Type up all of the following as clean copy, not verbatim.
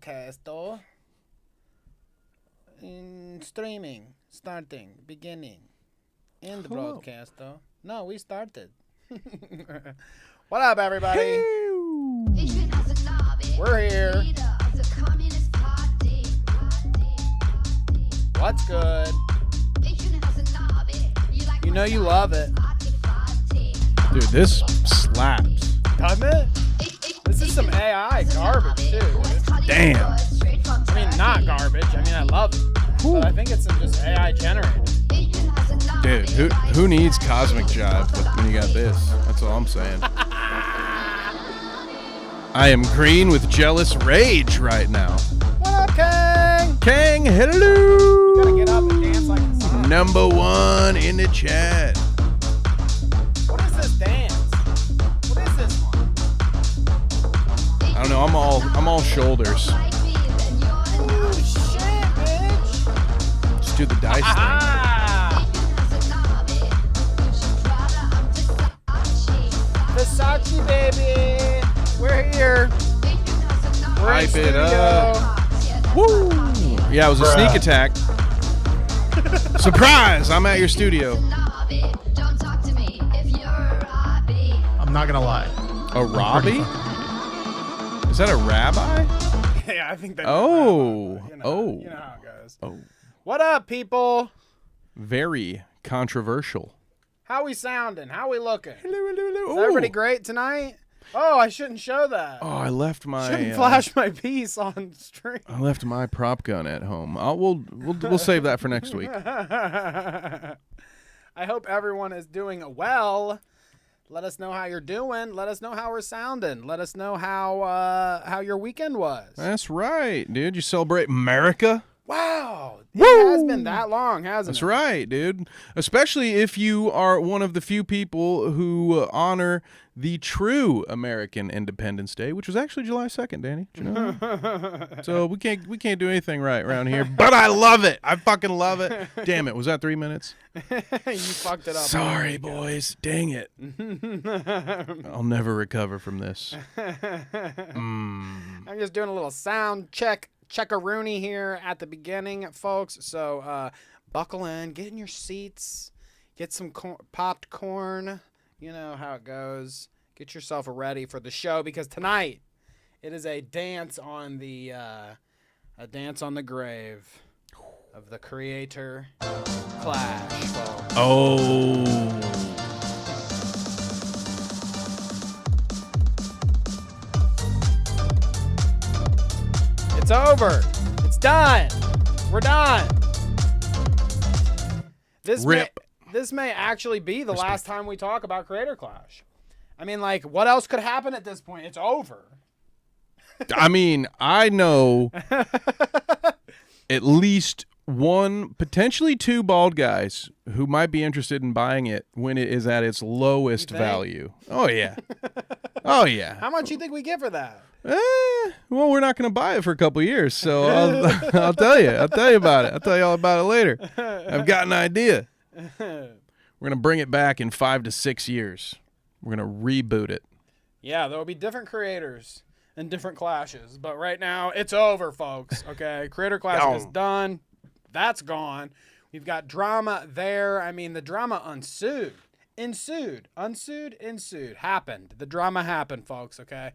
broadcaster. In streaming, starting, beginning. End broadcaster. No, we started. What up, everybody? We're here. What's good? You know you love it. Dude, this slaps. Doesn't it? This is some AI garbage, too. Damn. I mean, not garbage. I mean, I love it. But I think it's some just AI generated. Dude, who needs Cosmic Jive when you got this? That's all I'm saying. I am green with jealous rage right now. What up, Kang? Kang, hello. You gotta get up and dance like a song. Number one in the chat. What is this dance? What is this one? I don't know. I'm all shoulders. Oh, shit, bitch. Just do the dice thing. Versace, baby. We're here. We're in Hype it studio. up. Woo! Yeah, it was a sneak attack. Surprise! I'm at your studio. I'm not gonna lie. A Robbie? Is that a rabbi? Yeah, I think that. Oh. You know how it goes. Oh. What up, people? Very controversial. How we sounding? How we looking? Hello. Is everybody great tonight? Oh, I shouldn't show that. Oh, I left my Shouldn't flash my piece on stream. I left my prop gun at home. We'll save that for next week. I hope everyone is doing well. Let us know how you're doing. Let us know how we're sounding. Let us know how your weekend was. That's right, dude. You celebrate America? Wow. Woo! It has been that long, hasn't That's it? right, dude. Especially if you are one of the few people who honor the true American Independence Day, which was actually July 2nd, Danny. Did you know that? So we can't do anything right around here, but I love it. I fucking love it. Damn it. Was that 3 minutes? You fucked it up. Sorry, boys. Dang it. I'll never recover from this. I'm just doing a little sound check-a-rooney here at the beginning, folks. So buckle in, get in your seats, get some popped corn. You know how it goes. Get yourself ready for the show because tonight it is a dance on the grave of the creator Clash, folks. Oh. It's over. It's done. We're done. Rip. This may actually be the last time we talk about Creator Clash. I mean, like, what else could happen at this point? It's over. I mean, I know at least one, potentially two bald guys who might be interested in buying it when it is at its lowest value. Oh, yeah. Oh, yeah. How much you think we get for that? Well, we're not going to buy it for a couple of years, so I'll tell you. I'll tell you about it. I'll tell you all about it later. I've got an idea. We're going to bring it back in 5 to 6 years. We're going to reboot it. Yeah, there will be different creators and different clashes, but right now it's over, folks. Okay, Creator Clash is done. That's gone. We've got drama there. I mean, the drama ensued. Happened. The drama happened, folks, okay?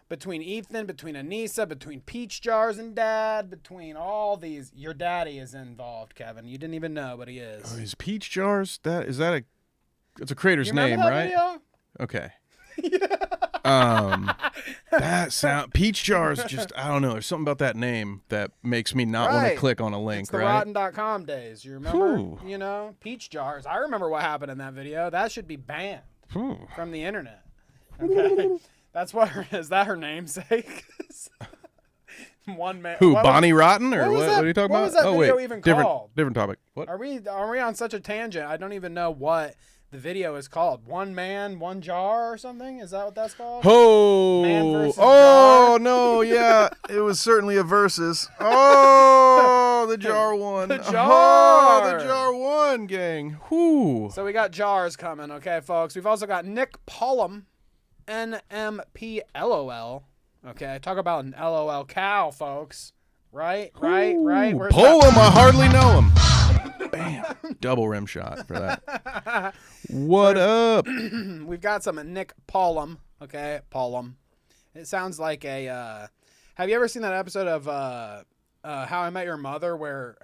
Between Ethan, between Anisa, between Peach Jars and Dad, between all these. Your daddy is involved, Kevin. You didn't even know, but he is. Oh, is Peach Jars? It's a creator's You name, remember that right? video? Okay. That sound Peach Jars just I don't know. There's something about that name that makes me not want to click on a link, it's the right? rotten.com days. You remember? Whew. You know, Peach Jars. I remember what happened in that video. That should be banned from the internet. Okay. That's what is that her namesake? One man. Who, Bonnie Rotten or what are you talking what about? was that video wait, even different called? different topic. What? Are we on such a tangent? I don't even know what the video is called. One man, one jar or something? Is that what that's called? Man versus jar? No, yeah. It was certainly a versus. Oh, the jar won. The jar. Oh, the jar won, gang. Whoo. So we got jars coming, okay, folks. We've also got Nick Polom, NMPLOL. Okay, talk about an LOL cow, folks. Right? Ooh, Where's Polom, I hardly know him. Bam. Double rim shot for that. What up? We've got some Nick Polom. Okay, Polom. It sounds like a. Have you ever seen that episode of How I Met Your Mother where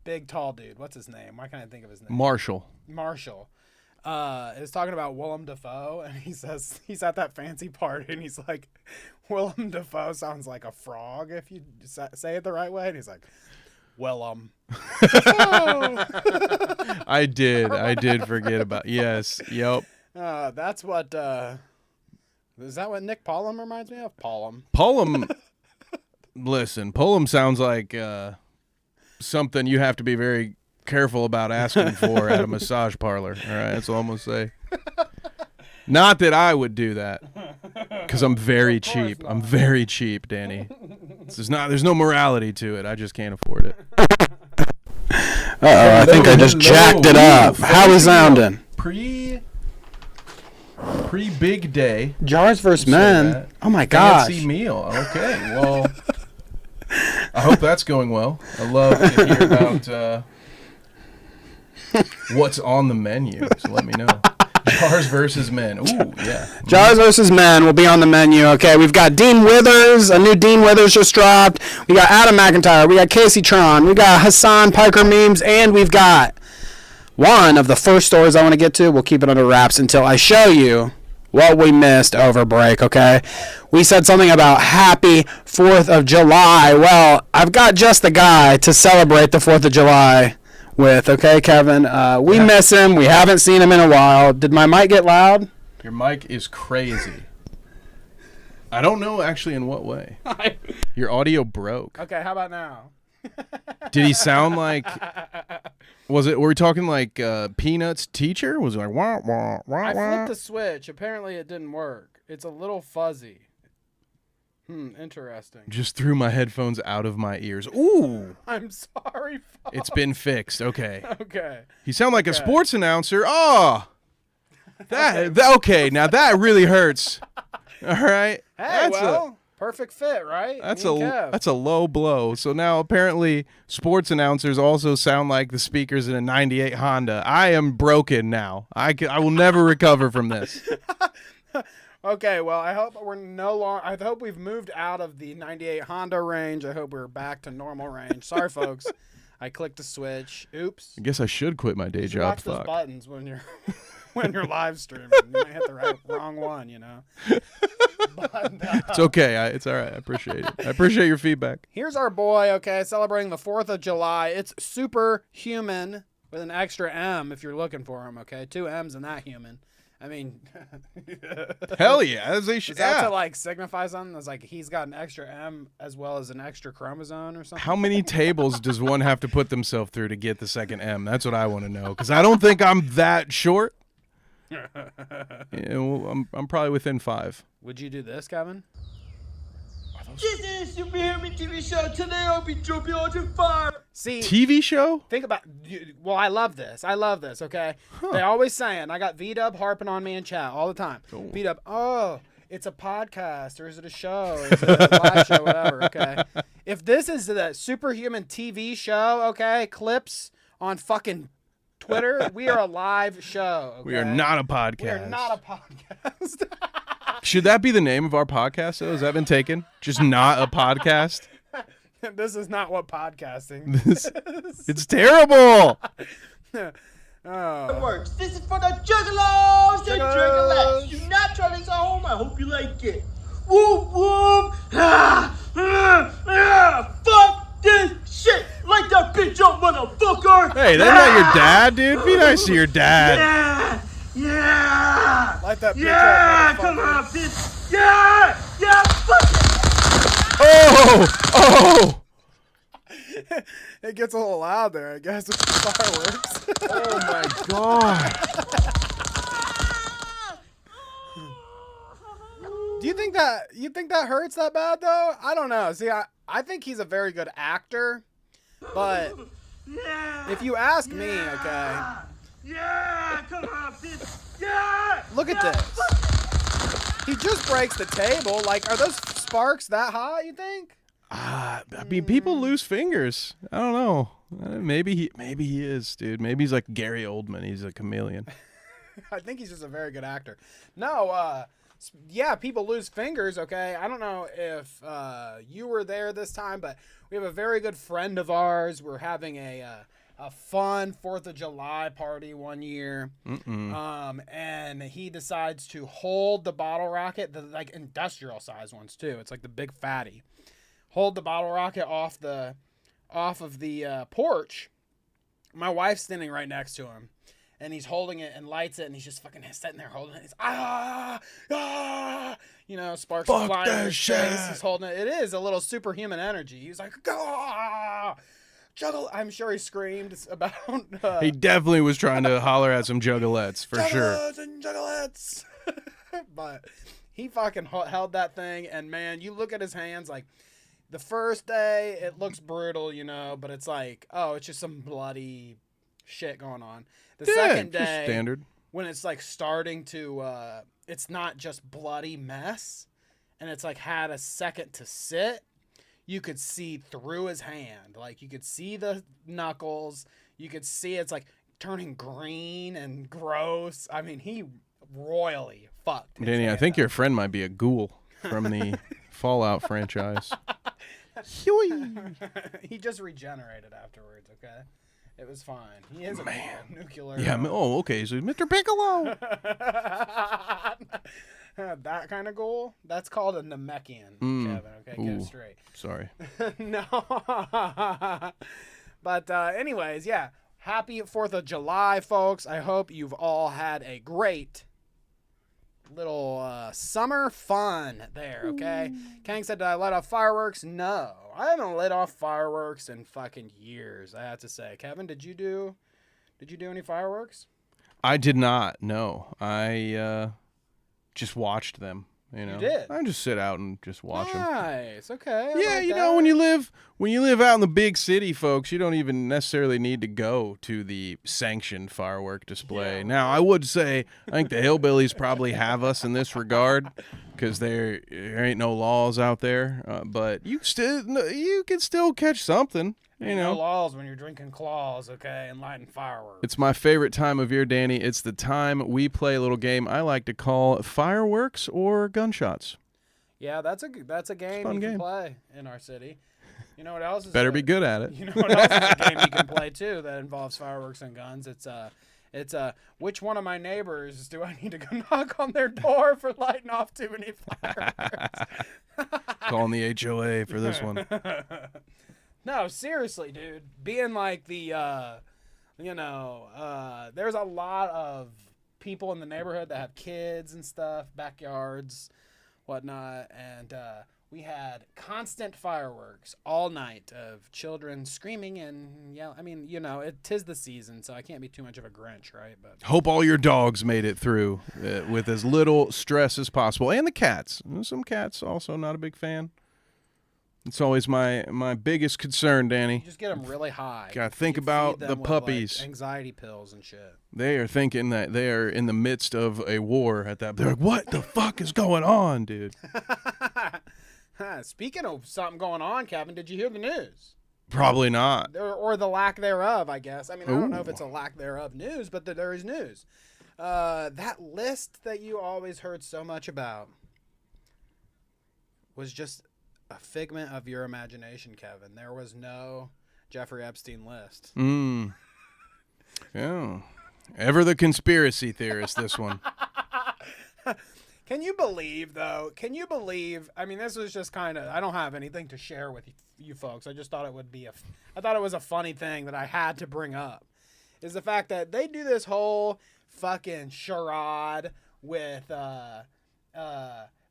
big tall dude, what's his name? Why can't I think of his name? Marshall. Is talking about Willem Dafoe, and he says he's at that fancy party, and he's like, Willem Dafoe sounds like a frog if you say it the right way, and he's like, Willem. I did forget about. Yes. Yep. That's what. Is that what Nick Polom reminds me of? Polom. Listen, Polom sounds like something you have to be very careful about asking for at a massage parlor. All right, that's all I'm gonna say. Not that I would do that, because I'm very cheap. I'm very cheap, Danny. There's no morality to it. I just can't afford it. I think I just jacked it up. How we sounding? Pre big day. Jars versus men. Oh my gosh. Fancy meal. Okay, well, I hope that's going well. I love to hear about what's on the menu, so let me know. Jars versus men. Ooh, yeah. Jars versus men will be on the menu, okay? We've got Dean Withers. A new Dean Withers just dropped. We got Adam McIntyre. We got Casey Tron. We got Hassan Piker memes. And we've got one of the first stories I want to get to. We'll keep it under wraps until I show you what we missed over break, okay? We said something about happy 4th of July. Well, I've got just the guy to celebrate the 4th of July with, okay, Kevin? We miss him. We haven't seen him in a while. Did my mic get loud? Your mic is crazy. I don't know actually in what way. Your audio broke. Okay, how about now? Did he sound like... were we talking like Peanuts teacher? Was it like wah, wah, wah, I wah? flipped the switch. Apparently it didn't work. It's a little fuzzy. Interesting. Just threw my headphones out of my ears. Ooh. I'm sorry, folks. It's been fixed. Okay. Okay. You sound like a sports announcer. Oh. Okay, now that really hurts. All right. Hey, perfect fit, right? That's a low blow. So now apparently sports announcers also sound like the speakers in a 98 Honda. I am broken now. I will never recover from this. Okay, well, I hope we're no longer. I hope we've moved out of the 98 Honda range. I hope we're back to normal range. Sorry, folks. I clicked a switch. Oops. I guess I should quit my day job. Watch those buttons when you're live streaming. You might hit the wrong one, you know. But, it's okay. It's all right. I appreciate it. I appreciate your feedback. Here's our boy. Okay, celebrating the 4th of July. It's Superhuman with an extra M if you're looking for him. Okay, 2 M's in that human. I mean, hell yeah, as they should. Is that to like signify something? It's like he's got an extra M as well as an extra chromosome or something. How many tables does one have to put themselves through to get the second M? That's what I want to know, because I don't think I'm that short. Yeah, well, I'm probably within 5. Would you do this, Kevin? This is Superhuman TV show. Today I'll be jumping onto fire. See, TV show? Think about. Well, I love this. Okay, They always saying. I got V-Dub harping on me in chat all the time. Cool. V-Dub, oh, it's a podcast or is it a show? Or is it a live show? Whatever. Okay. If this is the Superhuman TV show, okay, clips on fucking Twitter, we are a live show. Okay? We are not a podcast. We are not a podcast. Should that be the name of our podcast, though? Has that been taken? Just not a podcast? This is not what podcasting is. It's terrible. It works. This is for the juggalos and juggalettes. You naturalists at home, I hope you like it. Whoop, whoop. Fuck this shit. Like that bitch up, motherfucker. Hey, that's not your dad, dude. Be nice to your dad. Yeah. Like that bitch yeah, come on, bitch. Yeah, fuck it. Oh. It gets a little loud there, I guess, with fireworks. Oh my god. Do you think that hurts that bad though? I don't know. See, I think he's a very good actor, but if you ask me, okay. Yeah, come on, bitch. Yeah. Look at this. He just breaks the table. Like, are those sparks that hot, you think? I mean, people lose fingers. I don't know. Maybe he is, dude. Maybe he's like Gary Oldman. He's a chameleon. I think he's just a very good actor. No, yeah, people lose fingers, okay? I don't know if you were there this time, but we have a very good friend of ours. We're having a fun 4th of July party one year. And he decides to hold the bottle rocket, the like industrial size ones too. It's like the big fatty. Hold the bottle rocket off of the porch. My wife's standing right next to him, and he's holding it and lights it, and he's just fucking sitting there holding it. He's you know, sparks Fuck flying in that his shit. face. He's holding it. It is a little superhuman energy. He's like, juggle. I'm sure he screamed about. He definitely was trying to holler at some juggalettes for sure. Juggalos and juggalettes. But he fucking held that thing, and man, you look at his hands like. The first day, it looks brutal, you know, but it's like, oh, it's just some bloody shit going on. The second just day, standard. when it's like starting to, it's not just bloody mess, and it's like had a second to sit, you could see through his hand. Like, you could see the knuckles. You could see it's like turning green and gross. I mean, he royally fucked his Danny, I hand think up. your friend might be a ghoul from the Fallout franchise. He just regenerated afterwards, okay? It was fine. He is a nuclear. Yeah. Oh, okay. So Mr. Piccolo. That kind of goal? That's called a Namekian, Kevin. Okay, get it Ooh. straight. Sorry. No. But anyways, yeah. Happy 4th of July, folks. I hope you've all had a great little summer fun there, okay? Kang said, did I let off fireworks? No. I haven't lit off fireworks in fucking years, I have to say. Kevin, did you do any fireworks? I did not. No. I just watched them. You know, You did? I just sit out and just watch them. Nice. Okay. I Yeah, like you that. know, when you live out in the big city, folks, you don't even necessarily need to go to the sanctioned firework display. Yeah. Now, I would say I think the hillbillies probably have us in this regard because there ain't no laws out there. But you can still catch something. You Ain't know, no laws when you're drinking claws, okay, and lighting fireworks. it's my favorite time of year, Danny. It's the time we play a little game I like to call fireworks or gunshots. Yeah, that's a game fun you can game. play in our city. You know what else is Better be good at it. You know what else is a game you can play too that involves fireworks and guns? It's which one of my neighbors do I need to go knock on their door for lighting off too many fireworks? Calling the HOA for this one. No, seriously, dude. Being like the, there's a lot of people in the neighborhood that have kids and stuff, backyards, whatnot, and we had constant fireworks all night of children screaming and yelling. I mean, you know, 'tis the season, so I can't be too much of a Grinch, right? But Hope all your dogs made it through with as little stress as possible. And the cats. Some cats also not a big fan. It's always my biggest concern, Danny. you just get them really high. Gotta think You about feed them the with, puppies. like, anxiety pills and shit. They are thinking that they are in the midst of a war at that. They're like, what the fuck is going on, dude? Speaking of something going on, Kevin, did you hear the news? Probably not. Or the lack thereof, I guess. I mean, I don't know if Ooh. it's a lack thereof news, but there is news. That list that you always heard so much about was just a figment of your imagination, Kevin. There was no Jeffrey Epstein list. Yeah. Ever the conspiracy theorist, this one. Can you believe, though? I mean, this was just kind of, I don't have anything to share with you folks. I just thought it would be I thought it was a funny thing that I had to bring up. Is the fact that they do this whole fucking charade with,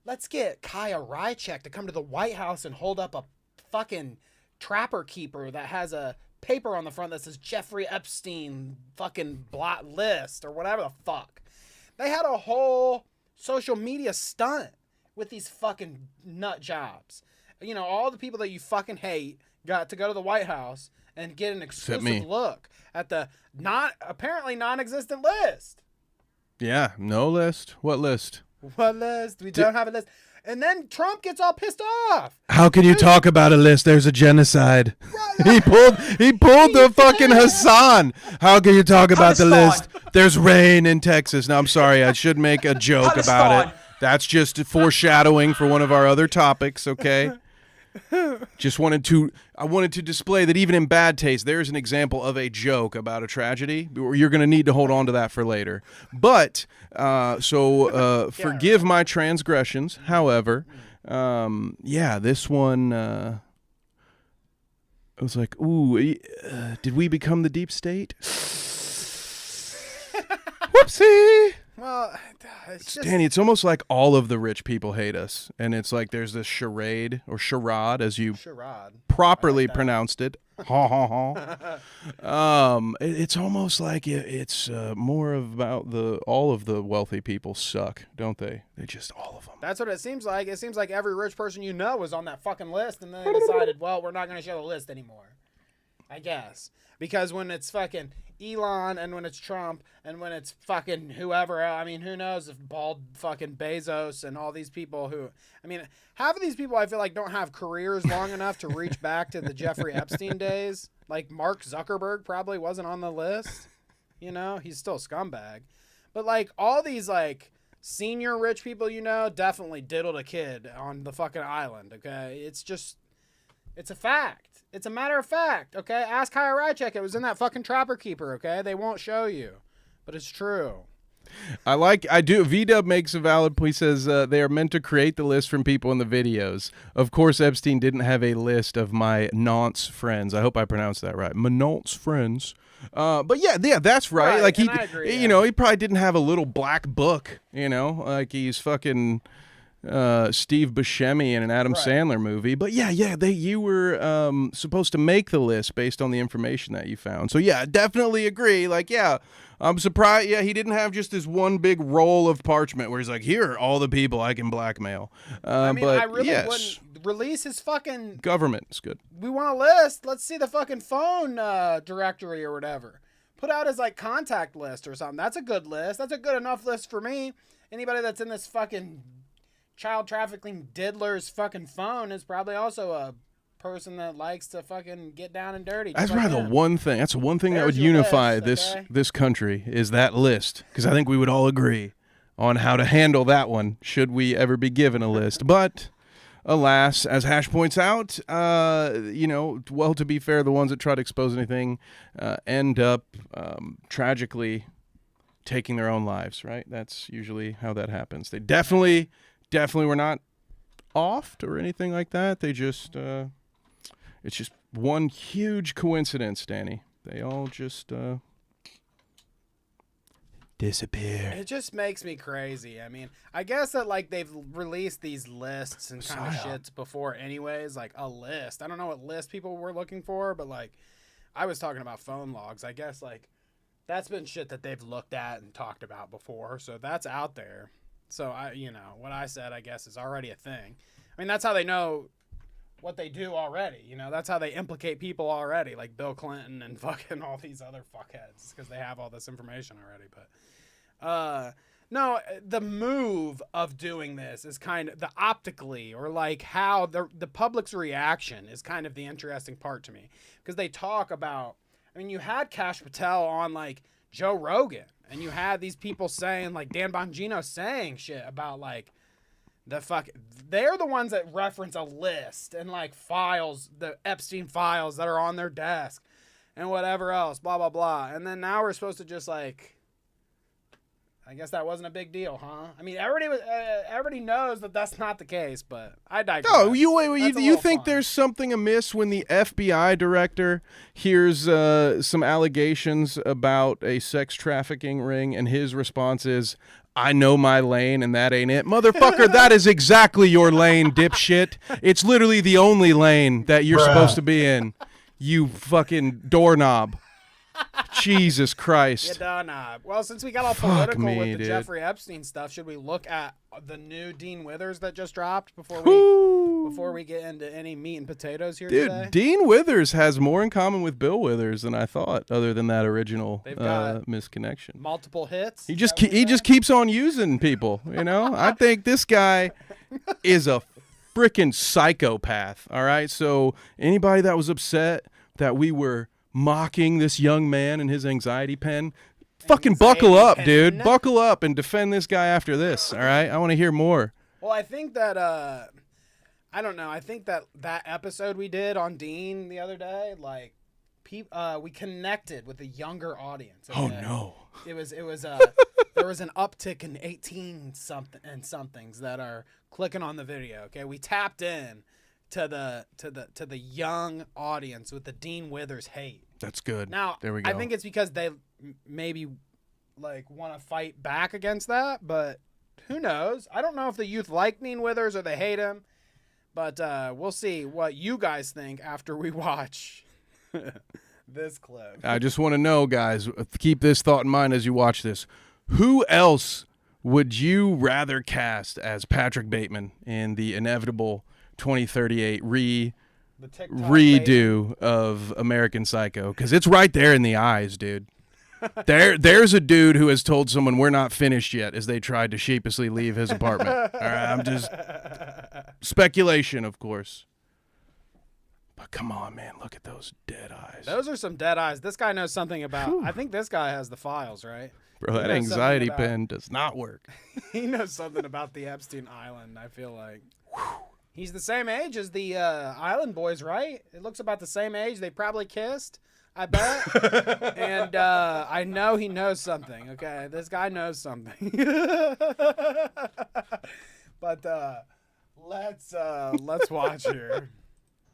let's get Kaya Rychek to come to the White House and hold up a fucking trapper keeper that has a paper on the front that says Jeffrey Epstein fucking blot list or whatever the fuck. They had a whole social media stunt with these fucking nut jobs. You know, all the people that you fucking hate got to go to the White House and get an exclusive look at the apparently non-existent list. Yeah, no list. What list? What list? We don't have a list. And then Trump gets all pissed off. How can you talk about a list? There's a genocide. He pulled the fucking Hassan. How can you talk about the list? There's rain in Texas. No, I'm sorry. I should make a joke about it. That's just foreshadowing for one of our other topics, okay? I wanted to display that even in bad taste, there's an example of a joke about a tragedy. You're going to need to hold on to that for later. But, forgive my transgressions. However, this one, I was like, ooh, did we become the deep state? Whoopsie. Well, it's just... Danny, it's almost like all of the rich people hate us. And it's like there's this charade, or charade, as you properly pronounced it. Ha, ha, ha. It's almost like it's more about all of the wealthy people suck, don't they? They just, all of them. That's what it seems like. It seems like every rich person you know was on that fucking list, and then they decided, well, we're not going to show the list anymore. I guess. Because when it's fucking Elon and when it's Trump and when it's fucking whoever, I mean, who knows if bald fucking Bezos and all these people who, I mean, half of these people I feel like don't have careers long enough to reach back to the Jeffrey Epstein days. Like Mark Zuckerberg probably wasn't on the list. You know, he's still a scumbag. But like all these like senior rich people, you know, definitely diddled a kid on the fucking island. Okay. It's a fact. It's a matter of fact, okay? Ask Kyle Rychek. It was in that fucking Trapper Keeper, okay? They won't show you, but it's true. I do. V-Dub makes a valid point. He says they are meant to create the list from people in the videos. Of course, Epstein didn't have a list of my nonce friends. I hope I pronounced that right. My nonce friends. But yeah, that's right. Like he, agree, you know, he probably didn't have a little black book, you know, like he's fucking... Steve Buscemi in an Adam Sandler movie. But you were supposed to make the list based on the information that you found. So yeah, I definitely agree. Like, yeah, I'm surprised. Yeah, he didn't have just this one big roll of parchment where he's like, here are all the people I can blackmail. I mean, but I really yes, wouldn't release his fucking... Government is good. We want a list. Let's see the fucking phone directory or whatever. Put out his like contact list or something. That's a good list. That's a good enough list for me. Anybody that's in this fucking... child trafficking diddler's fucking phone is probably also a person that likes to fucking get down and dirty. That's probably the one thing. That's the one thing that would unify this country is that list. Because I think we would all agree on how to handle that one should we ever be given a list. But alas, as Hash points out, you know, well, to be fair, the ones that try to expose anything end up tragically taking their own lives, right? That's usually how that happens. They definitely were not offed or anything like that. They just, it's just one huge coincidence, Danny. They all just disappear. It just makes me crazy. I mean, I guess that like they've released these lists and kind of shits before anyways, like a list. I don't know what list people were looking for, but like I was talking about phone logs. I guess like that's been shit that they've looked at and talked about before. So that's out there. So, what I said, I guess, is already a thing. I mean, that's how they know what they do already. You know, that's how they implicate people already, like Bill Clinton and fucking all these other fuckheads, because they have all this information already. But, no, the move of doing this is kind of the optically, or like how the public's reaction is kind of the interesting part to me. Because they talk about, I mean, you had Kash Patel on, like, Joe Rogan. And you had these people saying, like, Dan Bongino saying shit about, like, they're the ones that reference a list and, like, files, the Epstein files that are on their desk and whatever else, blah, blah, blah. And then now we're supposed to just, like, I guess that wasn't a big deal, huh? I mean, everybody knows that that's not the case, but I digress. No, you think there's something amiss when the FBI director hears some allegations about a sex trafficking ring, and his response is, I know my lane, and that ain't it. Motherfucker, that is exactly your lane, dipshit. It's literally the only lane that you're supposed to be in, you fucking doorknob. Jesus Christ. Well, since we got all Fuck political me, with the dude. Jeffrey Epstein stuff, should we look at the new Dean Withers that just dropped before we get into any meat and potatoes here Dude, today? Dean Withers has more in common with Bill Withers than I thought, other than that original They've got misconnection. Multiple hits. He just keeps on using people, you know? I think this guy is a freaking psychopath, all right? So anybody that was upset that we were mocking this young man and his anxiety pen, fucking buckle up, dude. Buckle up and defend this guy after this, all right? I want to hear more. Well, I think that I don't know. I think that episode we did on Dean the other day, like, we connected with a younger audience. Oh okay? no. It was there was an uptick in 18 somethings that are clicking on the video. Okay, we tapped in to the young audience with the Dean Withers hate. That's good. Now, there we go. I think it's because they maybe like want to fight back against that, but who knows? I don't know if the youth like Dean Withers or they hate him, but we'll see what you guys think after we watch this clip. I just want to know, guys, keep this thought in mind as you watch this. Who else would you rather cast as Patrick Bateman in the inevitable 2038 redo of American Psycho? Because it's right there in the eyes, dude. There's a dude who has told someone we're not finished yet as they tried to sheepishly leave his apartment. All right, I'm just speculation, of course. But come on, man, look at those dead eyes. Those are some dead eyes. This guy knows something about. I think this guy has the files, right? Bro, that anxiety pen does not work. He knows something about the Epstein Island, I feel like. He's the same age as the Island Boys, right? It looks about the same age. They probably kissed, I bet. And I know he knows something, okay? This guy knows something. But let's watch here.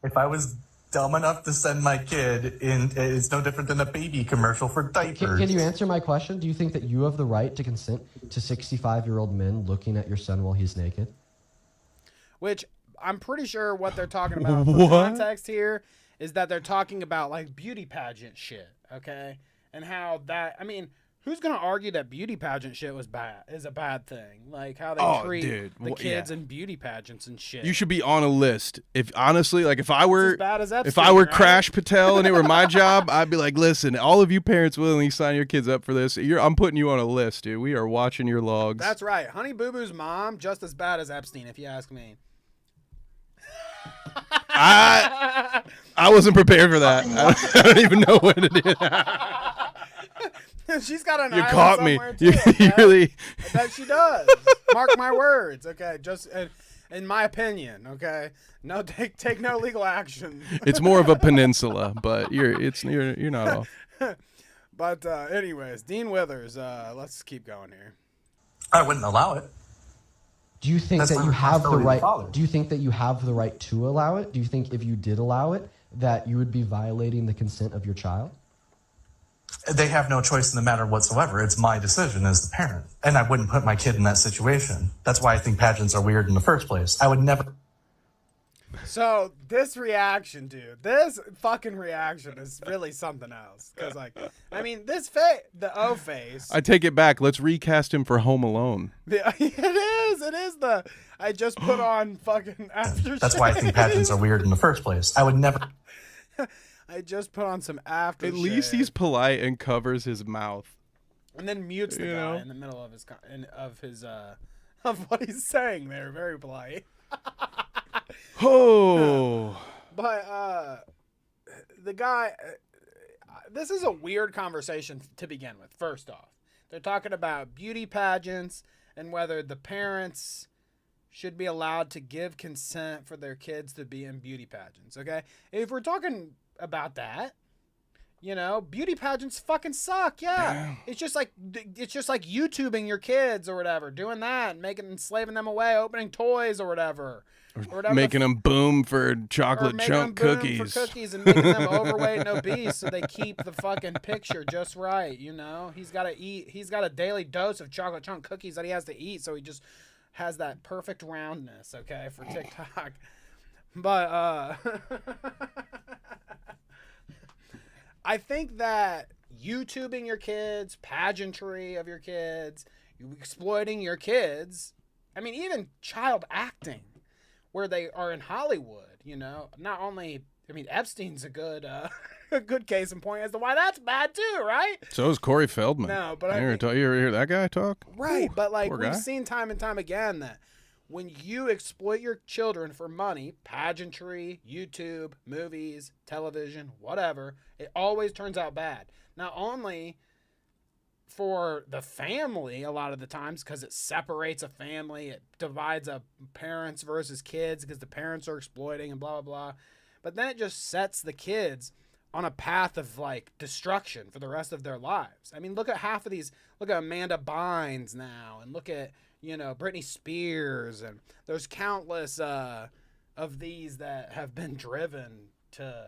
If I was dumb enough to send my kid in, it's no different than a baby commercial for diapers. Can you answer my question? Do you think that you have the right to consent to 65-year-old men looking at your son while he's naked? Which I'm pretty sure what they're talking about for context here is that they're talking about like beauty pageant shit, okay? And how that, I mean, who's gonna argue that beauty pageant shit is a bad thing? Like how they treat the kids in beauty pageants and shit. You should be on a list. If honestly, like if I were right? Crash Patel and it were my job, I'd be like, listen, all of you parents willingly sign your kids up for this. I'm putting you on a list, dude. We are watching your logs. That's right. Honey Boo Boo's mom, just as bad as Epstein, if you ask me. I wasn't prepared for that. I don't even know what it is. She's got an You island caught me. somewhere, too, You okay? really. I bet she does. Mark my words, okay? Just in my opinion, okay? No, take no legal action. It's more of a peninsula, but you're not off. But anyways, Dean Withers. Let's keep going here. I wouldn't allow it. Do you think That's that my you have the responsibility right? as a father. Do you think that you have the right to allow it? Do you think if you did allow it, that you would be violating the consent of your child? They have no choice in the matter whatsoever. It's my decision as the parent. And I wouldn't put my kid in that situation. That's why I think pageants are weird in the first place. I would never. So this reaction, dude, this fucking reaction is really something else. Because, like, I mean, the O face. I take it back. Let's recast him for Home Alone. It is the. I just put on fucking aftershave. That's why I think pageants are weird in the first place. I would never. I just put on some aftershave. At least he's polite and covers his mouth. And then mutes the guy in the middle of his of what he's saying there. Very polite. Oh. But the guy, this is a weird conversation to begin with. First off, they're talking about beauty pageants and whether the parents should be allowed to give consent for their kids to be in beauty pageants. Okay, if we're talking about that, you know, beauty pageants fucking suck. Yeah. It's just like YouTubing your kids or whatever, doing that and enslaving them away, opening toys or whatever. Making them boom for chocolate chunk cookies. For cookies and making them overweight and obese so they keep the fucking picture just right, you know? He's got a daily dose of chocolate chunk cookies that he has to eat, so he just has that perfect roundness, okay, for TikTok. But I think that YouTubing your kids, pageantry of your kids, you exploiting your kids. I mean, even child acting, where they are in Hollywood, you know, not only, I mean, Epstein's a good a good case in point as to why that's bad too, right? So is Corey Feldman. No, but you ever hear that guy talk? Right, Ooh, but like poor we've guy. seen time and time again that when you exploit your children for money, pageantry, YouTube, movies, television, whatever, it always turns out bad. Not only for the family a lot of the times because it separates a family, it divides up parents versus kids because the parents are exploiting and blah, blah, blah. But then it just sets the kids on a path of like destruction for the rest of their lives. I mean, look at half of these, look at Amanda Bynes now, and look at, you know, Britney Spears, and there's countless of these that have been driven to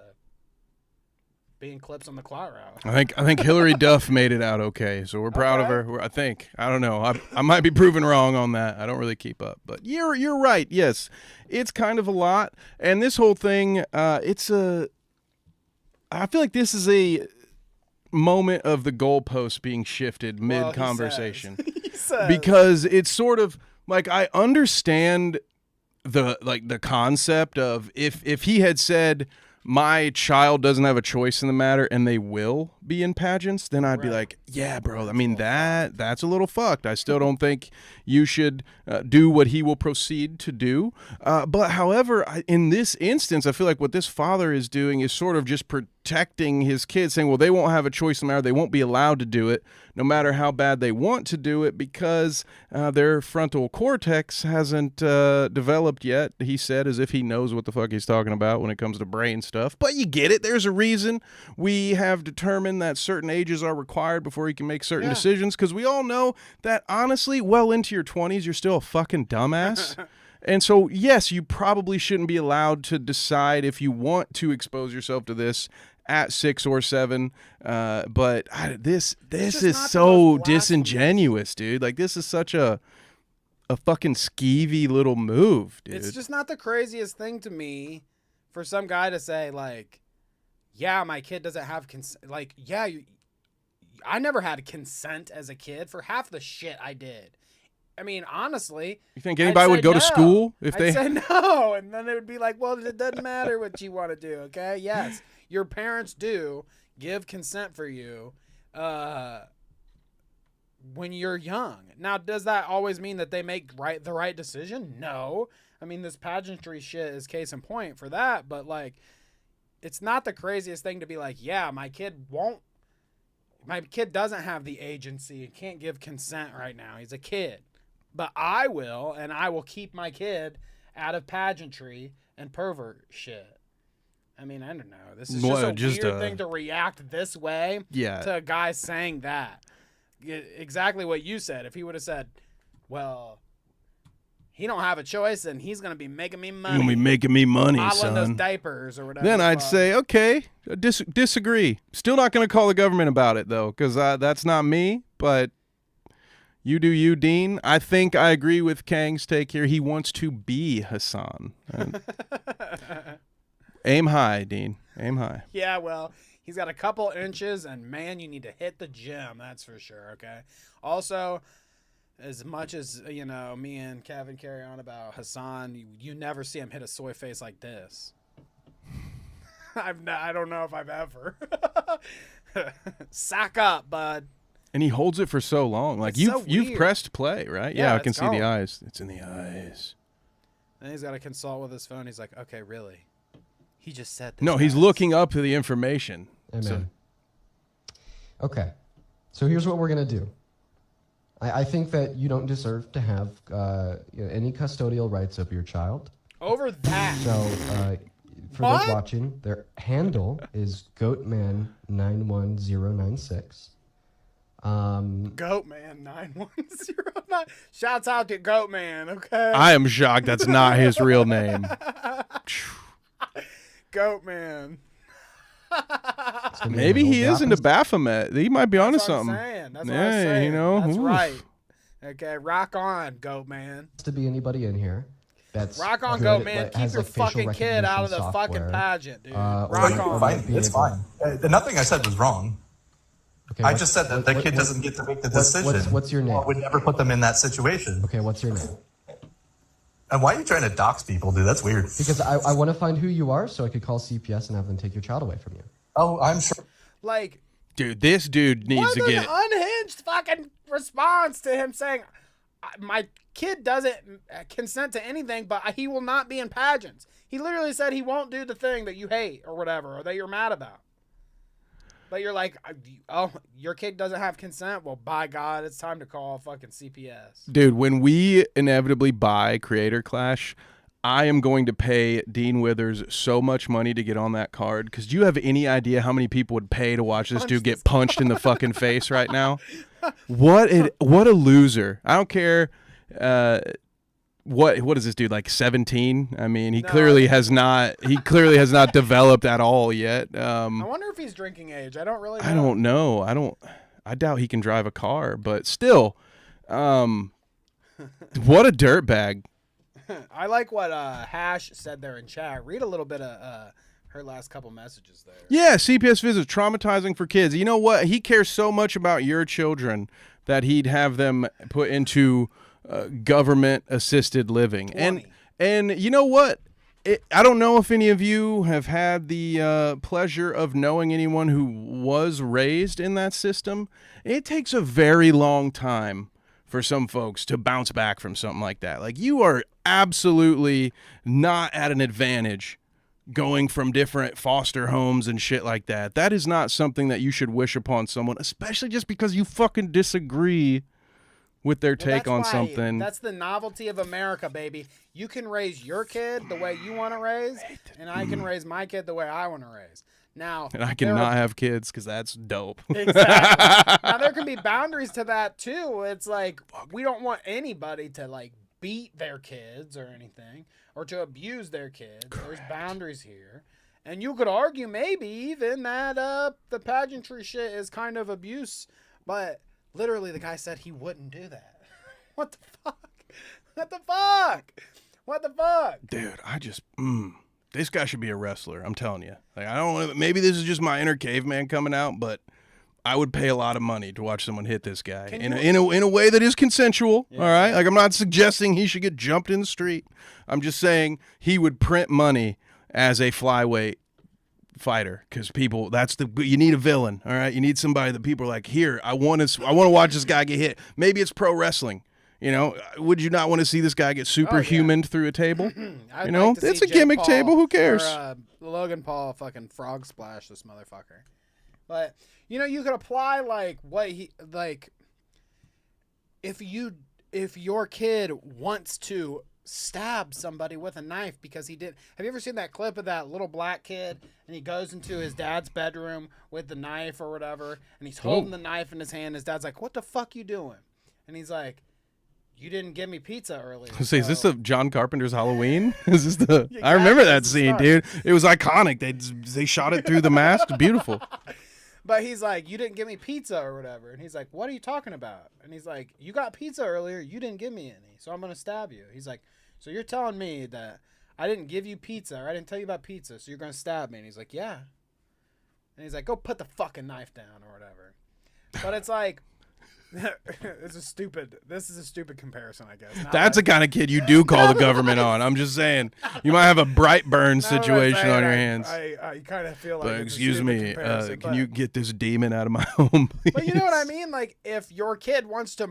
being clips on the Clout route. I think Hillary Duff made it out okay, so we're proud of her. I think. I don't know. I might be proven wrong on that. I don't really keep up, but you're right. Yes, it's kind of a lot, and this whole thing, I feel like this is a moment of the goalpost being shifted mid conversation. Because it's sort of like I understand the concept of if he had said my child doesn't have a choice in the matter and they will be in pageants, then I'd be like, yeah, bro, I mean, that's a little fucked. I still don't think you should do what he will proceed to do. But however, in this instance, I feel like what this father is doing is sort of just protecting his kids, saying, well, they won't have a choice in the matter. They won't be allowed to do it no matter how bad they want to do it because their frontal cortex hasn't developed yet, he said, as if he knows what the fuck he's talking about when it comes to brain stuff. But you get it. There's a reason we have determined that certain ages are required before you can make certain decisions, because we all know that, honestly, well into your 20s, you're still a fucking dumbass. And so, yes, you probably shouldn't be allowed to decide if you want to expose yourself to this at 6 or 7. But this is so disingenuous, dude. Like, this is such a fucking skeevy little move, dude. It's just not the craziest thing to me for some guy to say, like, yeah, my kid doesn't have consent. Like, yeah, I never had consent as a kid for half the shit I did. I mean, honestly, you think anybody would go to school if they said no? And then it would be like, well, it doesn't matter what you want to do, okay? Yes, your parents do give consent for you when you're young. Now, does that always mean that they make the right decision? No. I mean, this pageantry shit is case in point for that, but like, it's not the craziest thing to be like, yeah, my kid doesn't have the agency and can't give consent right now. He's a kid. But I will, and I will keep my kid out of pageantry and pervert shit. I mean, I don't know. This is just a weird thing to react this way to a guy saying that. Exactly what you said. If he would have said, well, he don't have a choice, and he's going to be making me money. You're going to be making me money, modeling son. those diapers or whatever. Then I'd say, okay, disagree. Still not going to call the government about it, though, because that's not me, but you do you, Dean. I think I agree with Kang's take here. He wants to be Hassan. Aim high, Dean. Aim high. Yeah, well, he's got a couple inches, and, man, you need to hit the gym. That's for sure, okay? Also, as much as, you know, me and Kevin carry on about Hassan, you never see him hit a soy face like this. I don't know if I've ever. Sack up, bud. And he holds it for so long. Like, you've pressed play, right? Yeah, I can see the eyes. It's in the eyes. Then he's got to consult with his phone. He's like, okay, really? He just said this. No, he's looking up the information. Amen. So. Okay. So here's what we're going to do. I think that you don't deserve to have any custodial rights over your child. Over that. So for those watching, their handle is Goatman91096. Goatman 9109. Shouts out to Goatman, okay? I am shocked that's not his real name. Goatman. Maybe he is into Baphomet. He might be onto something. That's what I'm saying. You know, that's right. Okay, rock on, Goatman. To be anybody in here. That's rock on, good, Goatman. Keep your like fucking kid out of the fucking pageant, dude. Rock on. It's fine. Nothing I said was wrong. Okay, I just said that the kid doesn't get to make the decision. What's your name? I would never put them in that situation. Okay, what's your name? And why are you trying to dox people, dude? That's weird. Because I want to find who you are so I could call CPS and have them take your child away from you. Oh, I'm sure. Like, Dude, this dude needs to what get an unhinged fucking response to him saying, my kid doesn't consent to anything, but he will not be in pageants. He literally said he won't do the thing that you hate or whatever, or that you're mad about. But you're like, oh, your kid doesn't have consent? Well, by God, it's time to call fucking CPS. Dude, when we inevitably buy Creator Clash, I am going to pay Dean Withers so much money to get on that card. Because do you have any idea how many people would pay to watch this dude get punched in the fucking face right now? What a loser. I don't care. What is this dude, like 17? I mean, he clearly has not developed at all yet. I wonder if he's drinking age. I don't really know. I don't know. I doubt he can drive a car, but still, what a dirtbag. I like what Hash said there in chat. Read a little bit of her last couple messages there. Yeah, CPS visits, traumatizing for kids. You know what? He cares so much about your children that he'd have them put into government assisted living. 20. And you know what? I don't know if any of you have had the pleasure of knowing anyone who was raised in that system. It takes a very long time for some folks to bounce back from something like that. Like, you are absolutely not at an advantage going from different foster homes and shit like that. That is not something that you should wish upon someone, especially just because you fucking disagree with their take on something. That's the novelty of America, baby. You can raise your kid the way you want to raise, and I can raise my kid the way I want to raise. Now, and I cannot have kids because that's dope. Exactly. Now, there can be boundaries to that, too. It's like, we don't want anybody to, like, beat their kids or anything, or to abuse their kids. Correct. There's boundaries here. And you could argue maybe even that the pageantry shit is kind of abuse, but literally the guy said he wouldn't do that. What the fuck? What the fuck? What the fuck? Dude, I just, this guy should be a wrestler. I'm telling you. Like, I don't know, maybe this is just my inner caveman coming out, but I would pay a lot of money to watch someone hit this guy in a way that is consensual. Yeah. All right, like, I'm not suggesting he should get jumped in the street. I'm just saying he would print money as a flyweight fighter, because people, you need a villain. All right, you need somebody that people are like, here, I want to watch this guy get hit. Maybe it's pro wrestling. You know, would you not want to see this guy get superhuman through a table? You know, like it's a gimmick Paul table. Who cares? Or, Logan Paul fucking frog splash this motherfucker. But you know, you could apply like what he like. If your kid wants to stab somebody with a knife because he did. Have you ever seen that clip of that little black kid and he goes into his dad's bedroom with the knife or whatever, and he's holding the knife in his hand. His dad's like, "What the fuck you doing?" And he's like, "You didn't give me pizza earlier." So. Is this the John Carpenter's Halloween? Is this the? Yeah, I remember that scene, dude. It was iconic. They shot it through the mask. Beautiful. But he's like, "You didn't give me pizza or whatever," and he's like, "What are you talking about?" And he's like, "You got pizza earlier. You didn't give me any, so I'm gonna stab you." He's like, "So you're telling me that I didn't give you pizza, or I didn't tell you about pizza, so you're gonna stab me?" And he's like, "Yeah." And he's like, "Go put the fucking knife down or whatever." But it's like. This is a stupid comparison, I guess. That's the kind of kid you do call the government on. I'm just saying, you might have a bright burn situation on your hands. I kind of feel like. Excuse me, can you get this demon out of my home, please? But you know what I mean? Like, if your kid wants to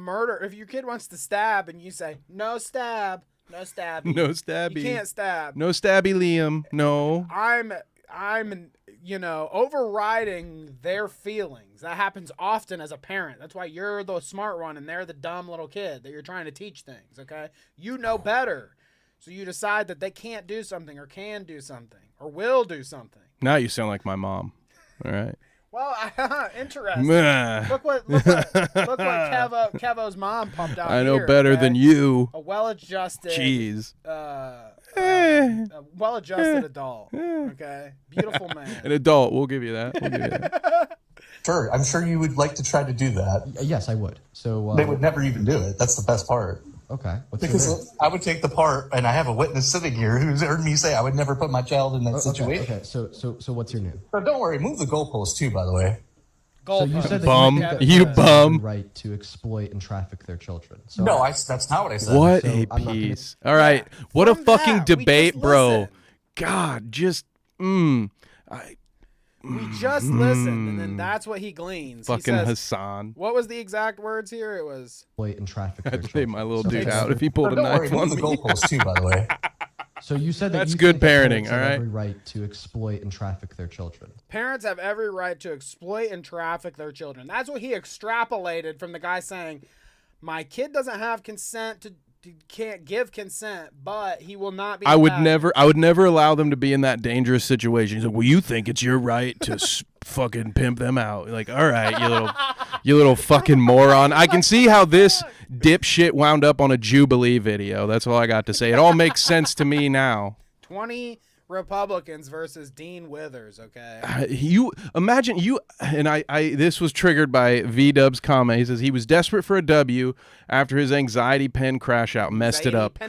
stab, and you say no stab, no stabby, no stabby, you can't stab, no stabby, Liam, no. I'm overriding their feelings. That happens often as a parent. That's why you're the smart one and they're the dumb little kid that you're trying to teach things, okay? You know better. So you decide that they can't do something or can do something or will do something. Now you sound like my mom. All right. Well, interesting. Look what Kevo's mom pumped out. I know better than you. A well-adjusted. Jeez. A well-adjusted adult. Okay, beautiful man. An adult. We'll give you that. Sure, I'm sure you would like to try to do that. Yes, I would. So they would never even do it. That's the best part. Okay. Because I would take the part, and I have a witness sitting here who's heard me say I would never put my child in that situation. Okay. So what's your name? But don't worry, move the goalpost too, by the way. So you said that Bum. you, think that You parents have bum. the right to exploit and traffic their children. So No, that's not what I said. What So a I'm not gonna- piece. All right. What a From fucking that, we debate, just bro. listened. God, just We just listened, and then that's what he gleans. He fucking says, Hassan. what was the exact words here? It was exploit and traffic their I'd lay children. my little So dude that's- out if he pulled a Don't worry, knife on move the me. goalpost too, by the way. So you said that That's you good think that parenting, parents have all right? every right to exploit and traffic their children. parents have every right to exploit and traffic their children. That's what he extrapolated from the guy saying, my kid doesn't have consent to can't give consent, but he will not be. I would allowed. never allow them to be in that dangerous situation. He's like, well, you think it's your right to fucking pimp them out. Like, all right, you little fucking moron. I can see how this dipshit wound up on a Jubilee video. That's all I got to say. It all makes sense to me now. 20 Republicans versus Dean Withers, okay? You imagine you and I this was triggered by V-Dub's comment. He says he was desperate for a W after his anxiety pen crash out messed it up.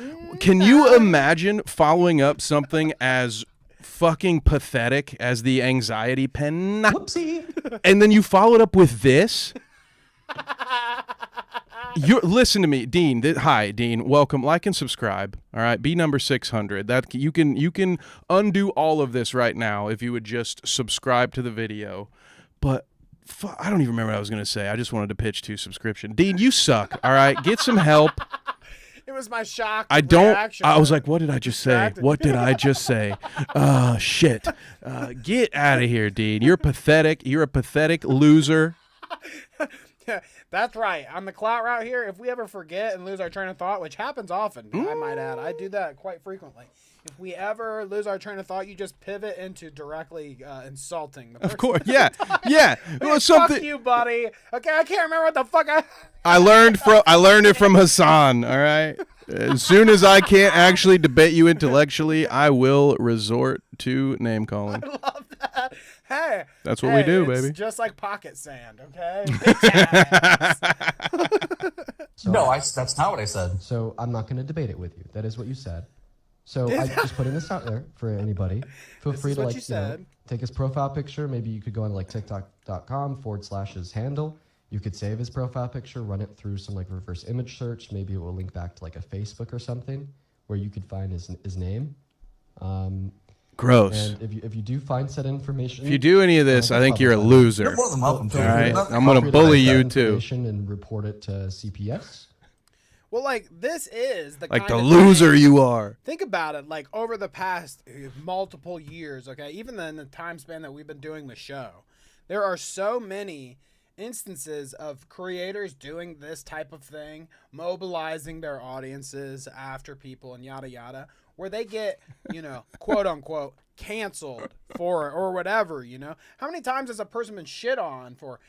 Can you imagine following up something as fucking pathetic as the anxiety pen? Whoopsie. And then you follow it up with this? Listen to me, Dean. Hi, Dean. Welcome. Like and subscribe. All right, be number 600. That you can undo all of this right now if you would just subscribe to the video. But I don't even remember what I was gonna say. I just wanted to pitch to subscription. Dean, you suck. All right, get some help. It was my shock. I don't. reaction. I was like, what did I just say? Distracted. What did I just say? Shit. Get out of here, Dean. You're pathetic. You're a pathetic loser. Yeah, that's right. On the Clout route here, if we ever forget and lose our train of thought, which happens often, I might add, I do that quite frequently. If we ever lose our train of thought, you just pivot into directly insulting the person. Of course, yeah, yeah. It was Fuck something you, buddy. Okay, I can't remember what the fuck I learned it from Hassan. All right. As soon as I can't actually debate you intellectually, I will resort to name calling. love that. Hey, That's what we do, it's baby. just like pocket sand, okay? Bitch ass. No, that's not what I said. So I'm not going to debate it with you. That is what you said. So I'm just putting this out there for anybody. Feel free is to what like you you know, said. take his profile picture. Maybe you could go on like TikTok.com/ his handle. You could save his profile picture, run it through some like reverse image search. Maybe it will link back to like a Facebook or something where you could find his name. Gross. And if you do find said information, If you do any of this, I think you're a You're loser. more than welcome to. All right. Nothing- I'm gonna feel free to bully take that you too. information and report it to CPS. Well, like, this is the Like kind the of loser thing- you are. Think about it, like over the past multiple years, okay, even in the time span that we've been doing the show, there are so many instances of creators doing this type of thing, mobilizing their audiences after people and yada yada, where they get, quote unquote, canceled for it or whatever, How many times has a person been shit on for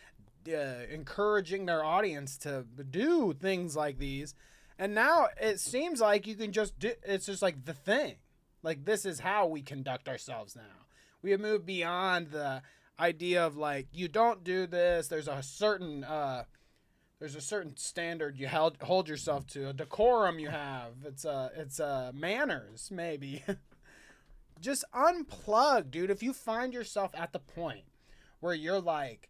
encouraging their audience to do things like these? And now it seems like you can just do, it's just like the thing. Like, this is how we conduct ourselves now. We have moved beyond the idea of like, you don't do this. There's a certain standard you hold yourself to, a decorum you have. It's manners, maybe. Just unplug, dude. If you find yourself at the point where you're like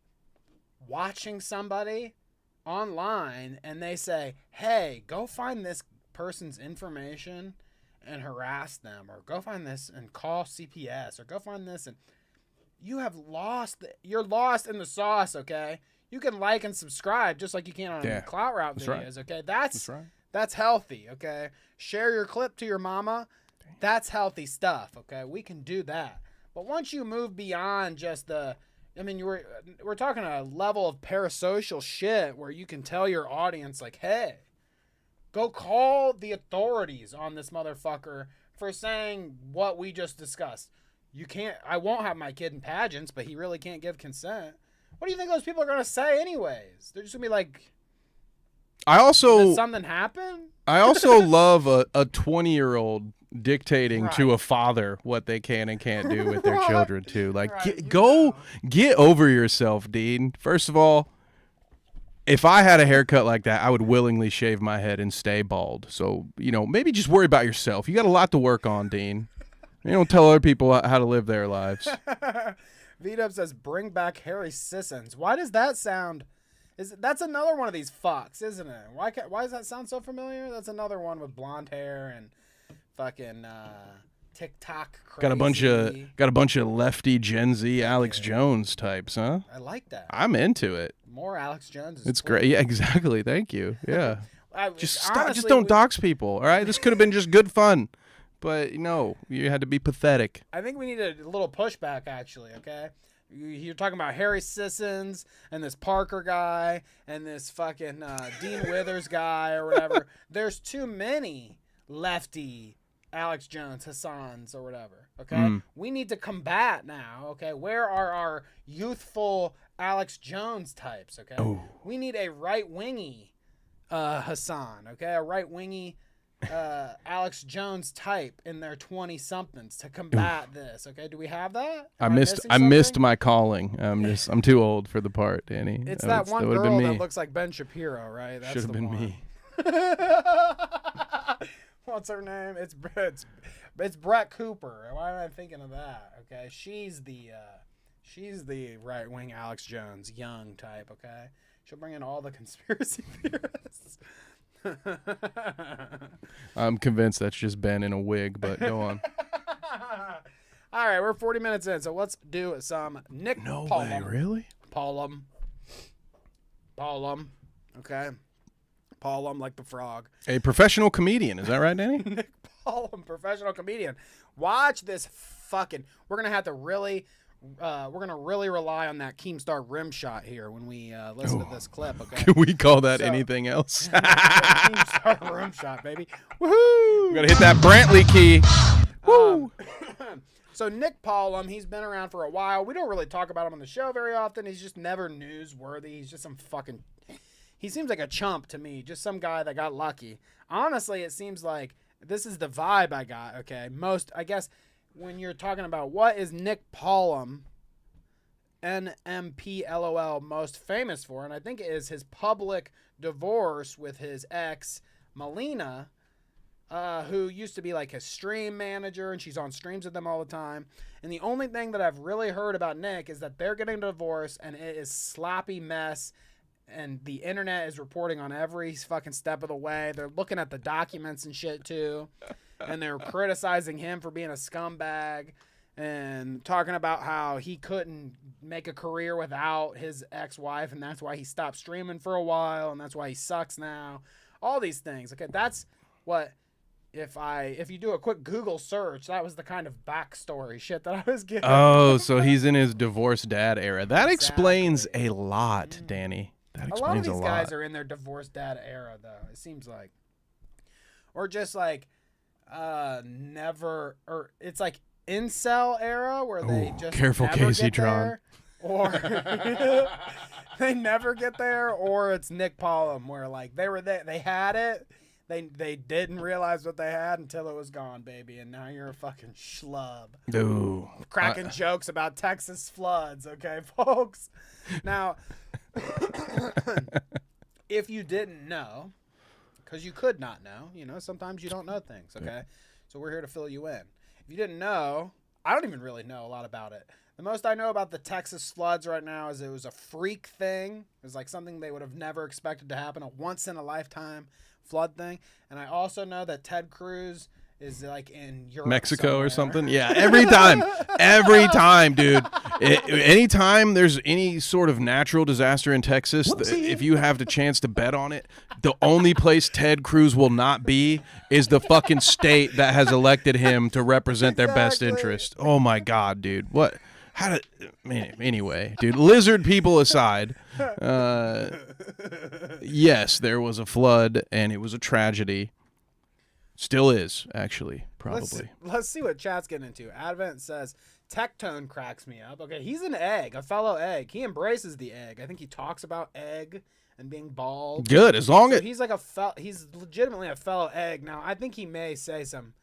watching somebody online and they say, hey, go find this person's information and harass them, or go find this and call CPS, or go find this, and you're lost in the sauce, okay? You can like and subscribe just like you can on Clout Route videos, okay? That's healthy, okay? Share your clip to your mama. That's healthy stuff, okay? We can do that. But once you move beyond just we're talking a level of parasocial shit where you can tell your audience, like, hey, go call the authorities on this motherfucker for saying what we just discussed. I won't have my kid in pageants, but he really can't give consent. What do you think those people are going to say anyways? They're just going to be like, did something happen? I also love a 20-year-old dictating to a father what they can and can't do with their children too. Like, get over yourself, Dean. First of all, if I had a haircut like that, I would willingly shave my head and stay bald. So, maybe just worry about yourself. You got a lot to work on, Dean. You don't tell other people how to live their lives. V-Dub says, bring back Harry Sissons. Why does that sound... That's another one of these fucks, isn't it? Why does that sound so familiar? That's another one with blonde hair and fucking TikTok crazy. Got a bunch of lefty Gen Z Alex Jones types, huh? I like that. I'm into it. More Alex Jones is It's cool. great. Yeah, exactly. Thank you. Yeah. Just Honestly, don't dox people, all right? This could have been just good fun. But no, you had to be pathetic. I think we need a little pushback, actually, okay? You're talking about Harry Sissons and this Parker guy and this fucking Dean Withers guy or whatever. There's too many lefty Alex Jones, Hassans or whatever, okay? We need to combat now, okay? Where are our youthful Alex Jones types, okay? We need a right-wingy Hassan, okay? A right-wingy Alex Jones type in their 20-somethings to combat this. Okay, do we have that? I missed my calling. I'm too old for the part, Danny. It's that one girl that looks like Ben Shapiro, right? That should have been me. What's her name? It's Brett Cooper. Why am I thinking of that? Okay, she's the right wing Alex Jones, young type. Okay, she'll bring in all the conspiracy theorists. I'm convinced that's just Ben in a wig, but go on. All right, we're 40 minutes in, so let's do some Nick No Polom. way, really? Polom. Okay. Polom like the frog. A professional comedian, is that right, Danny? Nick Polom, professional comedian. Watch this fucking... We're going to have to really... we're going to really rely on that Keemstar rim shot here when we listen to this clip, okay? Can we call that anything else? Keemstar rim shot, baby. Woohoo! We gotta hit that Brantley key. Woo! So Nick Polom, he's been around for a while. We don't really talk about him on the show very often. He's just never newsworthy. He's just some fucking... He seems like a chump to me. Just some guy that got lucky. Honestly, it seems like this is the vibe I got, okay? I guess... When you're talking about what is Nick Polom, NMPLOL, most famous for, and I think it is his public divorce with his ex, Melina, who used to be like his stream manager, and she's on streams with them all the time. And the only thing that I've really heard about Nick is that they're getting a divorce, and it is sloppy mess, and the internet is reporting on every fucking step of the way. They're looking at the documents and shit, too. And they're criticizing him for being a scumbag and talking about how he couldn't make a career without his ex-wife, and that's why he stopped streaming for a while, and that's why he sucks now. All these things. Okay, that's what if you do a quick Google search, that was the kind of backstory shit that I was getting. Oh, so he's in his divorced dad era. That explains a lot, Danny. That explains a lot. A lot of these guys are in their divorced dad era, though, it seems like. Or just like never, or it's like incel era where they just careful, never Casey get Tron. there, or they never get there, or it's Nick Polom where like they were there, they had it, they didn't realize what they had until it was gone, baby, and now you're a fucking schlub. Ooh. Cracking jokes about Texas floods, okay, folks. Now, if you didn't know, because you could not know, sometimes you don't know things, okay? So we're here to fill you in. If you didn't know, I don't even really know a lot about it. The most I know about the Texas floods right now is it was a freak thing. It was like something they would have never expected to happen, a once-in-a-lifetime flood thing. And I also know that Ted Cruz is like in Europe, Mexico somewhere. or something. Yeah, every time, dude. Anytime there's any sort of natural disaster in Texas, if you have the chance to bet on it, the only place Ted Cruz will not be is the fucking state that has elected him to represent their best interest. Oh my God, dude. What? Anyway, dude, lizard people aside, yes, there was a flood and it was a tragedy. Still is, actually, probably. Let's see what chat's getting into. Advent says, Tectone cracks me up. Okay, he's an egg, a fellow egg. He embraces the egg. I think he talks about egg and being bald. Good, as long as... He's like he's legitimately a fellow egg. Now, I think he may say some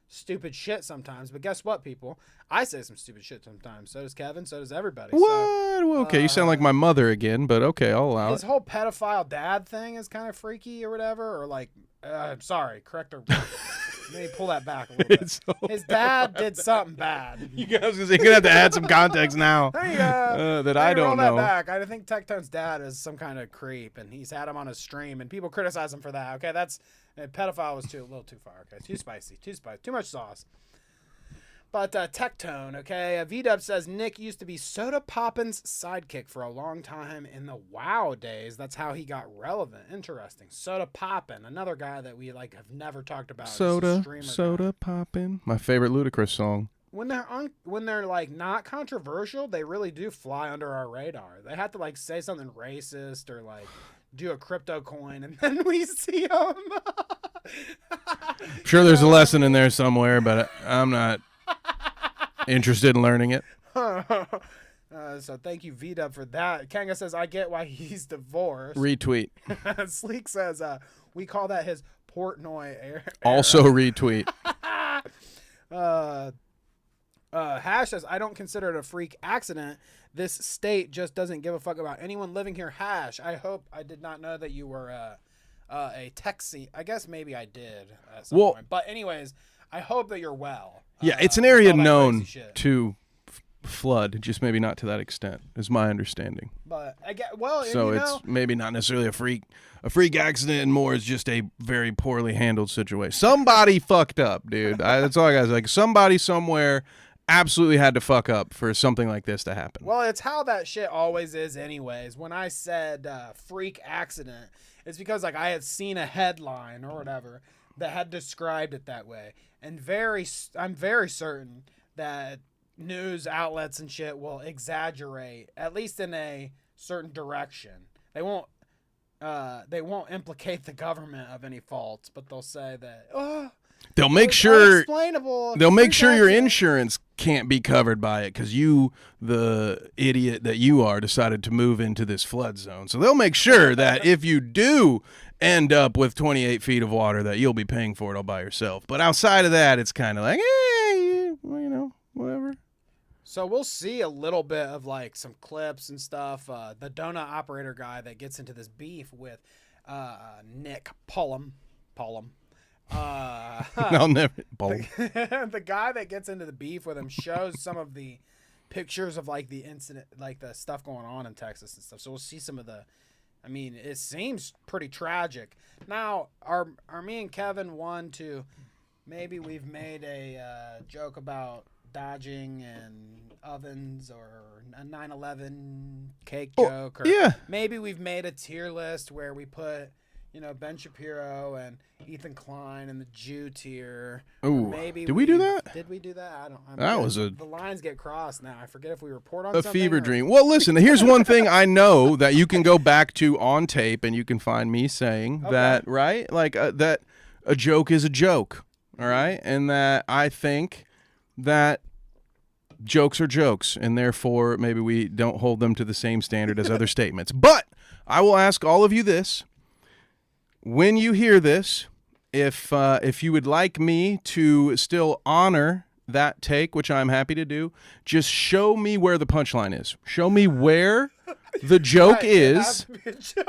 stupid shit sometimes, but guess what, people? I say some stupid shit sometimes. So does Kevin, so does everybody. What? So, Well, okay, you sound like my mother again, but okay, I'll allow his it. whole pedophile dad thing is kind of freaky or whatever, or like... sorry, correct or Maybe pull that back a little bit. It's so His dad did something bad. You guys, you're gonna have to add some context now There you go. that I don't roll know. That back. I think Tectone's dad is some kind of creep, and he's had him on his stream, and people criticize him for that. Okay, that's pedophile was a little too far. Okay, too spicy, too much sauce. But Tectone, okay, V-Dub says Nick used to be Soda Poppin's sidekick for a long time in the WoW days. That's how he got relevant. Interesting. Soda Poppin, another guy that we like have never talked about. Soda Poppin'. My favorite Ludacris song. When they're like not controversial, they really do fly under our radar. They have to like say something racist or like do a crypto coin, and then we see them. I'm sure there's a lesson in there somewhere, but I'm not interested in learning it. So thank you, V-Dub, for that. Kanga says, I get why he's divorced. Retweet. Sleek says, we call that his Portnoy era. Also retweet. Hash says, I don't consider it a freak accident. This state just doesn't give a fuck about anyone living here. Hash, I hope I did not know that you were a Texie. I guess maybe I did at some point. But anyways, I hope that you're well. Yeah, it's an area known to flood, just maybe not to that extent, is my understanding. But I get so it's maybe not necessarily a freak accident, and more is just a very poorly handled situation. Somebody fucked up, dude. That's all I got. Like somebody somewhere absolutely had to fuck up for something like this to happen. Well, it's how that shit always is, anyways. When I said freak accident, it's because like I had seen a headline or whatever that had described it that way. And I'm very certain that news outlets and shit will exaggerate, at least in a certain direction. They won't implicate the government of any faults, but they'll say that they'll make sure unexplainable. They'll make sure your insurance can't be covered by it because you, the idiot that you are, decided to move into this flood zone. So they'll make sure that if you do end up with 28 feet of water, that you'll be paying for it all by yourself. But outside of that, it's kind of like, whatever. So we'll see a little bit of like some clips and stuff. The donut operator guy that gets into this beef with Nick Polom. I'll never. The guy that gets into the beef with him shows some of the pictures of like the incident, like the stuff going on in Texas and stuff. So we'll see some of the. I mean, it seems pretty tragic. Now, are me and Kevin one to maybe we've made a joke about dodging and ovens or a 9/11 cake joke, or yeah, maybe we've made a tier list where we put, Ben Shapiro and Ethan Klein in the Jew tier. Ooh, maybe did we do that? Did we do that? The lines get crossed now. I forget if we report on a something fever dream. Well, listen, here's one thing I know that you can go back to on tape, and you can find me saying that, right? Like that a joke is a joke, all right, and that I think that jokes are jokes, and therefore maybe we don't hold them to the same standard as other statements. But I will ask all of you this. When you hear this, if you would like me to still honor that take, which I'm happy to do, just show me where the punchline is. Show me where the joke is,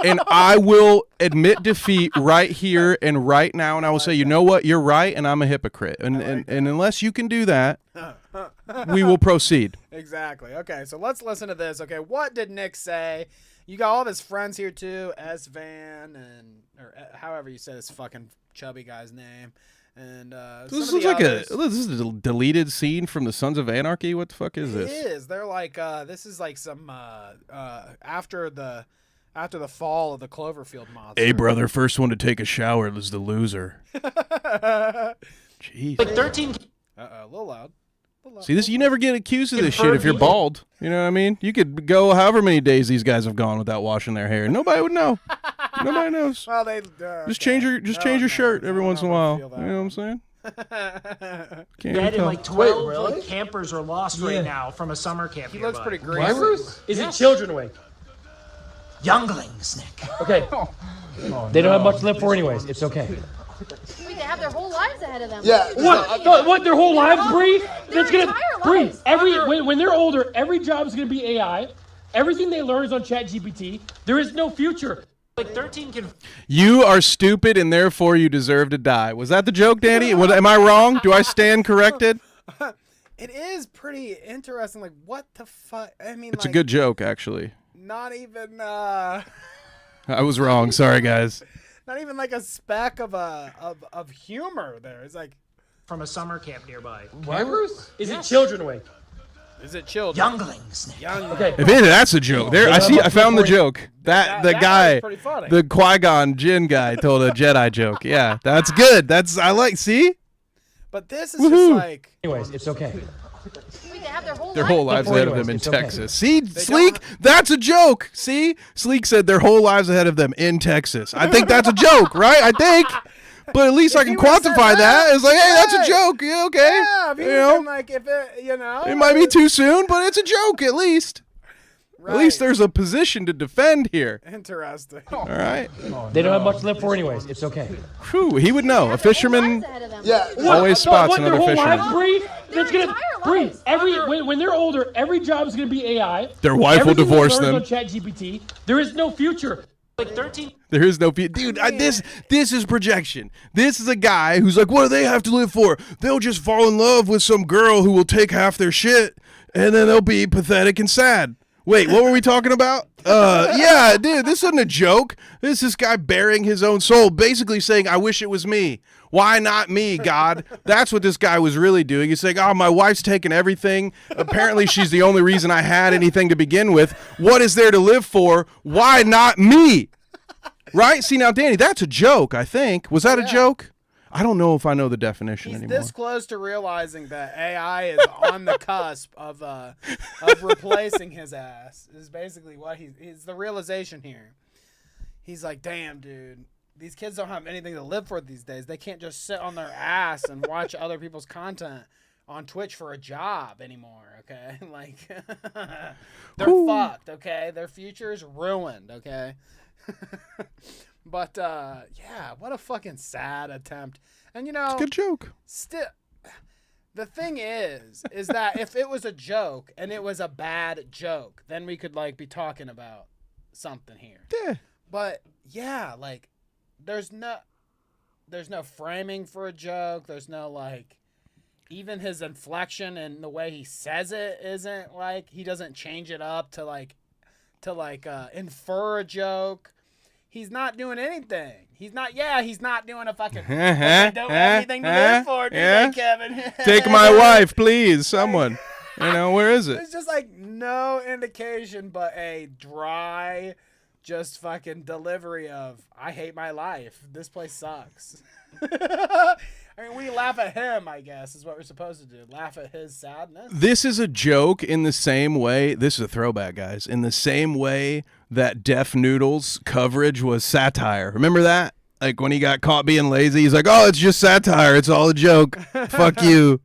and I will admit defeat right here and right now, and I will say, you know what, you're right, and I'm a hypocrite. And unless you can do that, we will proceed. Exactly. Okay, so let's listen to this. Okay, what did Nick say? You got all of his friends here too, S-Van, or however you say this fucking chubby guy's name. And this looks like this is a deleted scene from the Sons of Anarchy. What the fuck is this? It is. They're like this is like some after the fall of the Cloverfield monster. Hey brother, first one to take a shower was the loser. Jeez. Like 13. A little loud. See this? You never get accused of this shit if you're bald. You know what I mean? You could go however many days these guys have gone without washing their hair. Nobody would know. Nobody knows. Well, they just change your shirt every once in a while. You know what I'm saying? Dead and like 12 like, campers are lost right now from a summer camp. He looks pretty great. Is it children awake? Younglings, Nick. Okay. They don't have much to live for anyways. It's okay. Wait, they have their whole lives ahead of them. Yeah. What? Their whole lives, Bree? That's gonna Bree. When they're older, every job is gonna be AI. Everything they learn is on ChatGPT. There is no future. Like 13 can. You are stupid and therefore you deserve to die. Was that the joke, Danny? Am I wrong? Do I stand corrected? It is pretty interesting. Like, what the fuck? I mean, It's like, a good joke, actually. not even I was wrong. Sorry, guys. not even like a speck of humor there. It's like, From a summer camp nearby. Campers? Is it children awake? is it children? Younglings. Okay. If it, that's a joke. There, I found the joke. The that guy, was pretty funny. the Qui-Gon Jinn guy, told a Jedi joke. Yeah, that's good. I like. See, But this is just like, Anyways, it's okay. Wait, they have their whole lives ahead of them in It's okay. Texas. See, Sleek, that's a joke. See, Sleek said their whole lives ahead of them in Texas. I think that's a joke, right? I think. But at least I can he would've said quantify that. It's like, hey, that's a right. joke. Yeah, okay. yeah, if You you know, like, if it, you know, it might be too soon, but it's a joke at least. right. At least there's a position to defend here. Interesting. All right. They don't have much to live for anyways. It's okay. Whew, he would know. A fisherman Yeah. always spots What, another their whole fisherman. lives, Bree? That's Their gonna entire Bree. lives. When they're older, every job is gonna be AI. Their wife will Everything divorce they learn them. is on ChatGPT. There is no future. Like 13. There is no dude. This is projection. This is a guy who's like, what do they have to live for? They'll just fall in love with some girl who will take half their shit, and then they'll be pathetic and sad. Wait, what were we talking about? Yeah, dude, this isn't a joke. This is this guy bearing his own soul, basically saying, I wish it was me. Why not me, God? That's what this guy was really doing. He's saying, oh, my wife's taken everything. Apparently, she's the only reason I had anything to begin with. What is there to live for? Why not me? Right? See, now, Danny, that's a joke, I think. Was that a joke? I don't know if I know the definition He's anymore. this close to realizing that AI is on the cusp of replacing his ass. Is basically what he's the realization here. He's like, damn, dude, these kids don't have anything to live for these days. They can't just sit on their ass and watch other people's content on Twitch for a job anymore. Okay, like they're fucked. Okay, their future is ruined. Okay. But yeah, what a fucking sad attempt. And you know, It's a good joke. still the thing is that if it was a joke and it was a bad joke, then we could like be talking about something here. Yeah. But yeah, like there's no framing for a joke. There's no like, even his inflection and the way he says it isn't like, he doesn't change it up to infer a joke. He's not doing anything. He's not doing a fucking they don't have anything to live for, do they, Kevin? Take my wife, please, someone. You know, where is it? There's just like no indication but a dry, just fucking delivery of, I hate my life. This place sucks. I mean, we laugh at him, I guess, is what we're supposed to do. Laugh at his sadness. This is a joke in the same way. This is a throwback, guys. In the same way that Def Noodle's coverage was satire. Remember that? Like when he got caught being lazy, he's like, oh, it's just satire. It's all a joke. Fuck you.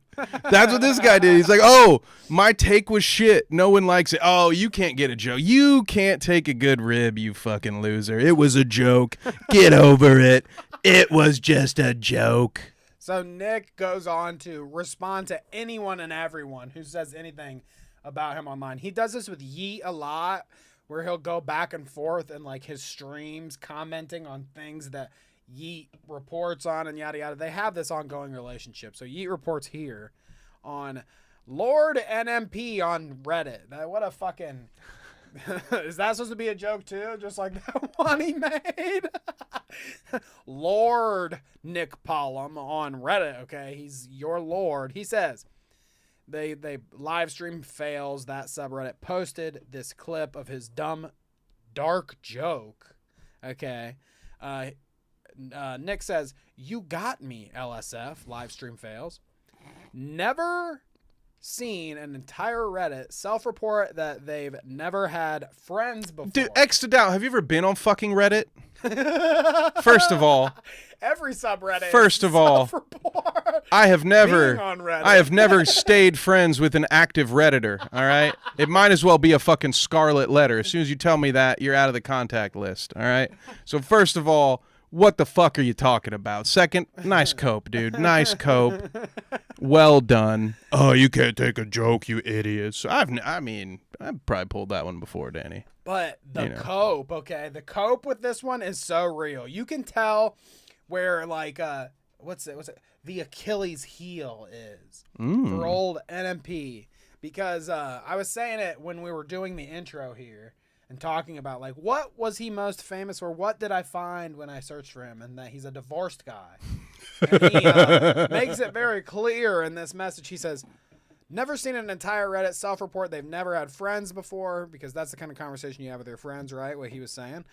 That's what this guy did. He's like, oh, my take was shit. No one likes it. Oh, you can't get a joke. You can't take a good rib, you fucking loser. It was a joke. Get over it. It was just a joke. So Nick goes on to respond to anyone and everyone who says anything about him online. He does this with Yeet a lot, where he'll go back and forth in like his streams commenting on things that Yeet reports on and yada yada. They have this ongoing relationship. So Yeet reports here on Lord NMP on Reddit. What a fucking... Is that supposed to be a joke too? Just like that one he made? Lord Nick Polom on Reddit, okay? He's your lord. He says they live stream fails. That subreddit posted this clip of his dumb, dark joke, okay? Nick says, you got me, LSF, live stream fails. Never seen an entire Reddit self-report that they've never had friends before. Dude, X to doubt. Have you ever been on fucking Reddit? First of all. Every subreddit. First of all, I have never stayed friends with an active Redditor, all right? It might as well be a fucking scarlet letter. As soon as you tell me that, you're out of the contact list, all right? So first of all, What the fuck are you talking about? Second, nice cope, dude. Nice cope. Well done. Oh, you can't take a joke, you idiots. I've probably pulled that one before, Danny. But the cope, okay, the cope with this one is so real. You can tell where like what's it? The Achilles heel is for old NMP, because I was saying it when we were doing the intro here. And talking about, like, what was he most famous for? What did I find when I searched for him? And that he's a divorced guy. And he makes it very clear in this message. He says, never seen an entire Reddit self-report. They've never had friends before, because that's the kind of conversation you have with your friends, right? What he was saying.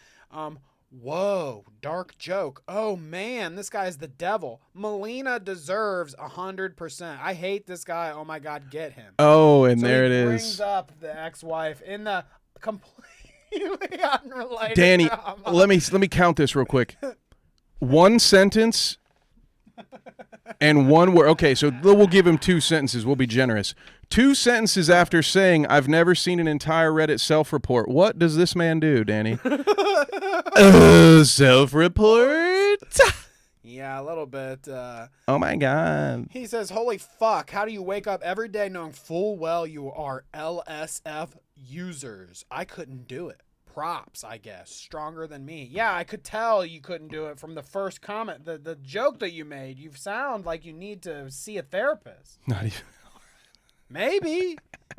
Whoa, dark joke. Oh, man, this guy's the devil. Melina deserves 100%. I hate this guy. Oh, my God, get him. Oh, and so there it is. Brings up the ex-wife in the complete... unrelated Danny, drama. let me count this real quick. One sentence and one word. Okay, so we'll give him 2 sentences. We'll be generous. 2 sentences after saying, I've never seen an entire Reddit self-report. What does this man do, Danny? Self-report? Yeah, a little bit. Oh, my God. He says, holy fuck, how do you wake up every day knowing full well you are LSF users? I couldn't do it. Props, I guess. Stronger than me. Yeah, I could tell you couldn't do it from the first comment. The joke that you made, you sound like you need to see a therapist. Not even. Maybe.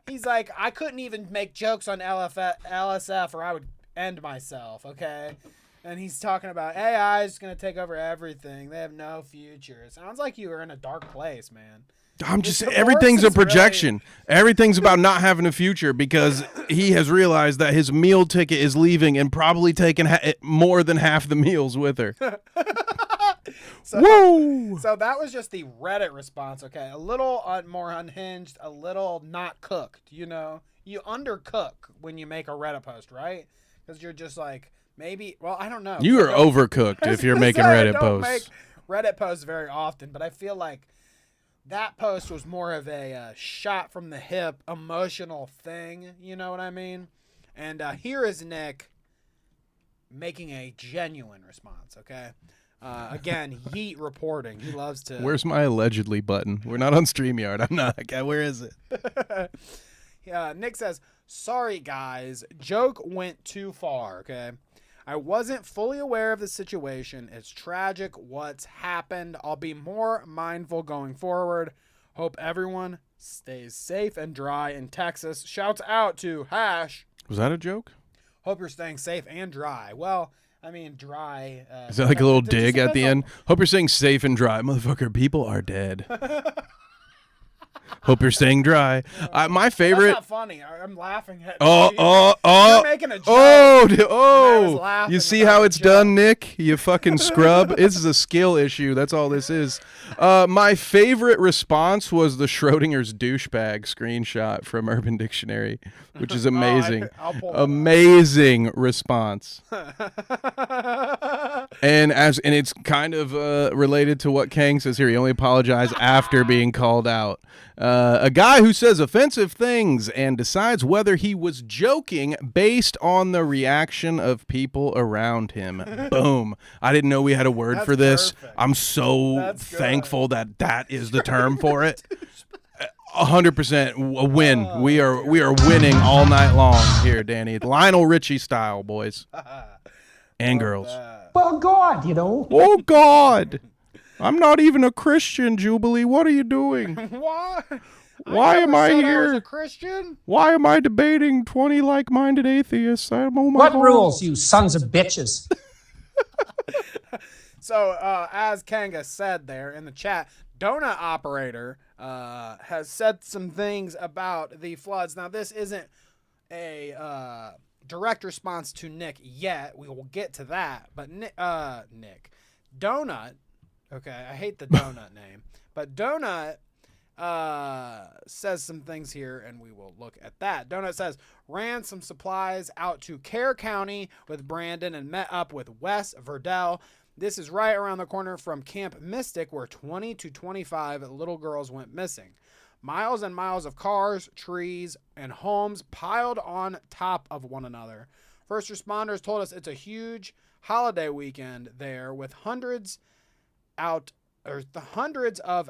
He's like, I couldn't even make jokes on LSF or I would end myself, okay? And he's talking about AI is going to take over everything. They have no future. It sounds like you were in a dark place, man. I'm just everything's a projection. Everything's about not having a future, because he has realized that his meal ticket is leaving and probably taking more than half the meals with her. Whoa! So that was just the Reddit response, okay? A little more unhinged, a little not cooked, you know? You undercook when you make a Reddit post, right? Because you're just like, maybe, well, I don't know. You are overcooked if you're making Reddit posts. I don't make Reddit posts very often, but I feel like that post was more of a shot from the hip, emotional thing. You know what I mean? And here is Nick making a genuine response, okay? Again, Yeet reporting. He loves to... Where's my allegedly button? We're not on StreamYard. I'm not. Okay, where is it? Nick says, sorry, guys. Joke went too far, okay? I wasn't fully aware of the situation. It's tragic what's happened. I'll be more mindful going forward. Hope everyone stays safe and dry in Texas. Shouts out to Hash. Was that a joke? Hope you're staying safe and dry. Well, I mean, dry. Is that like a little dig at the end? Hope you're staying safe and dry. Motherfucker, people are dead. Hope you're staying dry. My favorite. That's not funny. I'm laughing at. You're making a joke. Oh! You see how it's done, Nick? You fucking scrub. This is a skill issue. That's all this is. My favorite response was the Schrodinger's douchebag screenshot from Urban Dictionary, which is amazing. Amazing response. And it's kind of related to what Kang says here. He only apologized after being called out. A guy who says offensive things and decides whether he was joking based on the reaction of people around him. Boom. I didn't know we had a word for this. Perfect. I'm so thankful that is the term for it. 100% a win. We are winning all night long here, Danny. Lionel Richie style, boys and girls. Well, God, you know. Oh, God. I'm not even a Christian, Jubilee. What are you doing? Why? Why am I here? I was a Christian? Why am I debating 20 like-minded atheists? Oh my What God. rules, you sons of bitches? So, as Kanga said there in the chat, Donut Operator has said some things about the floods. Now, this isn't a direct response to Nick yet. We will get to that. But Nick, Donut, okay, I hate the Donut name, but Donut says some things here, and we will look at that. Donut says, ran some supplies out to Kerr County with Brandon and met up with Wes Verdell. This is right around the corner from Camp Mystic, where 20 to 25 little girls went missing. Miles and miles of cars, trees, and homes piled on top of one another. First responders told us it's a huge holiday weekend there with hundreds of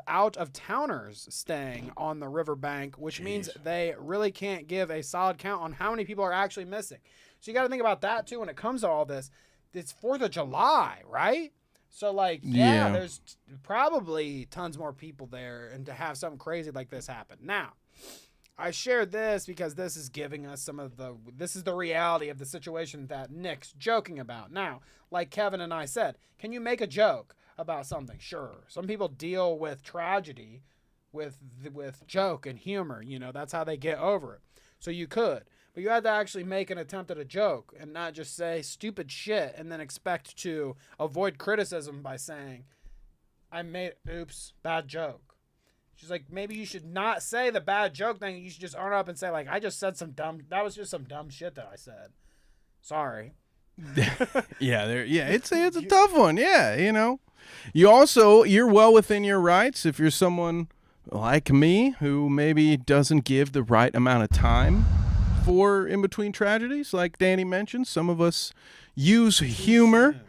out-of-towners staying on the riverbank, which means they really can't give a solid count on how many people are actually missing. So you got to think about that too when it comes to all this. It's 4th of July, right? So like, yeah, there's probably tons more people there, and to have something crazy like this happen. Now, I shared this because this is giving us this is the reality of the situation that Nick's joking about. Now, like Kevin and I said, can you make a joke about something? Sure. Some people deal with tragedy with joke and humor, you know, that's how they get over it. So you could, but you had to actually make an attempt at a joke and not just say stupid shit and then expect to avoid criticism by saying, oops, bad joke. She's like, maybe you should not say the bad joke thing. You should just own up and say, like, that was just some dumb shit that I said. Sorry. It's a tough one. Yeah, you know. You're well within your rights if you're someone like me who maybe doesn't give the right amount of time for in between tragedies. Like Danny mentioned, some of us use humor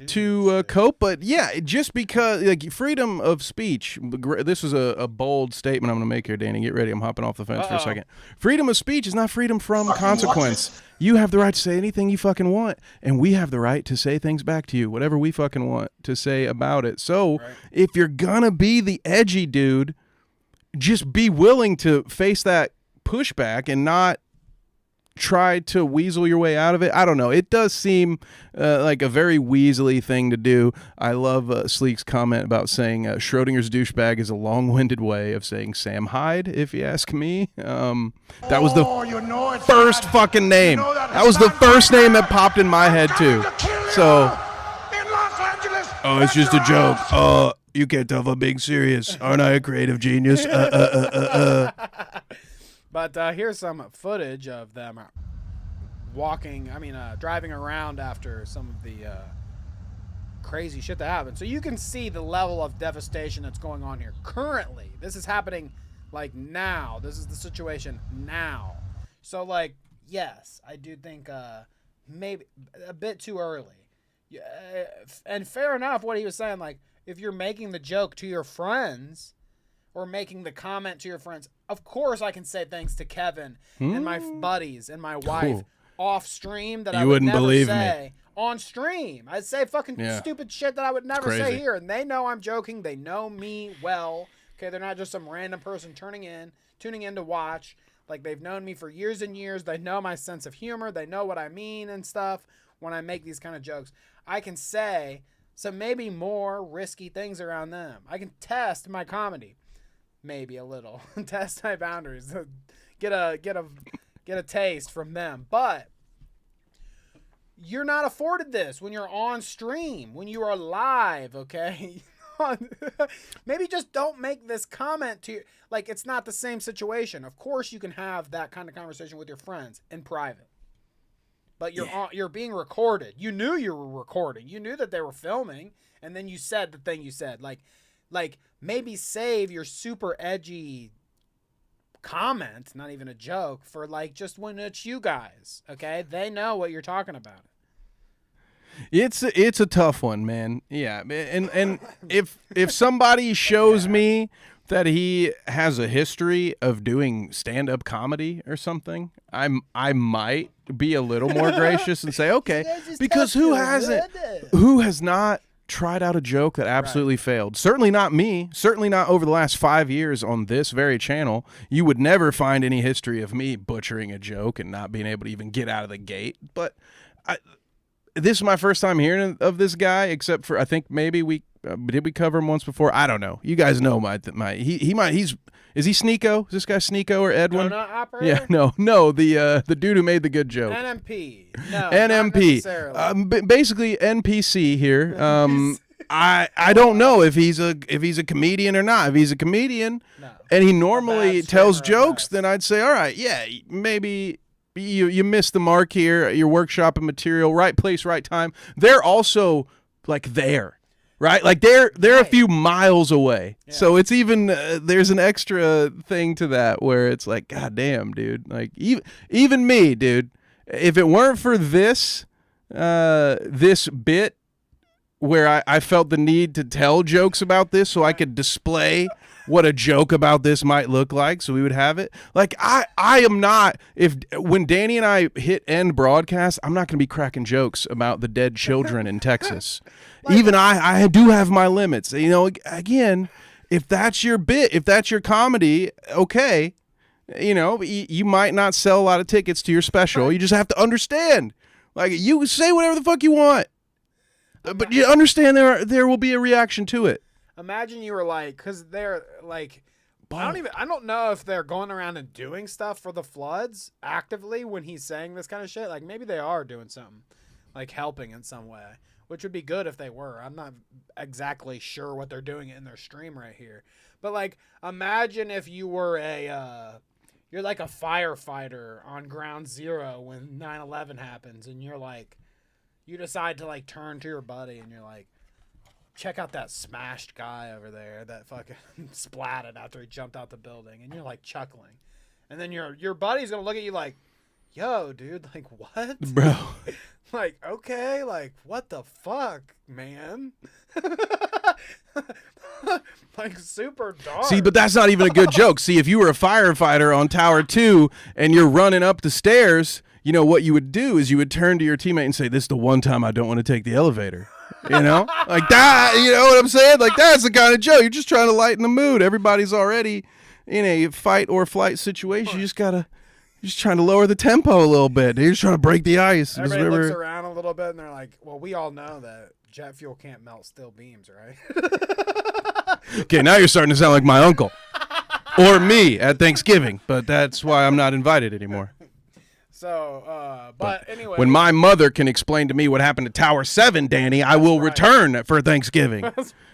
to cope, but yeah, just because like freedom of speech, this is a bold statement I'm going to make here, Danny. Get ready. I'm hopping off the fence for a second. Freedom of speech is not freedom from consequence. You have the right to say anything you fucking want, and we have the right to say things back to you, whatever we fucking want to say about it. So if you're gonna be the edgy dude, just be willing to face that pushback and not try to weasel your way out of it. I don't know. It does seem like a very weaselly thing to do. I love Sleek's comment about saying Schrodinger's douchebag is a long-winded way of saying Sam Hyde, if you ask me. That was the first fucking name. That was the first name that popped in my head, too. So, it's just a joke. You can't tell if I'm being serious. Aren't I a creative genius? But here's some footage of them driving around after some of the crazy shit that happened. So you can see the level of devastation that's going on here. Currently, this is happening like now. This is the situation now. So like, yes, I do think maybe a bit too early. And fair enough what he was saying, like, if you're making the joke to your friends or making the comment to your friends, of course I can say thanks to Kevin and my buddies and my wife off stream that I would never say on stream. I'd say fucking stupid shit that I would never say here, and they know I'm joking. They know me well. Okay, they're not just some random person tuning in to watch. Like, they've known me for years and years. They know my sense of humor. They know what I mean and stuff when I make these kind of jokes. I can say some maybe more risky things around them. I can test my comedy. Maybe a little. Test my boundaries. Get a taste from them. But you're not afforded this when you're on stream, when you are live, okay? Maybe just don't make this comment to like, it's not the same situation. Of course you can have that kind of conversation with your friends in private. But you're being recorded. You knew you were recording. You knew that they were filming, and then you said the thing you said. Like maybe save your super edgy comment, not even a joke, for like just when it's you guys, okay? They know what you're talking about. It's a tough one, man. Yeah, and if somebody shows me that he has a history of doing stand-up comedy or something, I might be a little more gracious and say, okay, because who has not tried out a joke that absolutely failed? Certainly not me. Certainly not over the last 5 years on this very channel. You would never find any history of me butchering a joke and not being able to even get out of the gate. But this is my first time hearing of this guy, except for I think maybe did we cover him once before? I don't know. You guys know is he Sneeko? Is this guy Sneeko or Edwin? Donut operator? Yeah, no, the dude who made the good joke. NMP. No, NMP. Basically NPC here. I don't know if he's a comedian or not. If he's a comedian and he normally tells jokes, then I'd say, all right, yeah, maybe you missed the mark here. You're workshopping material, right place, right time. They're also like there. Right? Like they're a few miles away. Yeah. So it's even there's an extra thing to that where it's like, God damn, dude. Like even me, dude. if it weren't for this this bit where I felt the need to tell jokes about this so I could display what a joke about this might look like, so we would have it. Like, I am not, when Danny and I hit end broadcast, I'm not going to be cracking jokes about the dead children in Texas. Even I do have my limits. You know, again, if that's your bit, if that's your comedy, okay. You know, you might not sell a lot of tickets to your special. You just have to understand. Like, you say whatever the fuck you want, but you understand there will be a reaction to it. Imagine you were like, because they're like, I don't know if they're going around and doing stuff for the floods actively when he's saying this kind of shit. Like, maybe they are doing something, like helping in some way, which would be good if they were. I'm not exactly sure what they're doing in their stream right here, but like, imagine if you were you're like a firefighter on ground zero when 9/11 happens, and you're like, you decide to like turn to your buddy and you're like, check out that smashed guy over there that fucking splatted after he jumped out the building, and you're like chuckling, and then your buddy's gonna look at you like, yo, dude, like, what, bro? Like, okay, like, what the fuck, man? Like, super dark. See, but that's not even a good joke. See, if you were a firefighter on Tower 2 and you're running up the stairs, you know, what you would do is you would turn to your teammate and say, this is the one time I don't want to take the elevator. You know? Like that, you know what I'm saying? Like, that's the kind of joke. You're just trying to lighten the mood. Everybody's already in a fight or flight situation. You're just trying to lower the tempo a little bit. You're just trying to break the ice. Everybody looks around a little bit and they're like, well, we all know that jet fuel can't melt steel beams, right? Okay, now you're starting to sound like my uncle. Or me at Thanksgiving, but that's why I'm not invited anymore. So, but anyway. When my mother can explain to me what happened to Tower 7, Danny, I will return for Thanksgiving.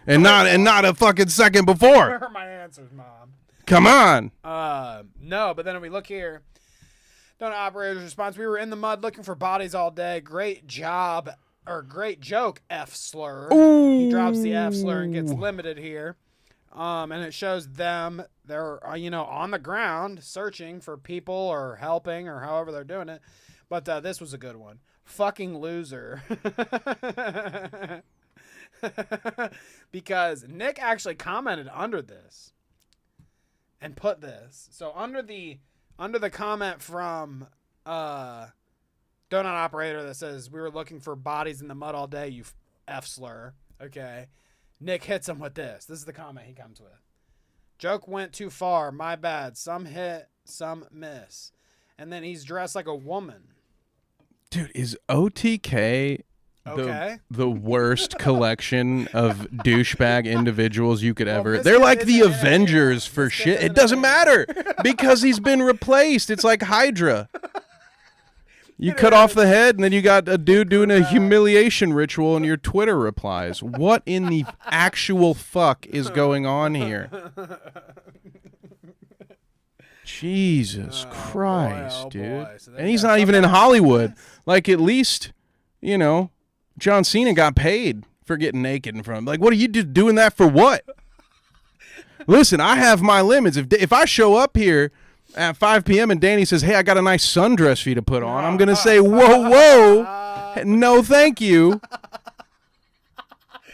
and not a fucking second before. Where are my answers, Mom? Come on. No, but then if we look here, Donut operator's response, we were in the mud looking for bodies all day. Great job, or great joke, F slur. Ooh. He drops the F slur and gets limited here. And it shows them, they're, on the ground searching for people or helping or however they're doing it. But this was a good one. Fucking loser. Because Nick actually commented under this and put this. So under the comment from Donut Operator that says, we were looking for bodies in the mud all day, you F slur. Okay. Nick hits him with this. This is the comment he comes with. Joke went too far. My bad. Some hit, some miss. And then he's dressed like a woman. Dude, is OTK the worst collection of douchebag individuals you could ever... They're like the Avengers for shit. It doesn't matter because he's been replaced. It's like Hydra. You cut off the head, and then you got a dude doing a humiliation ritual in your Twitter replies. What in the actual fuck is going on here? Jesus Christ, dude. So and he's not even in Hollywood. Like, at least, John Cena got paid for getting naked in front of him. Like, what are you doing that for what? Listen, I have my limits. If I show up here at 5 p.m. and Danny says, hey, I got a nice sundress for you to put on, I'm going to say, whoa, no thank you.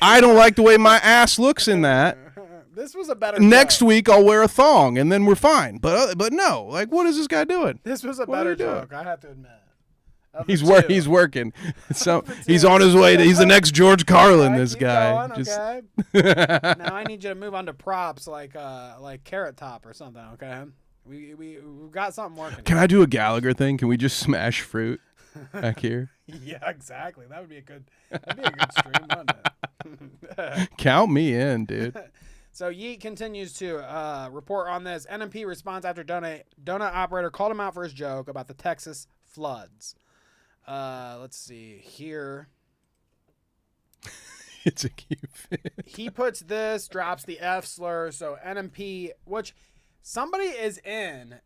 I don't like the way my ass looks in that. This was a better Next joke. week I'll wear a thong and then we're fine. But no, like, what is this guy doing? This was a better joke, I have to admit. He's working. So he's on his way. He's the next George Carlin. This guy. Going, okay. Now I need you to move on to props like Carrot Top or something. Okay. We've got something working. Can I do a Gallagher thing? Can we just smash fruit back here? Yeah, exactly. That'd be a good stream, wouldn't it? Count me in, dude. So Yeet continues to report on this. NMP responds after Donut Operator called him out for his joke about the Texas floods. Let's see here. It's a cute fit. He puts this, drops the F slur. So NMP, which somebody's in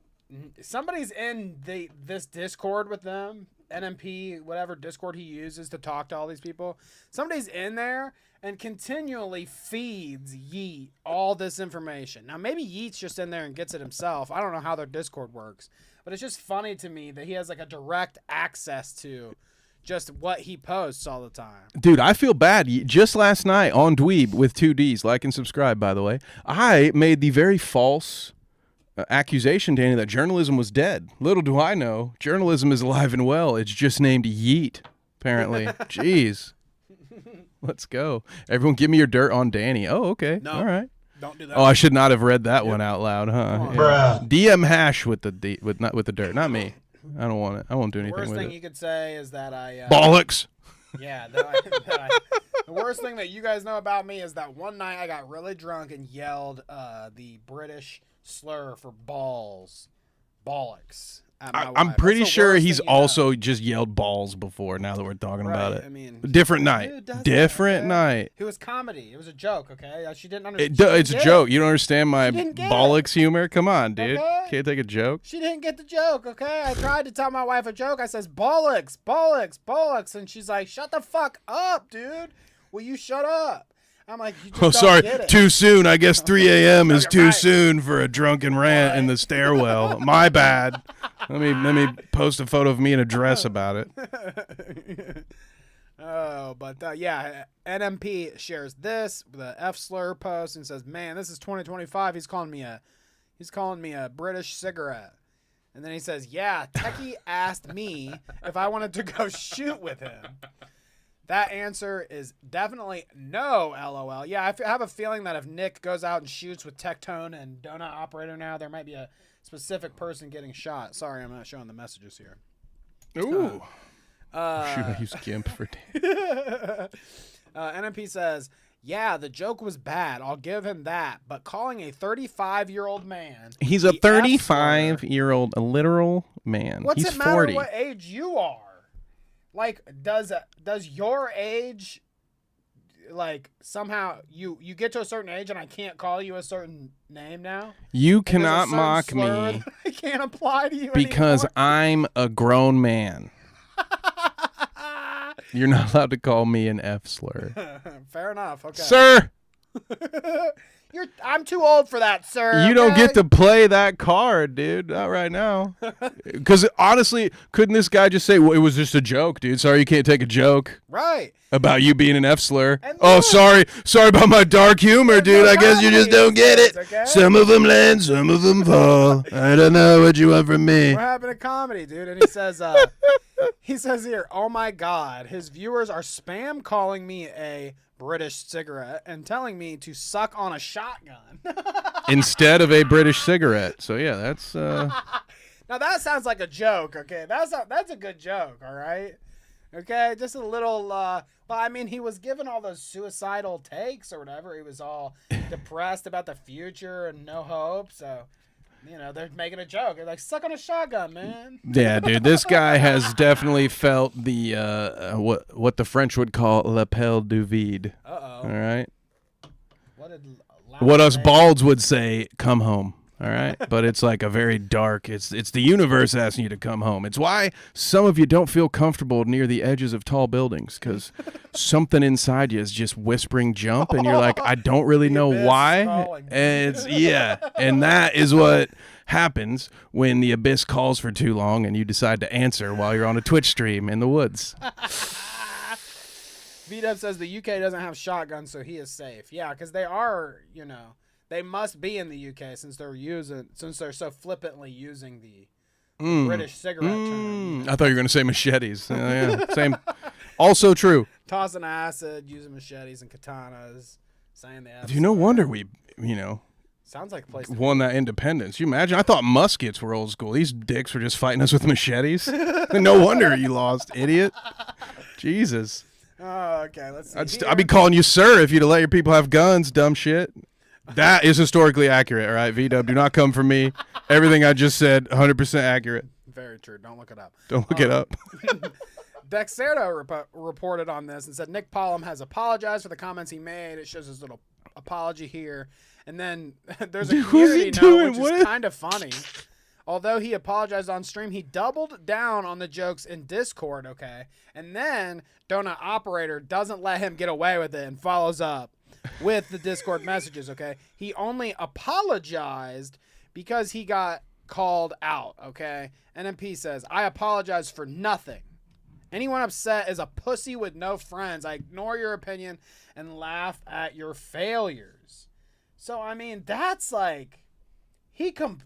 this Discord with them. NMP, whatever Discord he uses to talk to all these people. Somebody's in there and continually feeds Yeet all this information. Now, maybe Yeet's just in there and gets it himself. I don't know how their Discord works. but it's just funny to me that he has like a direct access to just what he posts all the time. Dude, I feel bad. Just last night on Dweeb with 2 Ds, like and subscribe, by the way, I made the very false accusation, Danny, that journalism was dead. Little do I know, journalism is alive and well. It's just named Yeet, apparently. Jeez. Let's go. Everyone give me your dirt on Danny. Oh, okay. No. All right. Don't do that. Oh, I should not have read that one out loud, huh? Bruh. DM Hash with the dirt, not me. I don't want it. I won't do anything Worst with thing it. you could say is that I Bollocks. Yeah, the worst thing that you guys know about me is that one night I got really drunk and yelled the British slur for balls, bollocks. At my I'm wife. pretty That's the sure worst he's thing you know. also just yelled balls before. Now that we're talking about Right, it, I mean, different who night, does that, different okay? night. It was comedy. It was a joke. Okay, she didn't understand. It's a joke. You don't understand my She didn't get bollocks humor? Come on, dude. Okay. Can't take a joke. She didn't get the joke, okay? I tried to tell my wife a joke. I says, bollocks, bollocks, bollocks. And she's like, shut the fuck up, dude. Will you shut up? I'm like, you just Oh, don't sorry. get it. Too soon. I guess 3 a.m. is Okay, too right. soon for a drunken rant in the stairwell. My bad. Let me post a photo of me in a dress about it. Oh, but yeah, NMP shares this, the F slur post, and says, man, this is 2025. He's calling me a British cigarette. And then he says, yeah, Techie asked me if I wanted to go shoot with him. That answer is definitely no, LOL. Yeah, I have a feeling that if Nick goes out and shoots with Tectone and Donut Operator now, there might be a specific person getting shot. Sorry, I'm not showing the messages here. Ooh. Shoot, I use GIMP for NMP says, yeah, the joke was bad. I'll give him that. But calling a 35-year-old man. He's a the F-slur, 35-year-old, a literal man. What's He's it matter 40. what age you are? Like, does your age, like, somehow you get to a certain age and I can't call you a certain name now? You Like, there's a cannot certain mock slur me that I can't apply to you because anymore? I'm a grown man. You're not allowed to call me an F slur. Fair enough. Okay. Sir, I'm too old for that, sir. you don't okay? get to play that card, dude. Not right now. Because honestly, couldn't this guy just say, well, it was just a joke, dude? Sorry you can't take a joke Right. about you being an F slur. And Oh, look. sorry about my dark humor, dude. I guess you just don't get it. Okay? Some of them land, some of them fall. I don't know what you want from me. We're having a comedy, dude. And he says, he says here, oh my God, his viewers are spam calling me a British cigarette and telling me to suck on a shotgun. Instead of a British cigarette. So yeah, that's Now that sounds like a joke, okay? That's a good joke, all right? Okay, just a little. Well, I mean, he was given all those suicidal takes or whatever. He was all depressed about the future and no hope. So, you know, they're making a joke. They're like, suck on a shotgun, man. yeah, dude. This guy has definitely felt the what the French would call l'appel du vide. Uh-oh. All right. What What us balds would say, come home. All right, but it's like a very dark. It's the universe asking you to come home. It's why some of you don't feel comfortable near the edges of tall buildings because something inside you is just whispering jump, and you're like, I don't really know abyss is why. calling. And and that is what happens when the abyss calls for too long, and you decide to answer while you're on a Twitch stream in the woods. V-Dub says the UK doesn't have shotguns, so he is safe. Yeah, because they are, you know, they must be in the UK since they're so flippantly using the British cigarette term. You know? I thought you were gonna say machetes. Yeah, same. Also true. Tossing acid, using machetes and katanas, saying the F Dude, no slur. wonder we, Sounds like a place to won that independence. You imagine? I thought muskets were old school. These dicks were just fighting us with machetes. No wonder you lost, idiot. Jesus. Oh, okay. Let's see. I'd be calling you sir if you'd let your people have guns, dumb shit. That is historically accurate, all right? V-Dub, do not come for me. Everything I just said, 100% accurate. Very true. Don't look it up. Don't look it up. Dexerto reported on this and said Nick Polom has apologized for the comments he made. It shows his little apology here. And then there's a Dude, who's he community note, doing? which What is is- kind of funny. Although he apologized on stream, he doubled down on the jokes in Discord, okay? And then Donut Operator doesn't let him get away with it and follows up with the Discord messages, okay? He only apologized because he got called out, okay? NMP says, I apologize for nothing. Anyone upset is a pussy with no friends. I ignore your opinion and laugh at your failures. So, I mean, that's like,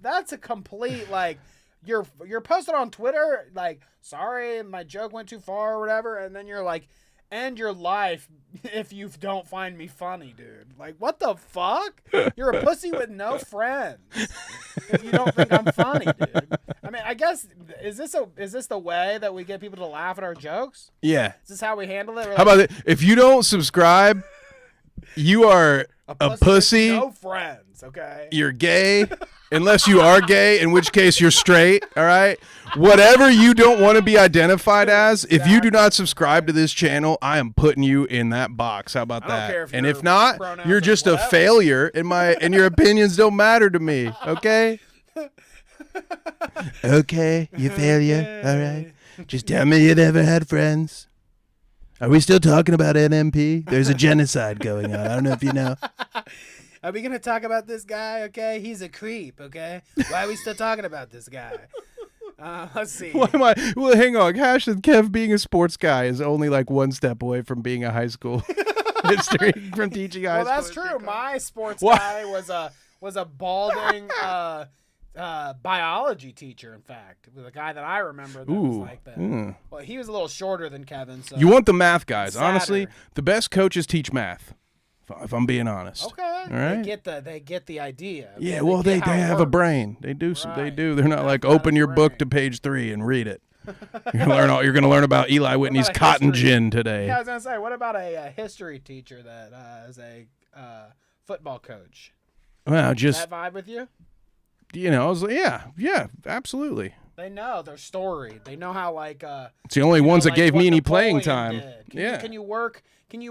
that's a complete, like, you're posted on Twitter, like, sorry, my joke went too far or whatever, and then you're like, end your life if you don't find me funny, dude. Like, what the fuck? You're a pussy with no friends if you don't think I'm funny, dude. I mean, I guess, is this the way that we get people to laugh at our jokes? Yeah. Is this how we handle it? How about it? If you don't subscribe, you are a pussy. With no friends, okay? You're gay, unless you are gay, in which case you're straight, all right? Whatever you don't want to be identified as, if you do not subscribe to this channel, I am putting you in that box. How about that? Care if and your if not, pronouns you're are just a whatever. failure, and your opinions don't matter to me, okay? Okay, you failure, all right? Just tell me you never had friends. Are we still talking about NMP? There's a genocide going on. I don't know if you know. Are we going to talk about this guy, okay? He's a creep, okay? Why are we still talking about this guy? Let's see. Why am I? Well, hang on. Hash and Kev being a sports guy is only like one step away from being a high school history, from teaching high Well, school. that's true. My sports What? guy was a balding biology teacher, in fact. The guy that I remember that was like that. Well, he was a little shorter than Kevin. So You want the math guys. Sadder. Honestly, the best coaches teach math, if I'm being honest. Okay. All right. They get the idea. Okay? Yeah, well, they get how it have a works. brain. They do. They Right. do. They're not They like got a open your book brain. to page 3 and read it. You're gonna learn about Eli Whitney's about a cotton history? gin today. Yeah, I was gonna say, what about a history teacher that is a football coach? Well, Does just that vibe with you? I was like, yeah, absolutely. They know their story. They know how It's the only ones that like gave what me any playing Napoleon time. did. Can you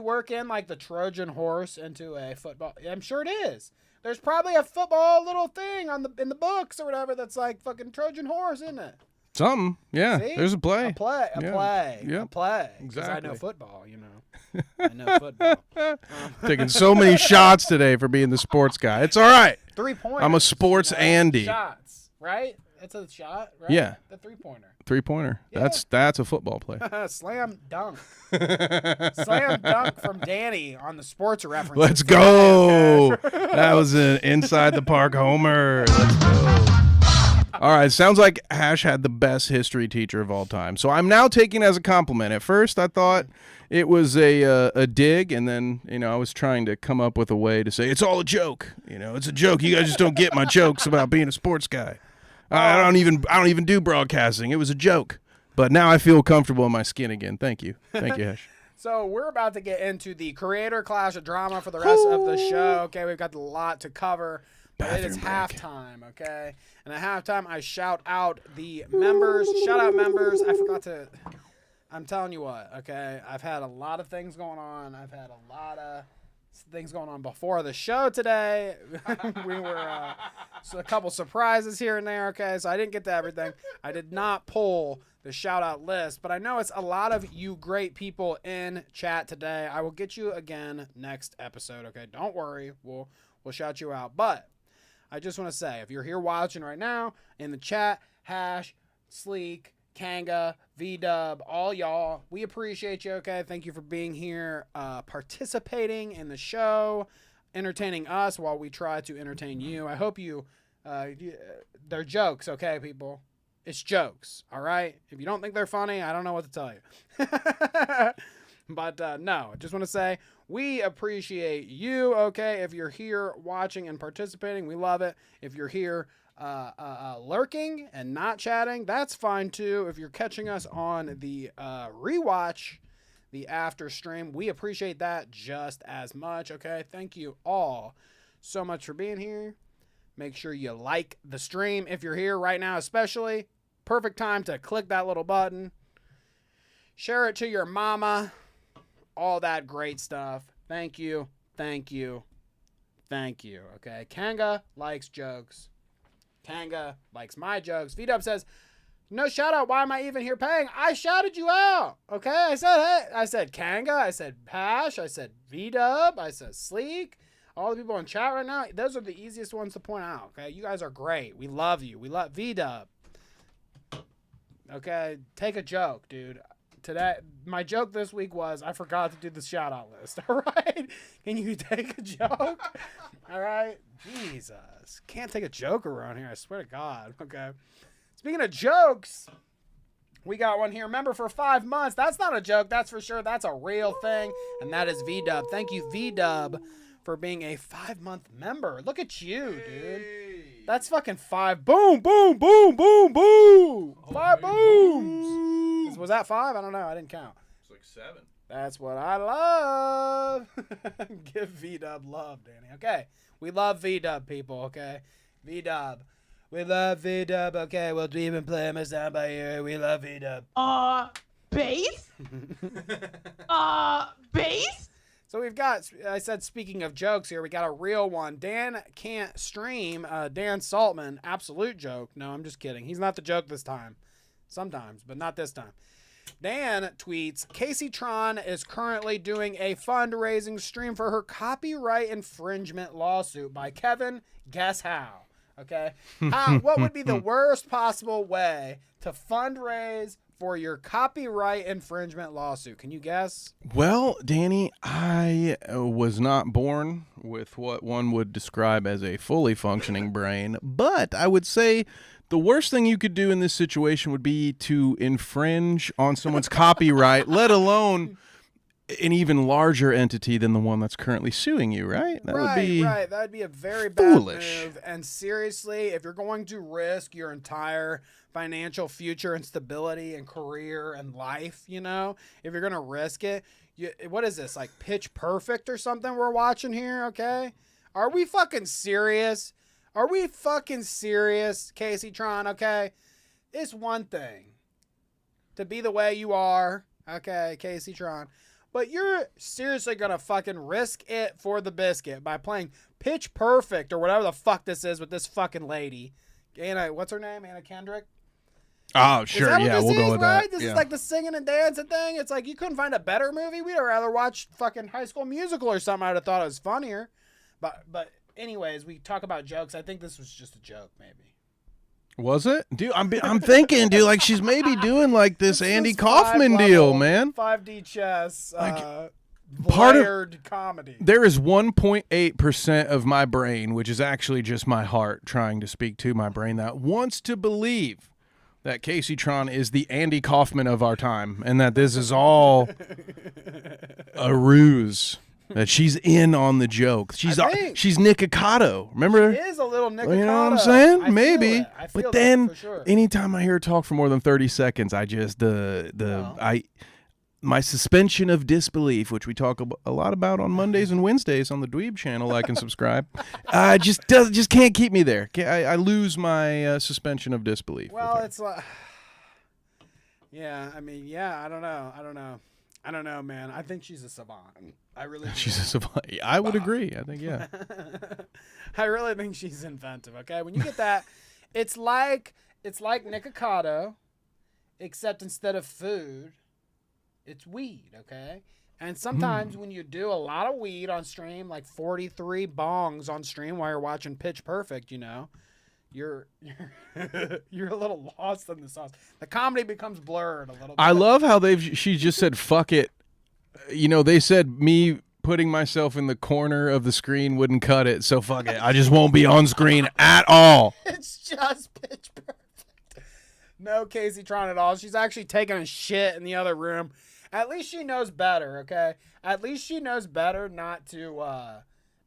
work in like the Trojan horse into a football? I'm sure it is. There's probably a football little thing in the books or whatever that's like fucking Trojan horse, isn't it? Something. Yeah. See? There's a play. A play. Yeah. Yep. A play. 'Cause I Exactly. know football, you know. I know football. Taking so many shots today for being the sports guy. It's all right. 3-pointer. I'm a sports Andy. Shots, right? It's a shot, right? Yeah. The 3-pointer. 3-pointer. Yeah. That's a football play. Slam dunk. Slam dunk from Danny on the sports reference. Let's go. That was an inside the park homer. Let's go. All right, sounds like Hash had the best history teacher of all time. So I'm now taking it as a compliment. At first, I thought it was a dig, and then I was trying to come up with a way to say it's all a joke. It's a joke. You guys just don't get my jokes about being a sports guy. I don't even do broadcasting. It was a joke. But now I feel comfortable in my skin again. Thank you, Hash. So we're about to get into the creator clash of drama for the rest of the show. Okay, we've got a lot to cover. But it is halftime, okay? And at halftime, I shout out the members. Shout out members. I forgot to. I'm telling you what, okay? I've had a lot of things going on. I've had a lot of things going on before the show today. We were so a couple surprises here and there, okay? So I didn't get to everything. I did not pull the shout out list, but I know it's a lot of you great people in chat today. I will get you again next episode, okay? Don't worry. We'll shout you out. But I just want to say, if you're here watching right now in the chat, Hash, Sleek, Kanga, V-Dub, all y'all, we appreciate you, okay? Thank you for being here, participating in the show, entertaining us while we try to entertain you. I hope they're jokes, okay, people? It's jokes, all right? If you don't think they're funny, I don't know what to tell you. But no, I just want to say we appreciate you, okay? If you're here watching and participating, we love it. If you're here lurking and not chatting, that's fine too. If you're catching us on the rewatch, the after stream, we appreciate that just as much, okay? Thank you all so much for being here. Make sure you like the stream if you're here right now, especially. Perfect time to click that little button. Share it to your mama. All that great stuff. Thank you. Thank you. Thank you. Okay. Kanga likes jokes. Kanga likes my jokes. V-Dub says, no shout out. Why am I even here paying? I shouted you out. Okay. I said, hey, I said Kanga. I said Pash. I said V-Dub. I said Sleek. All the people in chat right now, those are the easiest ones to point out, okay? You guys are great. We love you. We love V-Dub. Okay, take a joke, dude. Today, my joke this week was I forgot to do the shout-out list, all right? Can you take a joke? All right? Jesus. Can't take a joke around here, I swear to God, okay? Speaking of jokes, we got one here. Remember, for 5 months, that's not a joke, that's for sure. That's a real thing, and that is V-Dub. Thank you, V-Dub, for being a 5-month member. Look at you, dude. That's fucking 5. Boom, boom, boom, boom, boom. 5 booms. Was that 5? I don't know. I didn't count. It's like 7. That's what I love. Give V-Dub love, Danny. Okay. We love V-Dub, people, okay? V-Dub. We love V-Dub, okay? We'll even play him a sound by ear. We love V-Dub. Base? Base? So we've got, I said, speaking of jokes here, we got a real one. Dan can't stream. Dan Saltman, absolute joke. No, I'm just kidding. He's not the joke this time. Sometimes, but not this time. Dan tweets, Casey Tron is currently doing a fundraising stream for her copyright infringement lawsuit by Kevin. Guess how? Okay. What would be the worst possible way to fundraise for your copyright infringement lawsuit? Can you guess? Well, Danny, I was not born with what one would describe as a fully functioning brain, but I would say the worst thing you could do in this situation would be to infringe on someone's copyright, let alone an even larger entity than the one that's currently suing you, right? That would be right. That would be a very bad foolish move. And seriously, if you're going to risk your entire financial future and stability and career and life, you know, if you're going to risk it, what is this, like Pitch Perfect or something we're watching here, okay? Are we fucking serious? Are we fucking serious, Casey Tron, okay? It's one thing to be the way you are, okay, Casey Tron, but you're seriously gonna fucking risk it for the biscuit by playing Pitch Perfect or whatever the fuck this is with this fucking lady. Anna, what's her name? Anna Kendrick? Oh, sure, yeah, we'll go with that. This is like the singing and dancing thing. It's like you couldn't find a better movie. We'd rather watch fucking High School Musical or something. I'd have thought it was funnier. But anyways, we talk about jokes. I think this was just a joke, maybe. Was it? Dude, I'm thinking, dude, like she's maybe doing like this Andy Kaufman deal, man. 5D chess, part layered comedy. There is 1.8% of my brain, which is actually just my heart trying to speak to my brain, that wants to believe that Casey Tron is the Andy Kaufman of our time and that this is all a ruse. That she's in on the joke. She's Nick Ocado. Remember? She is a little Nick Ocado. You know what I'm saying? I Maybe. Feel but then, for sure. anytime I hear her talk for more than 30 seconds, I just my suspension of disbelief, which we talk a lot about on Mondays and Wednesdays on the Dweeb channel, like and subscribe, just can't keep me there. I lose my suspension of disbelief. Well, it's like, yeah. I mean, yeah. I don't know, man. I think she's a savant. I really do. She's a savant. I would agree. I think, yeah. I really think she's inventive, okay? When you get that, it's like Nick Ocado, except instead of food, it's weed, okay? And sometimes when you do a lot of weed on stream, like 43 bongs on stream while you're watching Pitch Perfect, you know, you're a little lost in the sauce. The comedy becomes blurred a little bit. I love how she just said fuck it. You know, they said me putting myself in the corner of the screen wouldn't cut it, so fuck it. I just won't be on screen at all. It's just Pitch Perfect. No Casey Tron at all. She's actually taking a shit in the other room. At least she knows better, okay? At least she knows better not to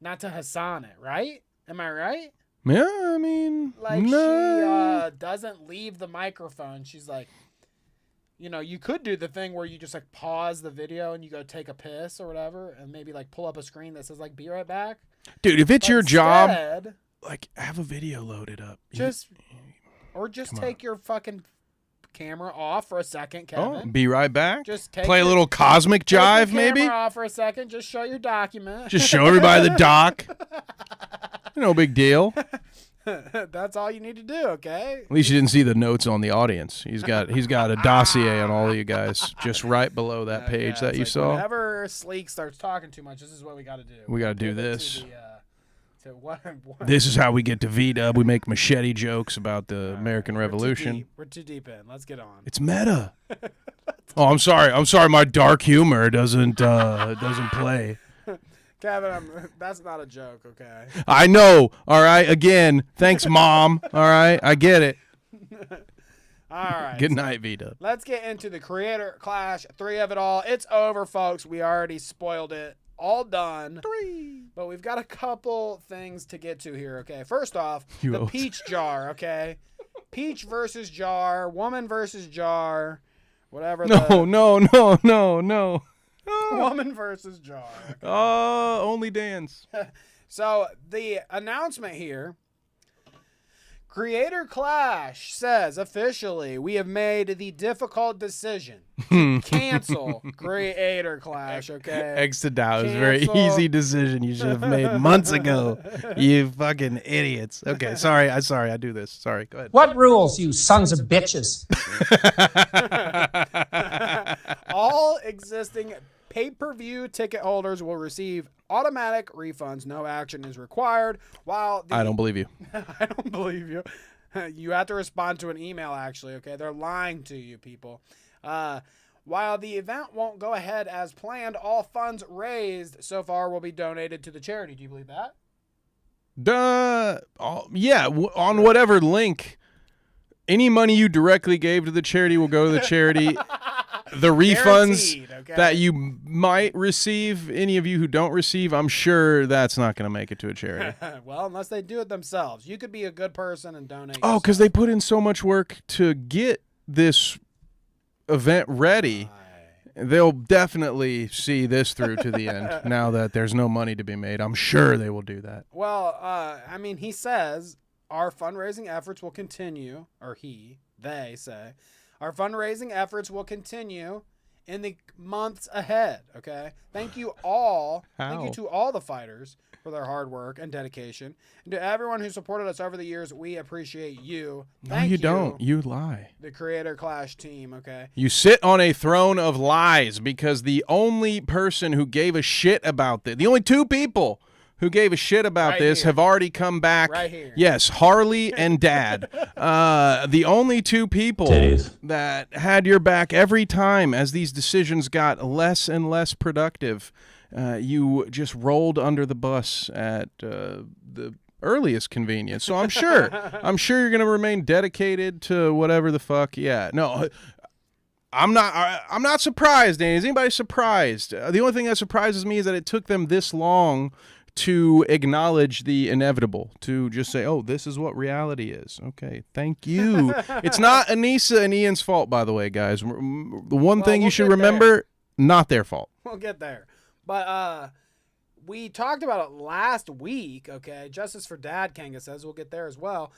Hassan it, right? Am I right? Yeah, I mean, like no. She doesn't leave the microphone. She's like, you know, you could do the thing where you just like pause the video and you go take a piss or whatever, and maybe like pull up a screen that says like "Be right back." Dude, if it's your job, like have a video loaded up. Just take your fucking camera off for a second, Kevin. Oh, be right back. Just play a little cosmic jive, maybe. Camera off for a second. Just show your document. Just show everybody the doc. No big deal. That's all you need to do, okay? At least you didn't see the notes on the audience. He's got a dossier on all of you guys, just right below that page that you saw. Whenever Sleek starts talking too much, this is what we got to do. We got to do this. what? This is how we get to V-dub. We make machete jokes about the American Revolution. We're too deep in. Let's get on. It's meta. Oh, I'm sorry. My dark humor doesn't play. Kevin, that's not a joke, okay? I know. All right. Again, thanks, Mom. All right. I get it. All right. Good night, V-dub. Let's get into the Creator Clash 3 of it all. It's over, folks. We already spoiled it. All done. 3. But we've got a couple things to get to here, okay? First off, You the old. peach jar, okay? Peach versus jar, woman versus jar, whatever. No. Woman versus jar. Okay? Oh, only dance. So the announcement here, Creator Clash says officially we have made the difficult decision to cancel Creator Clash, okay? Exit out. It was a very Cancel. easy decision you should have made months ago. You fucking idiots. Okay, sorry. I do this. Sorry. Go ahead. What rules, you sons of bitches? All existing pay-per-view ticket holders will receive automatic refunds. No action is required. While I don't believe you. I don't believe you. You have to respond to an email, actually, okay? They're lying to you, people. While the event won't go ahead as planned, all funds raised so far will be donated to the charity. Do you believe that? Duh. Yeah, on whatever link. Any money you directly gave to the charity will go to the charity. The refunds Guaranteed, okay? that you might receive, any of you who don't receive, I'm sure that's not going to make it to a charity. Well, unless they do it themselves. You could be a good person and donate. Oh, because they put in so much work to get this event ready. They'll definitely see this through to the end now that there's no money to be made. I'm sure they will do that. Well, I mean, he says our fundraising efforts will continue, or they say, our fundraising efforts will continue in the months ahead, okay? Thank you all. Thank you to all the fighters for their hard work and dedication. And to everyone who supported us over the years, we appreciate you. No, you don't. You lie. The Creator Clash team, okay? You sit on a throne of lies because the only person who gave a shit about this, the only 2 people who gave a shit about Right this here. have already come back. Right here. Yes, Harley and Dad. The only 2 people that had your back every time as these decisions got less and less productive. You just rolled under the bus at the earliest convenience. So I'm sure you're going to remain dedicated to whatever the fuck. Yeah. No. I'm not surprised, Danny. Is anybody surprised? The only thing that surprises me is that it took them this long to acknowledge the inevitable, to just say, oh, this is what reality is. Okay, thank you. It's not Anisa and Ian's fault, by the way, guys. The one thing you should remember, not their fault. We'll get there. But we talked about it last week, okay? Justice for Dad, Kanga says. We'll get there as well.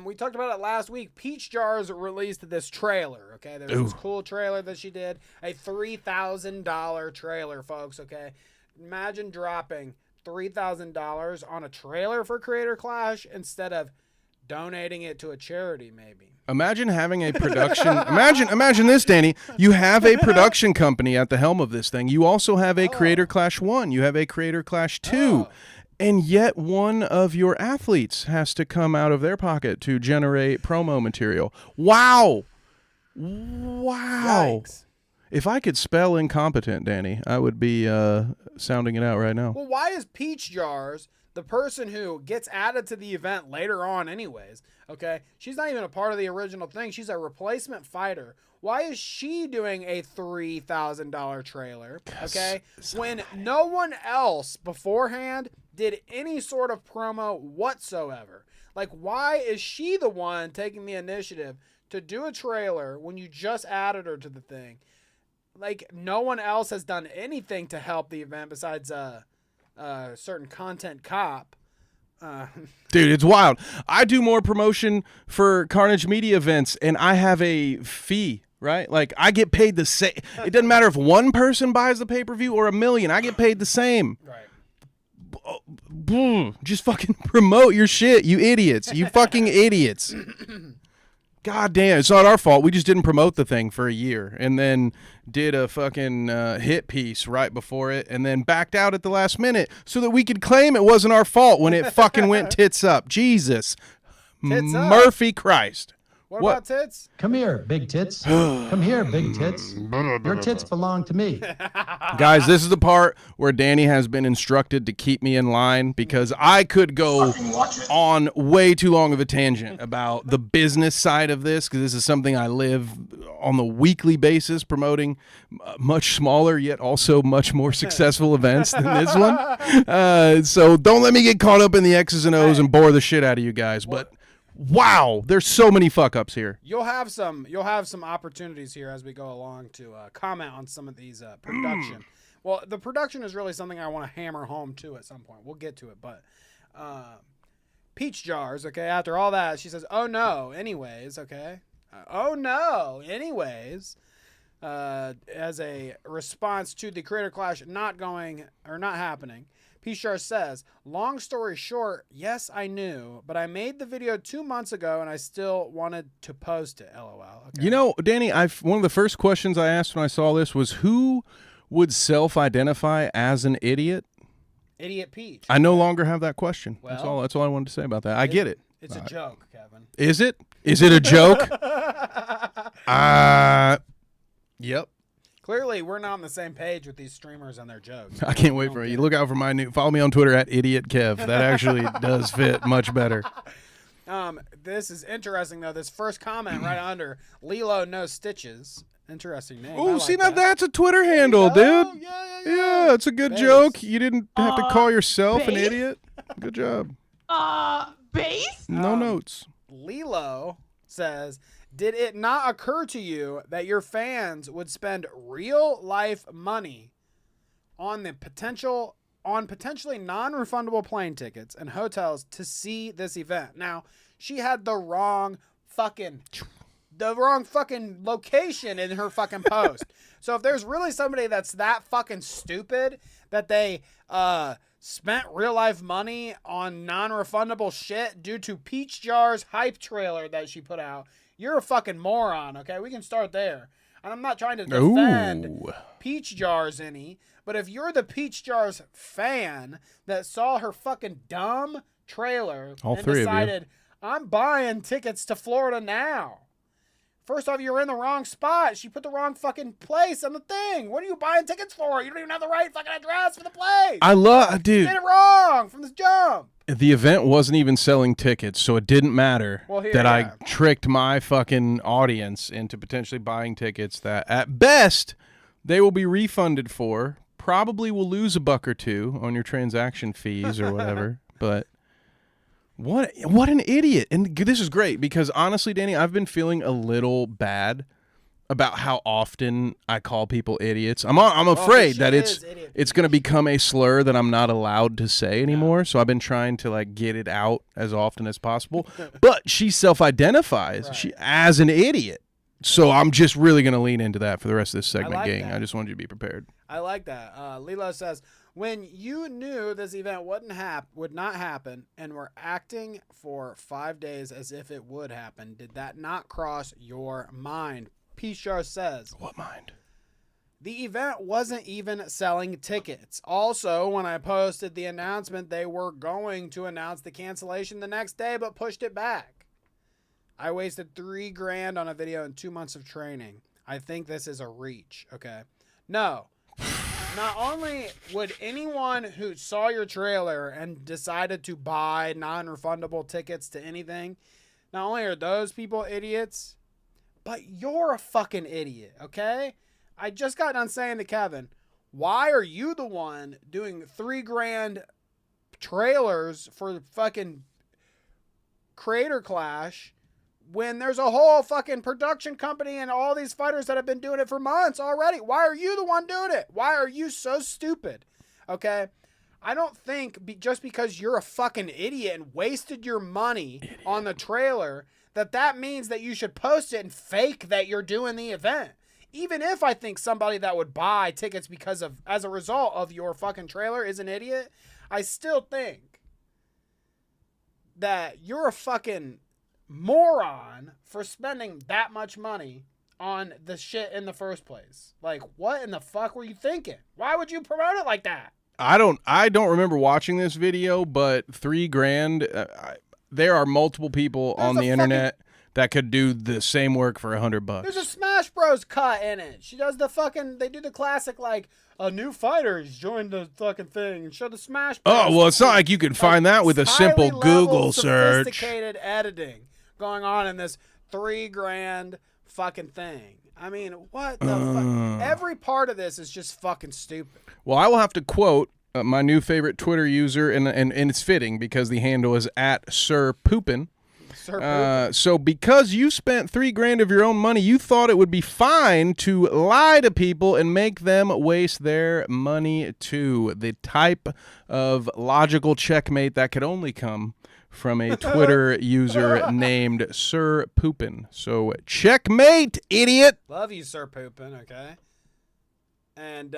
We talked about it last week. Peach Jars released this trailer, okay? There's this cool trailer that she did. A $3,000 trailer, folks, okay? Imagine dropping $3,000 on a trailer for Creator Clash instead of donating it to a charity, maybe. Imagine having a production. imagine this, Danny. You have a production company at the helm of this thing. You also have a Creator Clash 1. You have a Creator Clash 2. And yet one of your athletes has to come out of their pocket to generate promo material. Wow. Yikes. If I could spell incompetent, Danny, I would be sounding it out right now. Well, why is Peach Jars the person who gets added to the event later on anyways, okay? She's not even a part of the original thing. She's a replacement fighter. Why is she doing a $3,000 trailer, okay, when no one else beforehand did any sort of promo whatsoever? Like, why is she the one taking the initiative to do a trailer when you just added her to the thing? Like, no one else has done anything to help the event besides certain content cop. Dude, it's wild. I do more promotion for Carnage Media events, and I have a fee, right? Like, I get paid the same. It doesn't matter if one person buys the pay-per-view or 1 million. I get paid the same. Right. Just fucking promote your shit, you idiots. You fucking idiots. God damn, it's not our fault. We just didn't promote the thing for a year and then did a fucking hit piece right before it and then backed out at the last minute so that we could claim it wasn't our fault when it fucking went tits up. Jesus. Tits up. Murphy Christ. What about tits? Come here, big tits. Come here, big tits. Your tits belong to me. Guys, this is the part where Danny has been instructed to keep me in line because I could go on way too long of a tangent about the business side of this because this is something I live on the weekly basis promoting much smaller yet also much more successful events than this one. So don't let me get caught up in the X's and O's and bore the shit out of you guys. But wow, there's so many fuck ups here. You'll have some opportunities here as we go along to comment on some of these production. Well, the production is really something I want to hammer home to at some point. We'll get to it, but peach jars. Okay, after all that, she says, "Oh no." Anyways, okay. Oh no. Anyways, as a response to the creator clash not happening. P-Shar says, long story short, yes, I knew, but I made the video 2 months ago and I still wanted to post it. LOL. Okay. You know, Danny, one of the first questions I asked when I saw this was who would self-identify as an idiot? Idiot Peach. I no longer have that question. Well, that's all I wanted to say about that. I get it. It's a joke, Kevin. Is it? Is it a joke? Yep. Clearly, we're not on the same page with these streamers and their jokes. I can't wait for you. Look out for my new. Follow me on Twitter at IdiotKev. That actually does fit much better. This is interesting though. This first comment right under Lilo No Stitches. Interesting name. Oh, see now that's a Twitter handle, dude. Yeah, it's a good joke. You didn't have to call yourself an idiot. Good job. Base? No notes. Lilo says, did it not occur to you that your fans would spend real life money on potentially non-refundable plane tickets and hotels to see this event? Now, she had the wrong fucking location in her fucking post. So if there's really somebody that's that fucking stupid that they spent real life money on non-refundable shit due to Peach Jar's hype trailer that she put out, you're a fucking moron, okay? We can start there. And I'm not trying to defend Peach Jars any, but if you're the Peach Jars fan that saw her fucking dumb trailer and decided, I'm buying tickets to Florida now. First off, you're in the wrong spot. She put the wrong fucking place on the thing. What are you buying tickets for? You don't even have the right fucking address for the place. Dude. You did it wrong from the jump. The event wasn't even selling tickets, so it didn't matter I tricked my fucking audience into potentially buying tickets that, at best, they will be refunded for. Probably will lose $1 or $2 on your transaction fees or whatever. But what an idiot! And this is great because honestly, Danny, I've been feeling a little bad about how often I call people idiots. I'm afraid that it's going to become a slur that I'm not allowed to say anymore. Yeah. So I've been trying to get it out as often as possible. But she self-identifies as an idiot. So I'm just really going to lean into that for the rest of this segment, gang. I just wanted you to be prepared. I like that. Lilo says, when you knew this event would not happen and were acting for 5 days as if it would happen, did that not cross your mind? P-Shar says, what mind? The event wasn't even selling tickets. Also, when I posted the announcement, they were going to announce the cancellation the next day, but pushed it back. I wasted $3,000 on a video and 2 months of training. I think this is a reach. Okay. No. Not only would anyone who saw your trailer and decided to buy non-refundable tickets to anything, not only are those people idiots, but you're a fucking idiot, okay? I just got done saying to Kevin, why are you the one doing $3,000 trailers for the fucking Creator Clash when there's a whole fucking production company and all these fighters that have been doing it for months already? Why are you the one doing it? Why are you so stupid? Okay? I don't think just because you're a fucking idiot and wasted your money on the trailer that means that you should post it and fake that you're doing the event. Even if I think somebody that would buy tickets as a result of your fucking trailer is an idiot, I still think that you're a fucking moron for spending that much money on the shit in the first place. Like, what in the fuck were you thinking? Why would you promote it like that? I don't remember watching this video, but $3,000. There are multiple people on the internet that could do the same work for $100. There's a Smash Bros cut in it. She does they do the classic, like, a new fighter has joined the fucking thing and show the Smash Bros. Oh, well, it's not like you can find that with a simple Google search. Sophisticated editing going on in this $3,000 fucking thing. I mean, what the fuck? Every part of this is just fucking stupid. Well, I will have to quote my new favorite Twitter user, and it's fitting because the handle is @SirPoopin. So because you spent $3,000 of your own money, you thought it would be fine to lie to people and make them waste their money too. The type of logical checkmate that could only come from a Twitter user named Sir Poopin. So checkmate, idiot. Love you, Sir Poopin, okay? And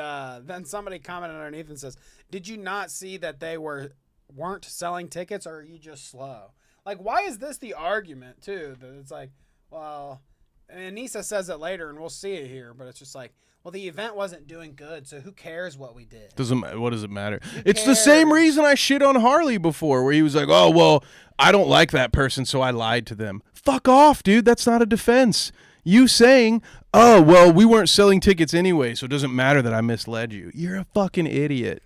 then somebody commented underneath and says, did you not see that they weren't selling tickets, or are you just slow? Like, why is this the argument, too? That it's like, well, and Anisa says it later, and we'll see it here, but it's just like, well, the event wasn't doing good, so who cares what we did? What does it matter? It's the same reason I shit on Harley before, where he was like, oh, well, I don't like that person, so I lied to them. Fuck off, dude. That's not a defense. You saying, oh, well, we weren't selling tickets anyway, so it doesn't matter that I misled you. You're a fucking idiot.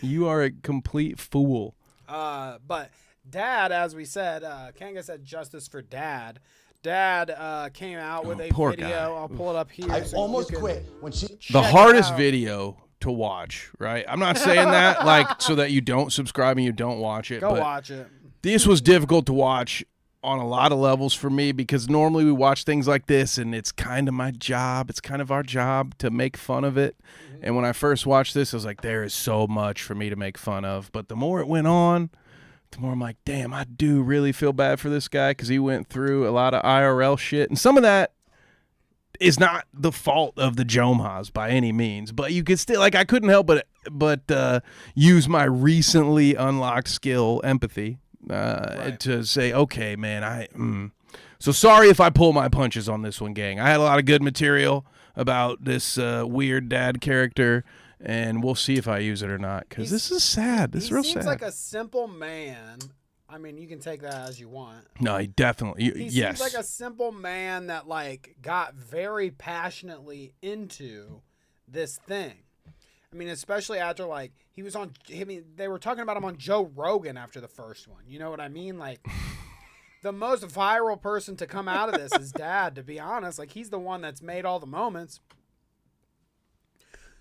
You are a complete fool. But Dad, as we said, Kanga said justice for Dad. Dad came out with a video. Guy. I'll pull it up here. I almost quit when she. The hardest video to watch, right? I'm not saying that like so that you don't subscribe and you don't watch it. Go watch it. This was difficult to watch on a lot of levels for me because normally we watch things like this and it's kind of my job. It's kind of our job to make fun of it. Mm-hmm. And when I first watched this, I was like, there is so much for me to make fun of. But the more it went on, the more I'm like, damn, I do really feel bad for this guy because he went through a lot of IRL shit. And some of that is not the fault of the Jomhas by any means. But you could still, like, I couldn't help but use my recently unlocked skill, empathy, to say, okay, man, So sorry if I pull my punches on this one, gang. I had a lot of good material about this weird dad character. And we'll see if I use it or not, because this is sad. This is real sad. He seems like a simple man. I mean, you can take that as you want. No, he definitely. He yes. seems like a simple man that like got very passionately into this thing. I mean, especially after like he was on. I mean, they were talking about him on Joe Rogan after the first one. You know what I mean? Like the most viral person to come out of this is Dad. To be honest, like he's the one that's made all the moments.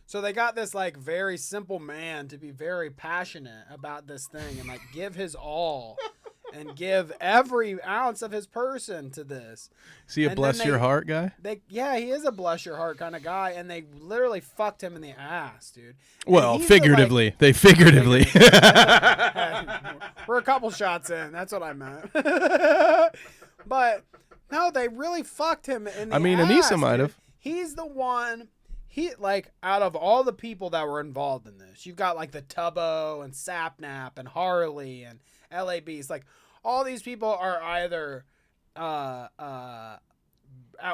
So they got this like very simple man to be very passionate about this thing and like give his all and give every ounce of his person to this. Is he a bless your heart guy? Yeah, he is a bless your heart kind of guy, and they literally fucked him in the ass, dude. Well, figuratively. They figuratively. We're a couple shots in. That's what I meant. But no, they really fucked him in the ass. I mean, Anisa might have. He's the one. He like out of all the people that were involved in this, you've got like the Tubbo and Sapnap and Harley and LABs. Like all these people are either at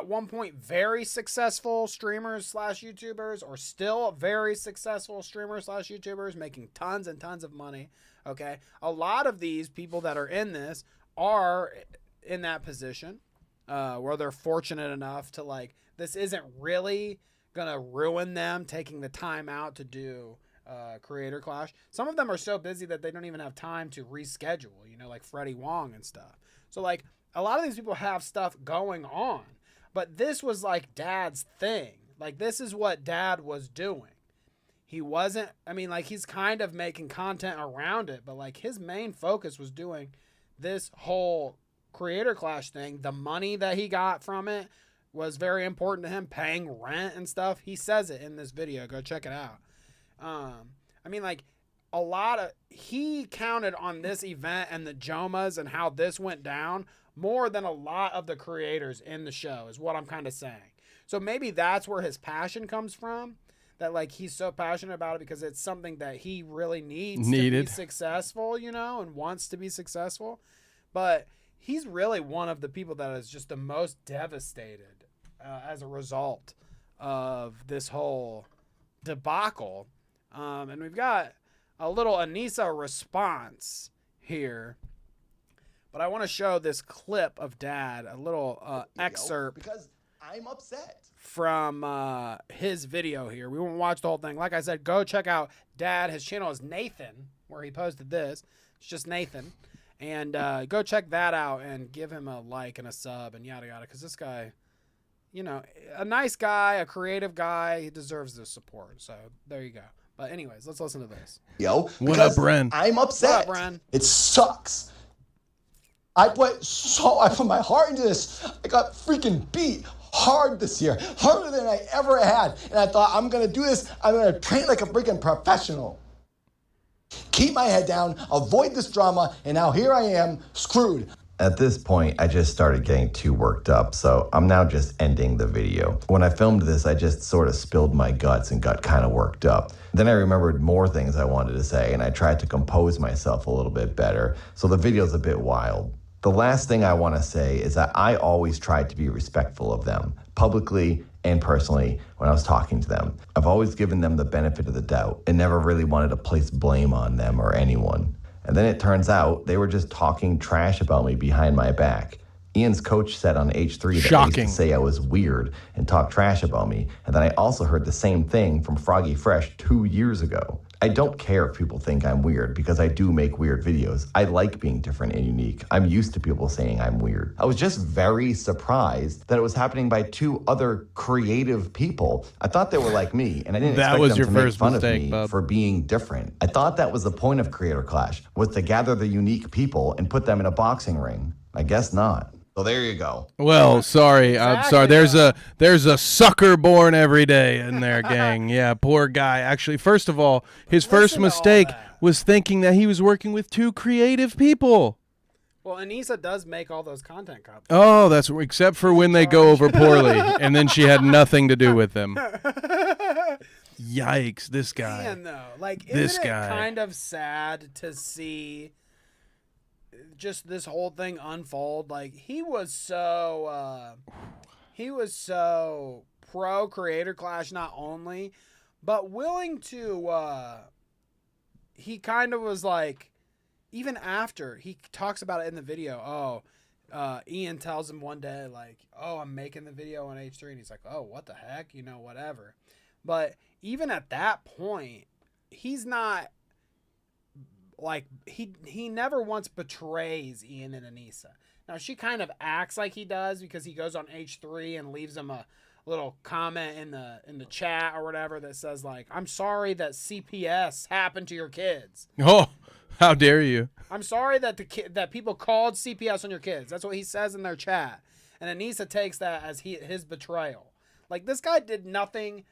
one point very successful streamers / YouTubers, or still very successful streamers / YouTubers making tons and tons of money. Okay, a lot of these people that are in this are in that position where they're fortunate enough to like this isn't really gonna ruin them taking the time out to do Creator Clash. Some of them are so busy that they don't even have time to reschedule, you know, like Freddie Wong and stuff. So like a lot of these people have stuff going on, but this was like Dad's thing. Like this is what Dad was doing. He wasn't, I mean, like he's kind of making content around it, but like his main focus was doing this whole Creator Clash thing. The money that he got from it was very important to him, paying rent and stuff. He says it in this video. Go check it out. I mean, like, he counted on this event and the Jomas and how this went down more than a lot of the creators in the show, is what I'm kind of saying. So maybe that's where his passion comes from, that, like, he's so passionate about it because it's something that he really needs to be successful, you know, and wants to be successful. But he's really one of the people that is just the most devastated as a result of this whole debacle. And we've got a little Anisa response here. But I want to show this clip of Dad, a little excerpt. Because I'm upset. From his video here. We won't watch the whole thing. Like I said, go check out Dad. His channel is Nathan, where he posted this. It's just Nathan. And go check that out and give him a like and a sub and yada yada. Because this guy, you know, a nice guy, a creative guy, he deserves this support. So there you go. But anyways, let's listen to this. What up, Bren? I'm upset. What up, Bren? It sucks. I put my heart into this. I got freaking beat hard this year, harder than I ever had. And I thought, I'm gonna do this. I'm gonna train like a freaking professional. Keep my head down, avoid this drama, and now here I am, screwed. At this point, I just started getting too worked up, so I'm now just ending the video. When I filmed this, I just sort of spilled my guts and got kind of worked up. Then I remembered more things I wanted to say, and I tried to compose myself a little bit better, so the video's a bit wild. The last thing I want to say is that I always tried to be respectful of them, publicly and personally, when I was talking to them. I've always given them the benefit of the doubt and never really wanted to place blame on them or anyone. And then it turns out they were just talking trash about me behind my back. Ian's coach said on H3 that I used to say I was weird and talk trash about me, and then I also heard the same thing from Froggy Fresh 2 years ago. I don't care if people think I'm weird because I do make weird videos. I like being different and unique. I'm used to people saying I'm weird. I was just very surprised that it was happening by 2 other creative people. I thought they were like me, and I didn't expect them to make fun of me for being different. I thought that was the point of Creator Clash, was to gather the unique people and put them in a boxing ring. I guess not. So there you go. Well, sorry. I'm sorry. There's a sucker born every day in there, gang. Yeah, poor guy. Actually, first of all, his first mistake was thinking that he was working with 2 creative people. Well, Anisa does make all those content copies. Oh, that's except for when they go over poorly, and then she had nothing to do with them. Yikes, this guy. Man, though, like, isn't it kind of sad to see just this whole thing unfold? Like, he was so pro Creator Clash, not only, but willing to he kind of was like, even after he talks about it in the video, Ian tells him one day, like, oh, I'm making the video on H3, and he's like, oh, what the heck, you know, whatever. But even at that point, he's not like, he never once betrays Ian and Anisa. Now, she kind of acts like he does because he goes on H3 and leaves him a little comment in the chat or whatever that says, like, I'm sorry that CPS happened to your kids. Oh, how dare you? I'm sorry that that people called CPS on your kids. That's what he says in their chat. And Anisa takes that as his betrayal. Like, this guy did nothing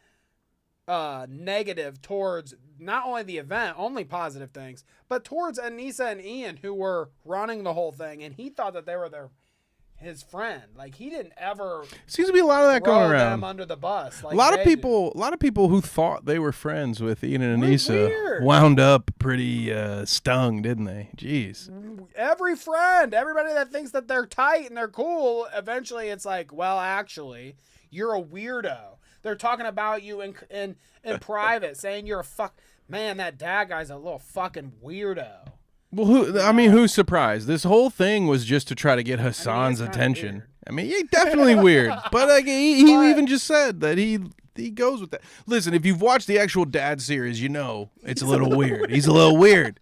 negative towards not only the event, only positive things, but towards Anisa and Ian, who were running the whole thing, and he thought that they were his friend. Like, he didn't ever seems to be a lot of that going around. Them under the bus. Like, a lot of people who thought they were friends with Ian and Anisa wound up pretty stung, didn't they? Jeez. Every friend, everybody that thinks that they're tight and they're cool, eventually it's like, well, actually, you're a weirdo. They're talking about you in private, saying you're a man, that dad guy's a little fucking weirdo. Well, who's surprised? This whole thing was just to try to get Hassan's attention. He's definitely weird. But like, he even just said that he goes with that. Listen, if you've watched the actual Dad series, you know it's a little weird. He's a little weird.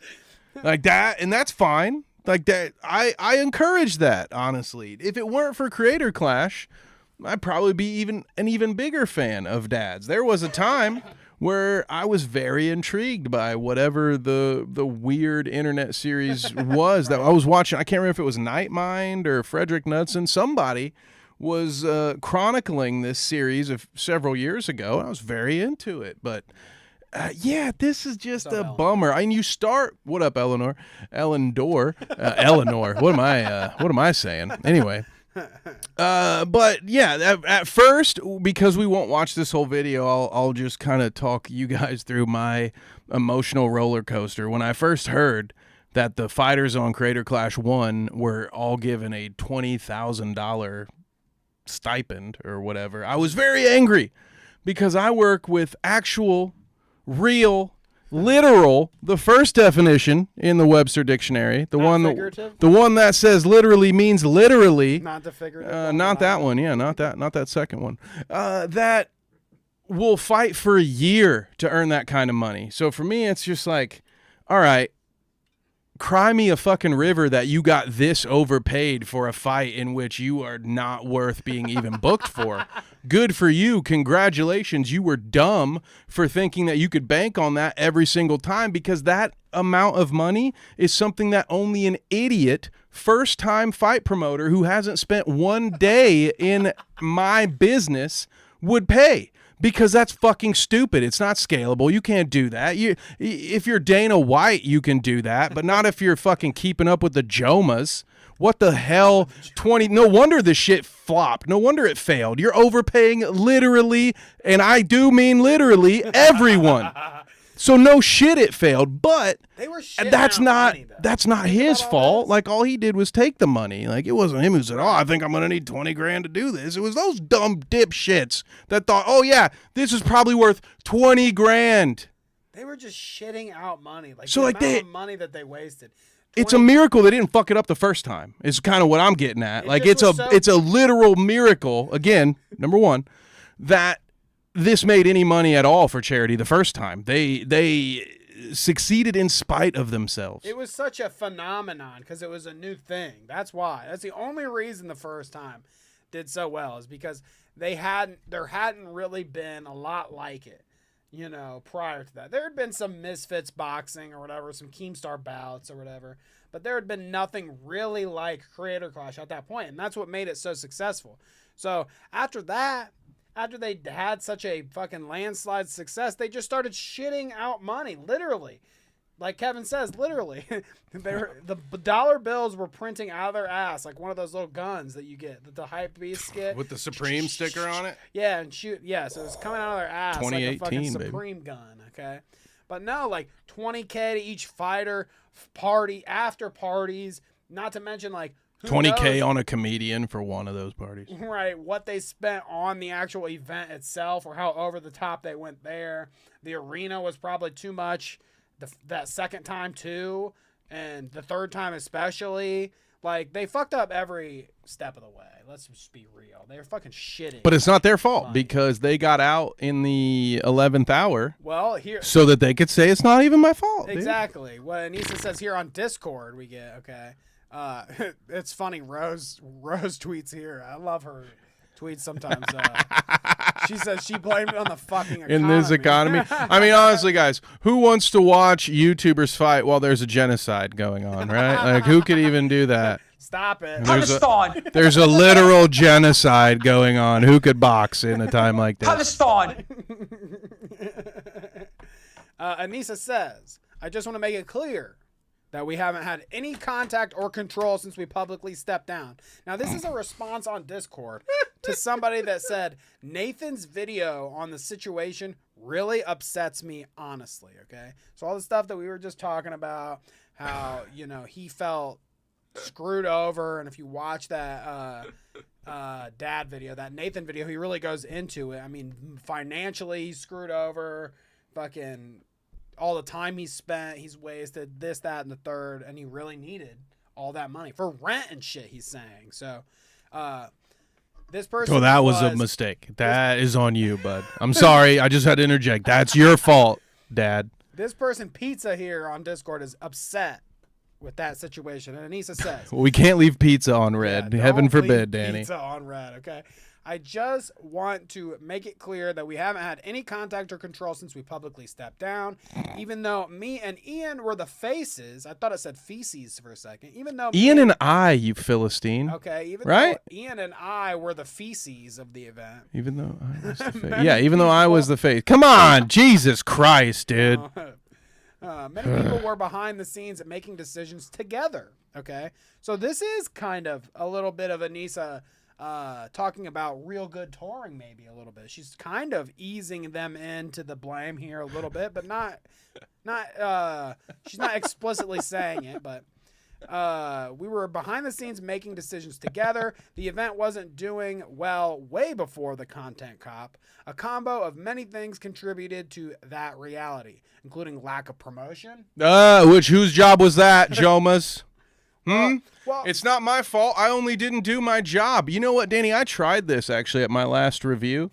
Like that, and that's fine. Like that, I encourage that, honestly. If it weren't for Creator Clash, I'd probably be an even bigger fan of Dads. There was a time where I was very intrigued by whatever the weird internet series was that I was watching. I can't remember if it was Nightmind or Frederick Knudsen. Somebody was chronicling this series of several years ago. I was very into it, but yeah, this is just a bummer. I mean, you start. What up, Eleanor? Eleanor. What am I saying? Anyway. But yeah, at first, because we won't watch this whole video, I'll just kind of talk you guys through my emotional roller coaster. When I first heard that the fighters on Creator Clash 1 were all given a $20,000 stipend or whatever. I was very angry because I work with actual, real, literal, the first definition in the Webster Dictionary, the one that says literally means literally, not the figurative, not that one, yeah, not that second one, that will fight for a year to earn that kind of money. So for me, it's just like, all right, cry me a fucking river that you got this overpaid for a fight in which you are not worth being even booked for. Good for you. Congratulations. You were dumb for thinking that you could bank on that every single time, because that amount of money is something that only an idiot first-time fight promoter who hasn't spent one day in my business would pay. Because that's fucking stupid. It's not scalable. You can't do that. If you're Dana White, you can do that, but not if you're fucking keeping up with the Jomas. What the hell? No wonder this shit flopped. No wonder it failed. You're overpaying literally, and I do mean literally, everyone. So no shit it failed, but that's not his fault. Like, all he did was take the money. Like, it wasn't him who said, "Oh, I think I'm going to need 20 grand to do this." It was those dumb dipshits that thought, "Oh yeah, this is probably worth 20 grand." They were just shitting out money. Like, so the like amount of money that they wasted. It's a miracle they didn't fuck it up the first time. Is kind of what I'm getting at. Like, it's a literal miracle, again, number one, that this made any money at all for charity the first time. They succeeded in spite of themselves. It was such a phenomenon because it was a new thing. That's why. That's the only reason the first time did so well, is because there hadn't really been a lot like it, you know, prior to that. There had been some Misfits boxing or whatever, some Keemstar bouts or whatever, but there had been nothing really like Creator Clash at that point, and that's what made it so successful. So after that, after they had such a fucking landslide success, they just started shitting out money, literally. Like Kevin says, literally. The dollar bills were printing out of their ass, like one of those little guns that you get, that the Hype Beast get. With the Supreme sticker on it? Yeah, and shoot. Yeah, so it was coming out of their ass 2018, like a fucking baby. Supreme gun, okay? But no, like $20K to each fighter, party, after parties, not to mention like, $20K on a comedian for one of those parties. Right, what they spent on the actual event itself, or how over the top they went there. The arena was probably too much. That second time too, and the third time especially. Like, they fucked up every step of the way. Let's just be real. They're fucking shitting. But it's not their fault, because they got out in the 11th hour. Well, here, so that they could say it's not even my fault. Exactly. Dude. What Anisa says here on Discord, we get, okay. It's funny. Rose tweets here. I love her tweets sometimes. She says she blamed it on the fucking economy. In this economy. I mean, honestly, guys, who wants to watch YouTubers fight while there's a genocide going on, right? Like, who could even do that? Stop it. There's a literal genocide going on. Who could box in a time like this? Anisa says, I just want to make it clear that we haven't had any contact or control since we publicly stepped down. Now, this is a response on Discord to somebody that said, Nathan's video on the situation really upsets me, honestly, okay? So all the stuff that we were just talking about, how, you know, he felt screwed over, and if you watch that dad video, that Nathan video, he really goes into it. I mean, financially, he's screwed over, fucking all the time he's spent, he's wasted, this, that, and the third, and he really needed all that money for rent and shit, he's saying. So, this person... Oh, that was a mistake. That is on you, bud. I'm sorry. I just had to interject. That's your fault, Dad. This person, Pizza, here on Discord, is upset with that situation. And Anisa says... Well, we can't leave pizza on red. Yeah, Heaven forbid, Danny. Pizza on red, okay? I just want to make it clear that we haven't had any contact or control since we publicly stepped down. Even though me and Ian were the faces, I thought it said feces for a second. Even though Ian and I, you Philistine. Okay, even right? though Ian and I were the feces of the event. Even though I was the face. Yeah, even though I was the face. Come on, Jesus Christ, dude. Many people were behind the scenes at making decisions together. Okay, so this is kind of a little bit of Anisa talking about real good touring maybe a little bit. She's kind of easing them into the blame here a little bit, but not she's not explicitly saying it, but we were behind the scenes making decisions together. The event wasn't doing well way before the content cop. A combo of many things contributed to that reality, including lack of promotion. Whose job was that, Jomas? Well, It's not my fault. I only didn't do my job. You know what, Danny? I tried this actually at my last review.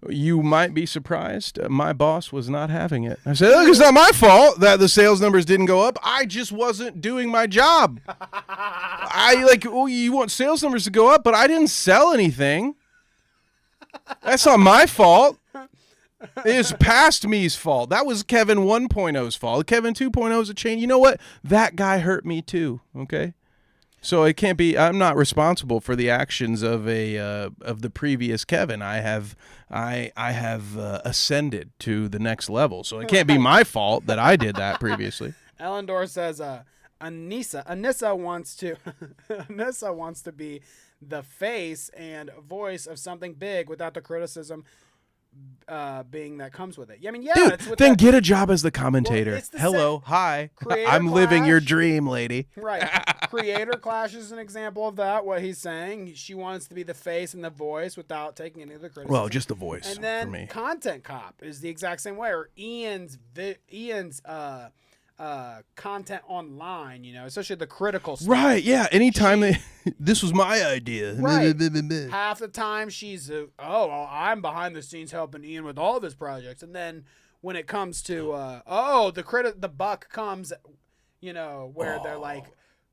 You might be surprised. My boss was not having it. I said, look, it's not my fault that the sales numbers didn't go up. I just wasn't doing my job. You want sales numbers to go up, but I didn't sell anything. That's not my fault. It's past me's fault. That was Kevin 1.0's fault. Kevin 2.0 is a chain. You know what? That guy hurt me too. Okay. So it can't be. I'm not responsible for the actions of the previous Kevin. I have ascended to the next level. So it can't be my fault that I did that previously. Ellendor says, Anissa wants to Anissa wants to be the face and voice of something big without the criticism being that comes with it. Yeah, I mean, yeah. Dude, it's with then that, get a job as the commentator. Well, it's the Hello, hi. Creator I'm living your clash. dream, lady. Right. Creator Clash is an example of that, what he's saying. She wants to be the face and the voice without taking any of the criticism. Well, just the voice and for then me. Content Cop is the exact same way, or Ian's content online, you know, especially the critical stuff. Right, yeah. Anytime this was my idea. Right. Half the time she's, I'm behind the scenes helping Ian with all of his projects. And then when it comes to, the buck comes, you know, where they're like,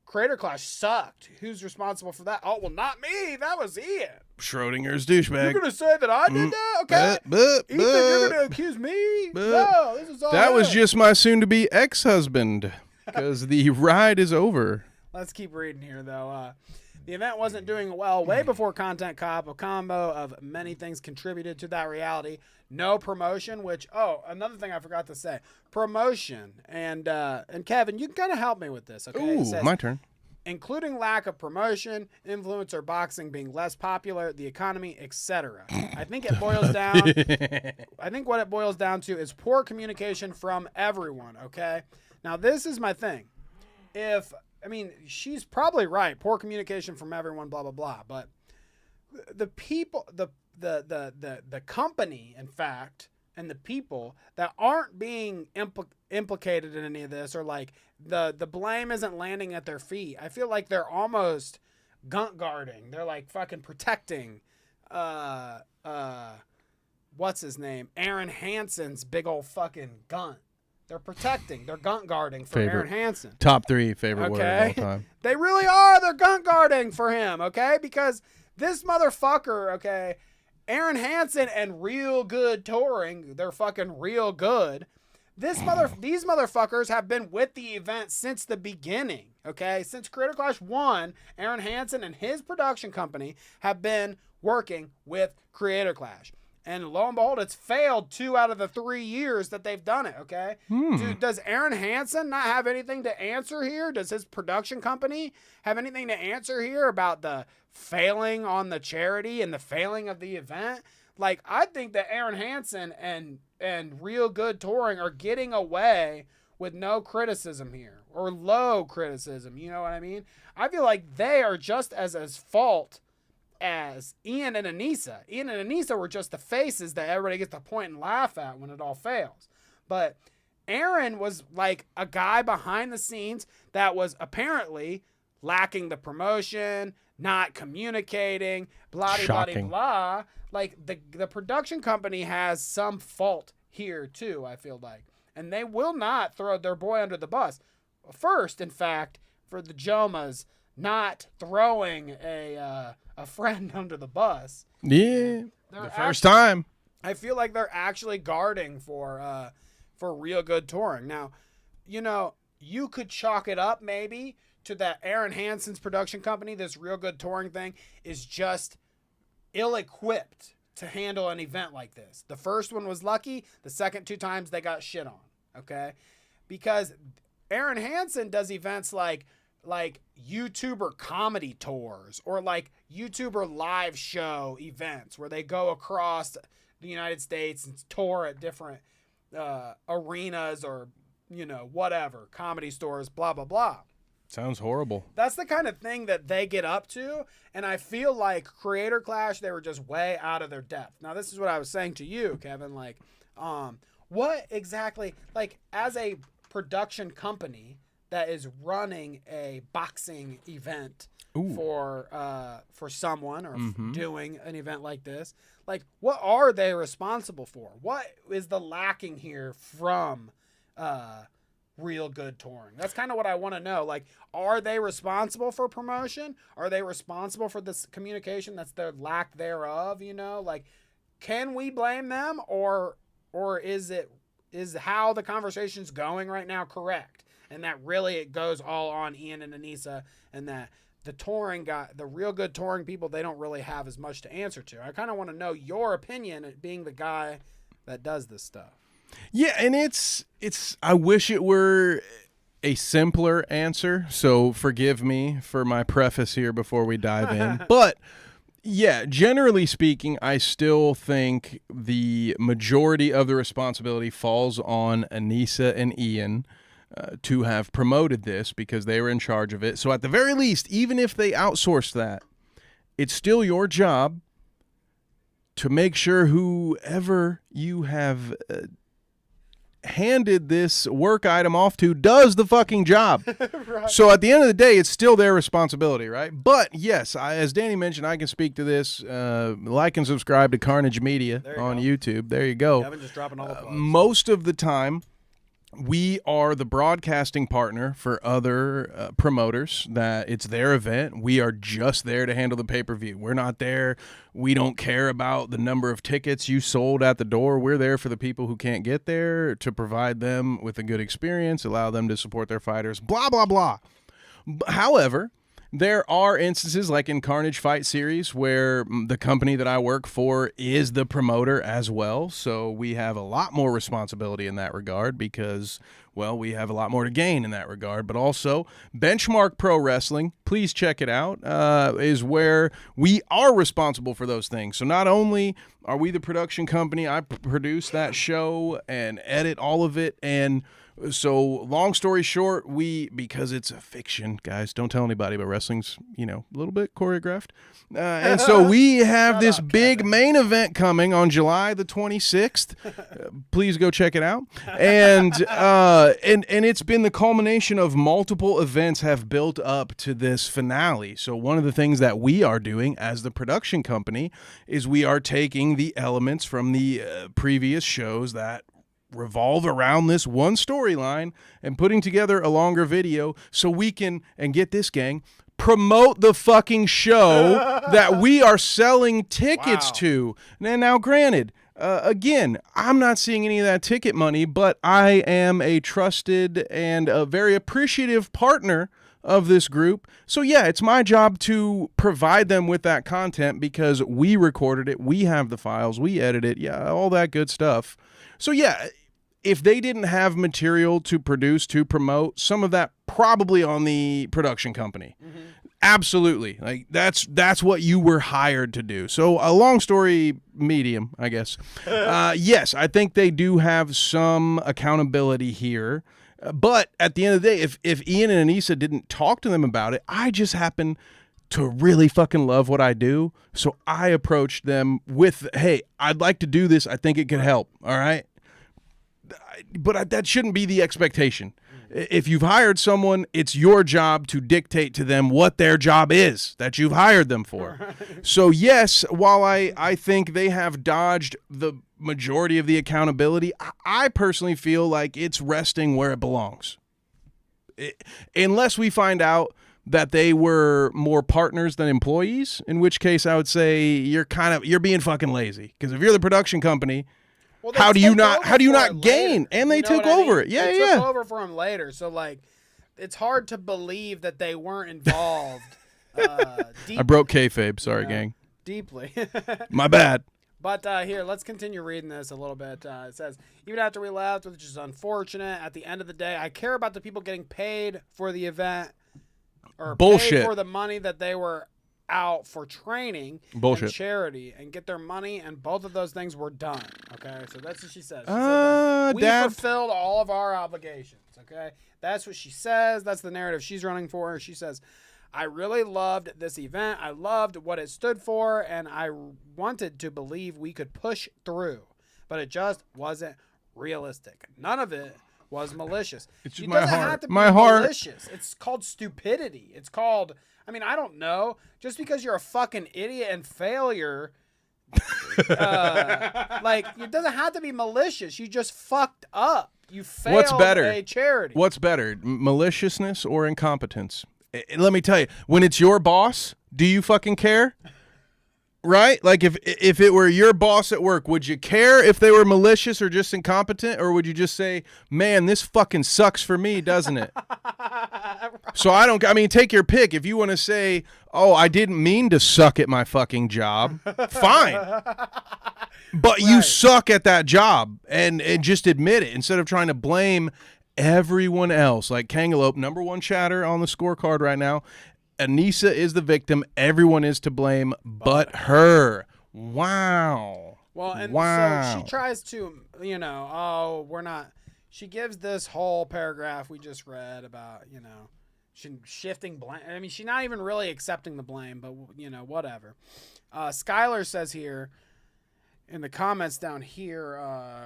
Creator Clash sucked. Who's responsible for that? Oh, well, not me. That was Ian. Schrodinger's douchebag. You're going to say that I did that? Okay. Ethan, you're going to accuse me? No, this is all that was him. just my soon-to-be ex-husband, because the ride is over. Let's keep reading here, though. The event wasn't doing well way before Content Cop. A combo of many things contributed to that reality. No promotion, which, another thing I forgot to say. Promotion. And Kevin, you can kind of help me with this, okay? Ooh, It says, my turn. including lack of promotion, influencer boxing being less popular, the economy, etc. I think it boils down. I think what it boils down to is poor communication from everyone. Okay, now this is my thing. She's probably right. Poor communication from everyone. Blah blah blah. But the people, the company, in fact, and the people that aren't being implicated in any of this, or like the blame isn't landing at their feet. I feel like they're almost gunt guarding. They're like fucking protecting what's his name? Arin Hanson's big old fucking gunt. They're protecting. They're gunt guarding for Arin Hanson. Top 3 favorite word of all time. They really are. They're gunt guarding for him, okay? Because this motherfucker, okay, Arin Hanson and Real Good Touring, they're fucking real good. These motherfuckers have been with the event since the beginning, okay? Since Creator Clash 1, Arin Hanson and his production company have been working with Creator Clash. And lo and behold, it's failed 2 out of the 3 years that they've done it, okay? Dude, does Arin Hanson not have anything to answer here? Does his production company have anything to answer here about the failing on the charity and the failing of the event? Like, I think that Arin Hanson and Real Good Touring are getting away with no criticism here, or low criticism, you know what I mean? I feel like they are just as fault as Ian and Anisa. Ian and Anisa were just the faces that everybody gets to point and laugh at when it all fails. But Arin was like a guy behind the scenes that was apparently lacking the promotion, not communicating, blah, blah, blah, blah. Like, the production company has some fault here, too, I feel like. And they will not throw their boy under the bus. First, in fact, for the Jomas not throwing a friend under the bus. Yeah, the first time. I feel like they're actually guarding for Real Good Touring. Now, you know, you could chalk it up maybe to that Arin Hanson's production company, this Real Good Touring thing, is just ill-equipped to handle an event like this. The first one was lucky. The second 2 times they got shit on, okay? Because Arin Hanson does events like like YouTuber comedy tours or like YouTuber live show events where they go across the United States and tour at different arenas or, you know, whatever, comedy stores, blah, blah, blah. Sounds horrible. That's the kind of thing that they get up to. And I feel like Creator Clash, they were just way out of their depth. Now, this is what I was saying to you, Kevin. Like, what exactly, like, as a production company that is running a boxing event for someone or doing an event like this, like, what are they responsible for? What is the lacking here from Real Good Touring? That's kind of what I want to know. Like, are they responsible for promotion? Are they responsible for this communication that's the lack thereof? You know, like, can we blame them, or is how the conversation's going right now correct? And that really it goes all on Ian and Anisa, and that the touring guy, the Real Good Touring people, they don't really have as much to answer to. I kind of want to know your opinion, being the guy that does this stuff. Yeah, and it's I wish it were a simpler answer, so forgive me for my preface here before we dive in. But yeah, generally speaking, I still think the majority of the responsibility falls on Anisa and Ian to have promoted this because they were in charge of it. So at the very least, even if they outsourced that, it's still your job to make sure whoever you have handed this work item off to does the fucking job. Right. So at the end of the day, it's still their responsibility, right? But yes, as Danny mentioned, I can speak to this. Like and subscribe to Carnage Media on YouTube. There you go. Kevin just dropping all the plugs. Most of the time, we are the broadcasting partner for other promoters that it's their event. We are just there to handle the pay-per-view. We're not there. We don't care about the number of tickets you sold at the door. We're there for the people who can't get there to provide them with a good experience, allow them to support their fighters, blah, blah, blah. However, there are instances like in Carnage Fight Series where the company that I work for is the promoter as well. So we have a lot more responsibility in that regard because, well, we have a lot more to gain in that regard. But also Benchmark Pro Wrestling, please check it out, is where we are responsible for those things. So not only are we the production company, I produce that show and edit all of it, and so long story short, because it's a fiction, guys, don't tell anybody, but wrestling's, you know, a little bit choreographed. And so we have this big main event coming on July the 26th. Please go check it out. And it's been the culmination of multiple events have built up to this finale. So one of the things that we are doing as the production company is we are taking the elements from the previous shows that revolve around this one storyline and putting together a longer video so we can, and get this, gang, promote the fucking show that we are selling tickets to. Now, granted, again, I'm not seeing any of that ticket money, but I am a trusted and a very appreciative partner of this group. So yeah, it's my job to provide them with that content because we recorded it, we have the files, we edit it, yeah, all that good stuff. So yeah, if they didn't have material to produce, to promote, some of that probably on the production company. Mm-hmm. Absolutely. Like that's what you were hired to do. So a long story medium, I guess. Yes, I think they do have some accountability here. But at the end of the day, if Ian and Anisa didn't talk to them about it, I just happen to really fucking love what I do. So I approached them with, hey, I'd like to do this. I think it could help. All right. But that shouldn't be the expectation. If you've hired someone, it's your job to dictate to them what their job is that you've hired them for. Right. So yes, while I think they have dodged the majority of the accountability, I personally feel like it's resting where it belongs. Unless we find out that they were more partners than employees, in which case I would say you're being fucking lazy. Because if you're the production company, well, how do you not gain? And they took over it. Yeah, they took over for him later. So like, it's hard to believe that they weren't involved. I broke kayfabe. Sorry, gang. Deeply. My bad. But here, let's continue reading this a little bit. It says, even after we left, which is unfortunate, at the end of the day, I care about the people getting paid for the event. or Bullshit. pay for the money that they were out for training Bullshit. and charity and get their money, and both of those things were done. Okay, so that's what she says. She said that we Dad. fulfilled all of our obligations. Okay, that's what she says. That's the narrative she's running for. She says, I really loved this event. I loved what it stood for, and I wanted to believe we could push through, but it just wasn't realistic. None of it was malicious. It's just It my doesn't heart. have to be My heart. malicious. It's called stupidity. It's called, I mean, I don't know. Just because you're a fucking idiot and failure, like, it doesn't have to be malicious. You just fucked up. You failed What's better? a charity. What's better, maliciousness or incompetence? Let me tell you, when it's your boss, do you fucking care? Right? Like if it were your boss at work, would you care if they were malicious or just incompetent? Or would you just say, man, this fucking sucks for me, doesn't it? So I mean, take your pick. If you want to say, oh, I didn't mean to suck at my fucking job, fine. But you suck at that job and just admit it instead of trying to blame everyone else. Like Kangaloope, #1 chatter on the scorecard right now. Anisa is the victim. Everyone is to blame but her. Wow. Well, and wow. so she tries to, we're not. She gives this whole paragraph we just read about, shifting blame. I mean, she's not even really accepting the blame, but, whatever. Skylar says here, in the comments down here,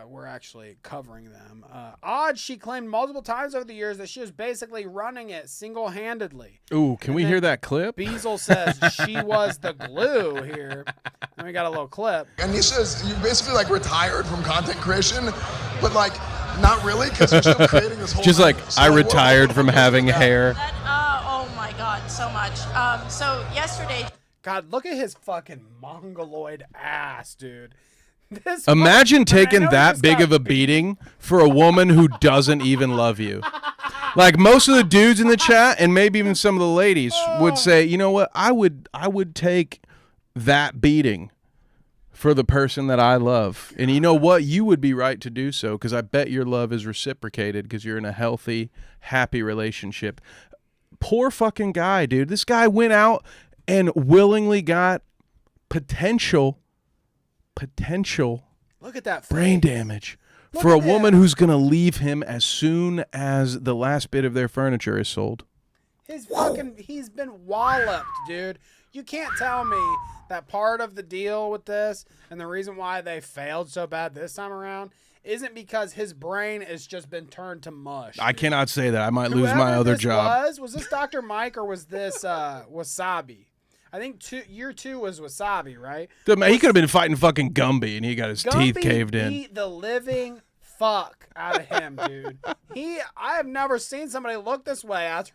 we're actually covering them. Odd, she claimed multiple times over the years that she was basically running it single-handedly. Ooh, can we hear that clip? Beazle says she was the glue here. And we got a little clip. Anisa, you basically like retired from content creation, but like not really because you're still creating this whole. Just like I retired from having hair. Oh my God, so much. So yesterday. God, look at his fucking mongoloid ass, dude. Imagine taking that big of a beating for a woman who doesn't even love you. Like most of the dudes in the chat, and maybe even some of the ladies would say, you know what, I would take that beating for the person that I love. And you know what, you would be right to do so, because I bet your love is reciprocated because you're in a healthy, happy relationship. Poor fucking guy, dude. This guy went out and willingly got potential look at that brain damage for a woman who's going to leave him as soon as the last bit of their furniture is sold. He's been walloped, dude. You can't tell me that part of the deal with this and the reason why they failed so bad this time around isn't because his brain has just been turned to mush. I cannot say that. I might lose my other job. Was this Dr. Mike or was this Wasabi? I think year 2 was Wasabi, right? He could have been fighting fucking Gumby, and he got his teeth caved in. Beat the living fuck out of him, dude. I have never seen somebody look this way after.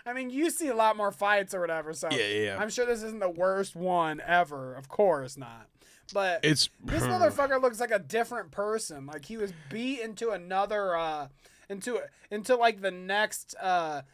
I mean, you see a lot more fights or whatever, so yeah. I'm sure this isn't the worst one ever. Of course not. But this motherfucker looks like a different person. Like he was beat into another into like the next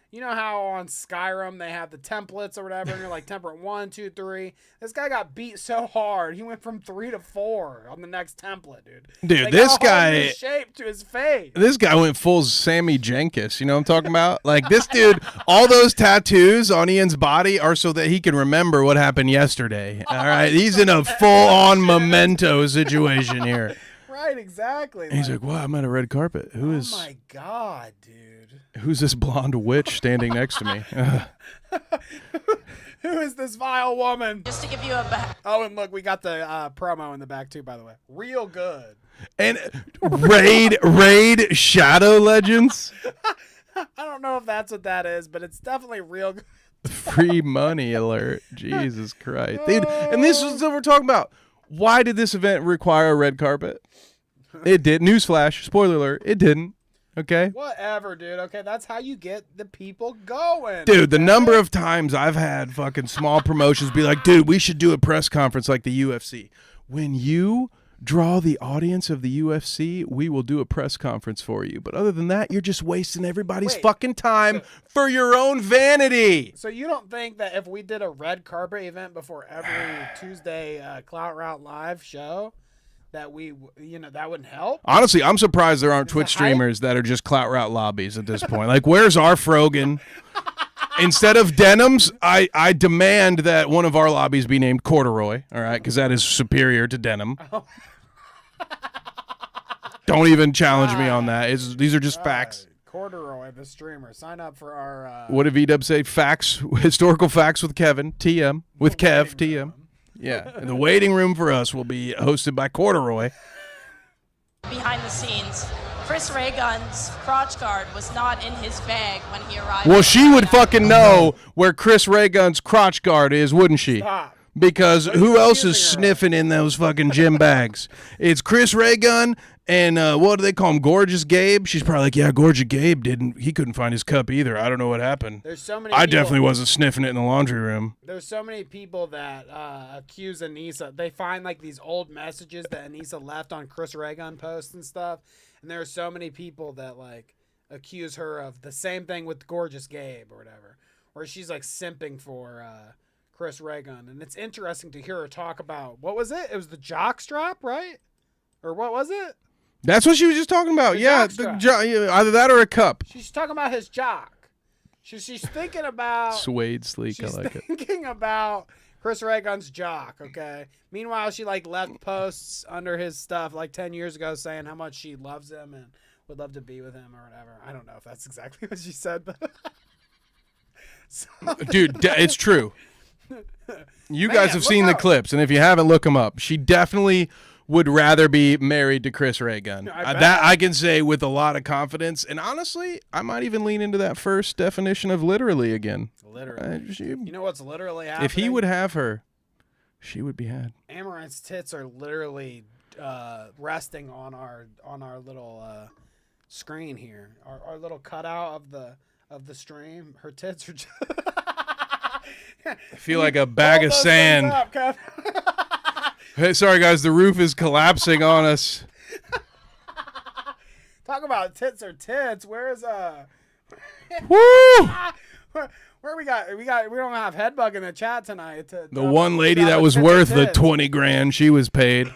you know how on Skyrim they have the templates or whatever and you're like template 1, 2, 3. This guy got beat so hard he went from 3 to 4 on the next template, dude. Like, this guy shape to his face. This guy went full Sammy Jenkins, you know what I'm talking about? Like this dude, all those tattoos on Ian's body are so that he can remember what happened yesterday. All right, he's in a full-on memento situation here. Right, exactly. And he's like, wow, I'm at a red carpet. Oh my God, dude. Who's this blonde witch standing next to me? Who is this vile woman? Just to give you a Oh, and look, we got the promo in the back too, by the way. Real good. And Raid Shadow Legends? I don't know if that's what that is, but it's definitely real good. Free money alert. Jesus Christ. Dude, and this is what we're talking about. Why did this event require a red carpet? It did. Newsflash. Spoiler alert. It didn't. Okay? Whatever, dude. Okay, that's how you get the people going. Dude, the number of times I've had fucking small promotions be like, dude, we should do a press conference like the UFC. When you draw the audience of the UFC, we will do a press conference for you. But other than that, you're just wasting everybody's fucking time for your own vanity. So you don't think that if we did a red carpet event before every Tuesday Clout Route Live show, that that wouldn't help? Honestly, I'm surprised there aren't Twitch streamers that are just Clout Route lobbies at this point. Like, where's our Frogan? Instead of denims, I demand that one of our lobbies be named corduroy, all right, because that is superior to denim. Don't even challenge me on that. These are just facts. Corduroy, the streamer. Sign up for our... What did V-Dub say? Facts, historical facts with Kevin, TM, with Kev, TM. Yeah, and the waiting room for us will be hosted by Corduroy. Behind the scenes, Chris Raygun's crotch guard was not in his bag when he arrived. Well, she would fucking know where Chris Raygun's crotch guard is, wouldn't she? Stop. Because who else is sniffing in those fucking gym bags? It's Chris Raygun and what do they call him? Gorgeous Gabe. She's probably like, yeah, Gorgeous Gabe he couldn't find his cup either. I don't know what happened. There's so many. I definitely wasn't sniffing it in the laundry room. There's so many people that accuse Anisa. They find like these old messages that Anisa left on Chris Raygun posts and stuff, and there are so many people that like accuse her of the same thing with Gorgeous Gabe or whatever, where she's like simping for Chris Raygun, and it's interesting to hear her talk about what was it? It was the jock strap, right? Or what was it? That's what she was just talking about. Yeah, either that or a cup. She's talking about his jock. She's thinking about suede sleek. I like it. Thinking about Chris Raygun's jock. Okay. Meanwhile, she like left posts under his stuff like 10 years ago saying how much she loves him and would love to be with him or whatever. I don't know if that's exactly what she said, but dude, it's true. You guys have seen the clips, and if you haven't, look them up. She definitely would rather be married to Chris Raygun. That I can say with a lot of confidence. And honestly, I might even lean into that first definition of literally again. Literally. You know what's literally happening? If he would have her, she would be had. Amaranth's tits are literally resting on our little screen here. Our little cutout of the stream. Her tits are just I feel like a bag of sand. Up, Hey, sorry guys, the roof is collapsing on us. Talk about tits or tits. Where's Woo! Where we don't have Headbug in the chat tonight. The one lady that was worth the 20 grand she was paid,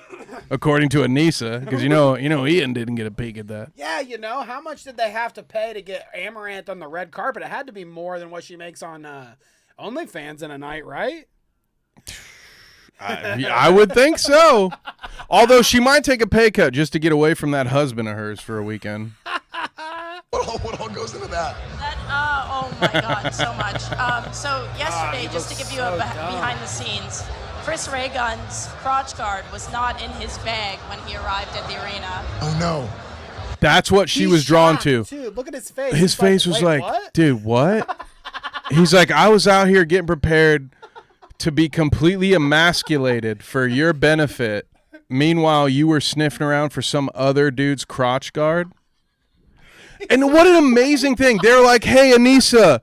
according to Anisa, because you know Ian didn't get a peek at that. Yeah, how much did they have to pay to get Amaranth on the red carpet? It had to be more than what she makes on OnlyFans in a night, right? I would think so. Although she might take a pay cut just to get away from that husband of hers for a weekend. What all goes into that? Oh my God, so much. So yesterday, just to give you a behind the scenes, Chris Raygun's crotch guard was not in his bag when he arrived at the arena. Oh no. That's what she was drawn to. Dude, look at his face. His face was like, what? Dude, what? He's like, I was out here getting prepared to be completely emasculated for your benefit. Meanwhile, you were sniffing around for some other dude's crotch guard. And what an amazing thing. They're like, hey, Anisa,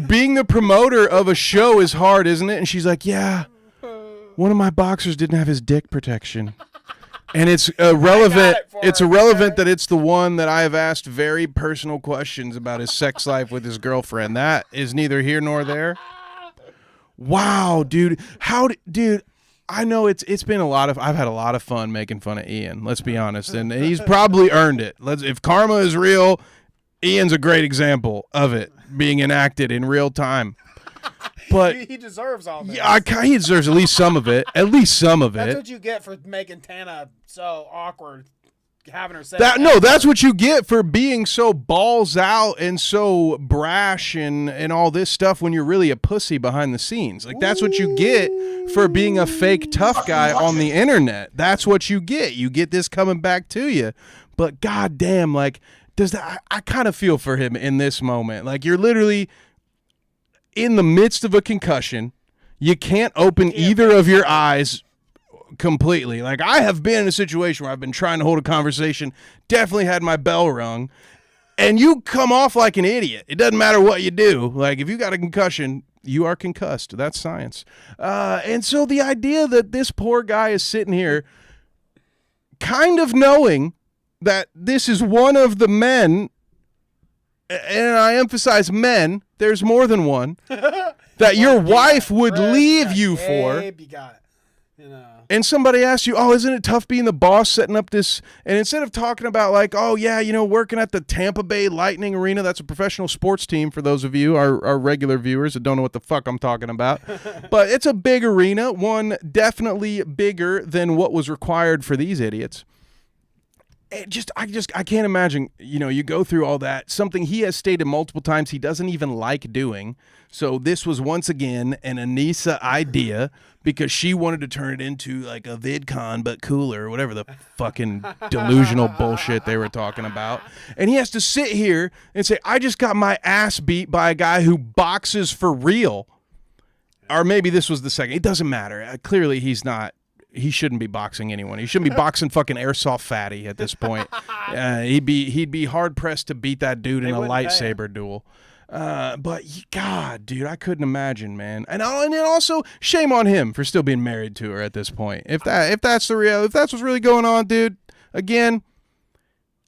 being the promoter of a show is hard, isn't it? And she's like, yeah, one of my boxers didn't have his dick protection. And it's irrelevant. It's irrelevant that it's the one that I have asked very personal questions about his sex life with his girlfriend. That is neither here nor there. Wow, dude. Dude, I know it's been I've had a lot of fun making fun of Ian, let's be honest. And he's probably earned it. If karma is real, Ian's a great example of it being enacted in real time. But he deserves all this. Yeah, he deserves at least some of it. At least some of it. That's what you get for making Tana so awkward, having her say that's what you get for being so balls out and so brash and all this stuff when you're really a pussy behind the scenes. Like, that's what you get for being a fake tough guy on the internet. That's what you get. You get this coming back to you. But goddamn, like, I kind of feel for him in this moment. Like, you're literally in the midst of a concussion. You can't open either of your eyes completely. Like, I have been in a situation where I've been trying to hold a conversation, definitely had my bell rung, and you come off like an idiot. It doesn't matter what you do. Like, if you got a concussion, you are concussed. That's science. And so the idea that this poor guy is sitting here kind of knowing that this is one of the men, and I emphasize men, there's more than one, that your wife would leave you for. You got it. You know. And somebody asks you, oh, isn't it tough being the boss setting up this? And instead of talking about like, oh, yeah, you know, working at the Tampa Bay Lightning Arena, that's a professional sports team for those of you, our regular viewers that don't know what the fuck I'm talking about. But it's a big arena, one definitely bigger than what was required for these idiots. I can't imagine, you know, you go through all that, something he has stated multiple times he doesn't even like doing. So this was once again an Anisa idea because she wanted to turn it into like a VidCon but cooler, whatever the fucking delusional bullshit they were talking about. And he has to sit here and say, I just got my ass beat by a guy who boxes for real. Or maybe this was the second. It doesn't matter. Clearly he's not. He shouldn't be boxing anyone. He shouldn't be boxing fucking Airsoft Fatty at this point. He'd be hard pressed to beat that dude in a lightsaber duel. But God, dude, I couldn't imagine, man. And then also shame on him for still being married to her at this point. If that's what's really going on, dude. Again,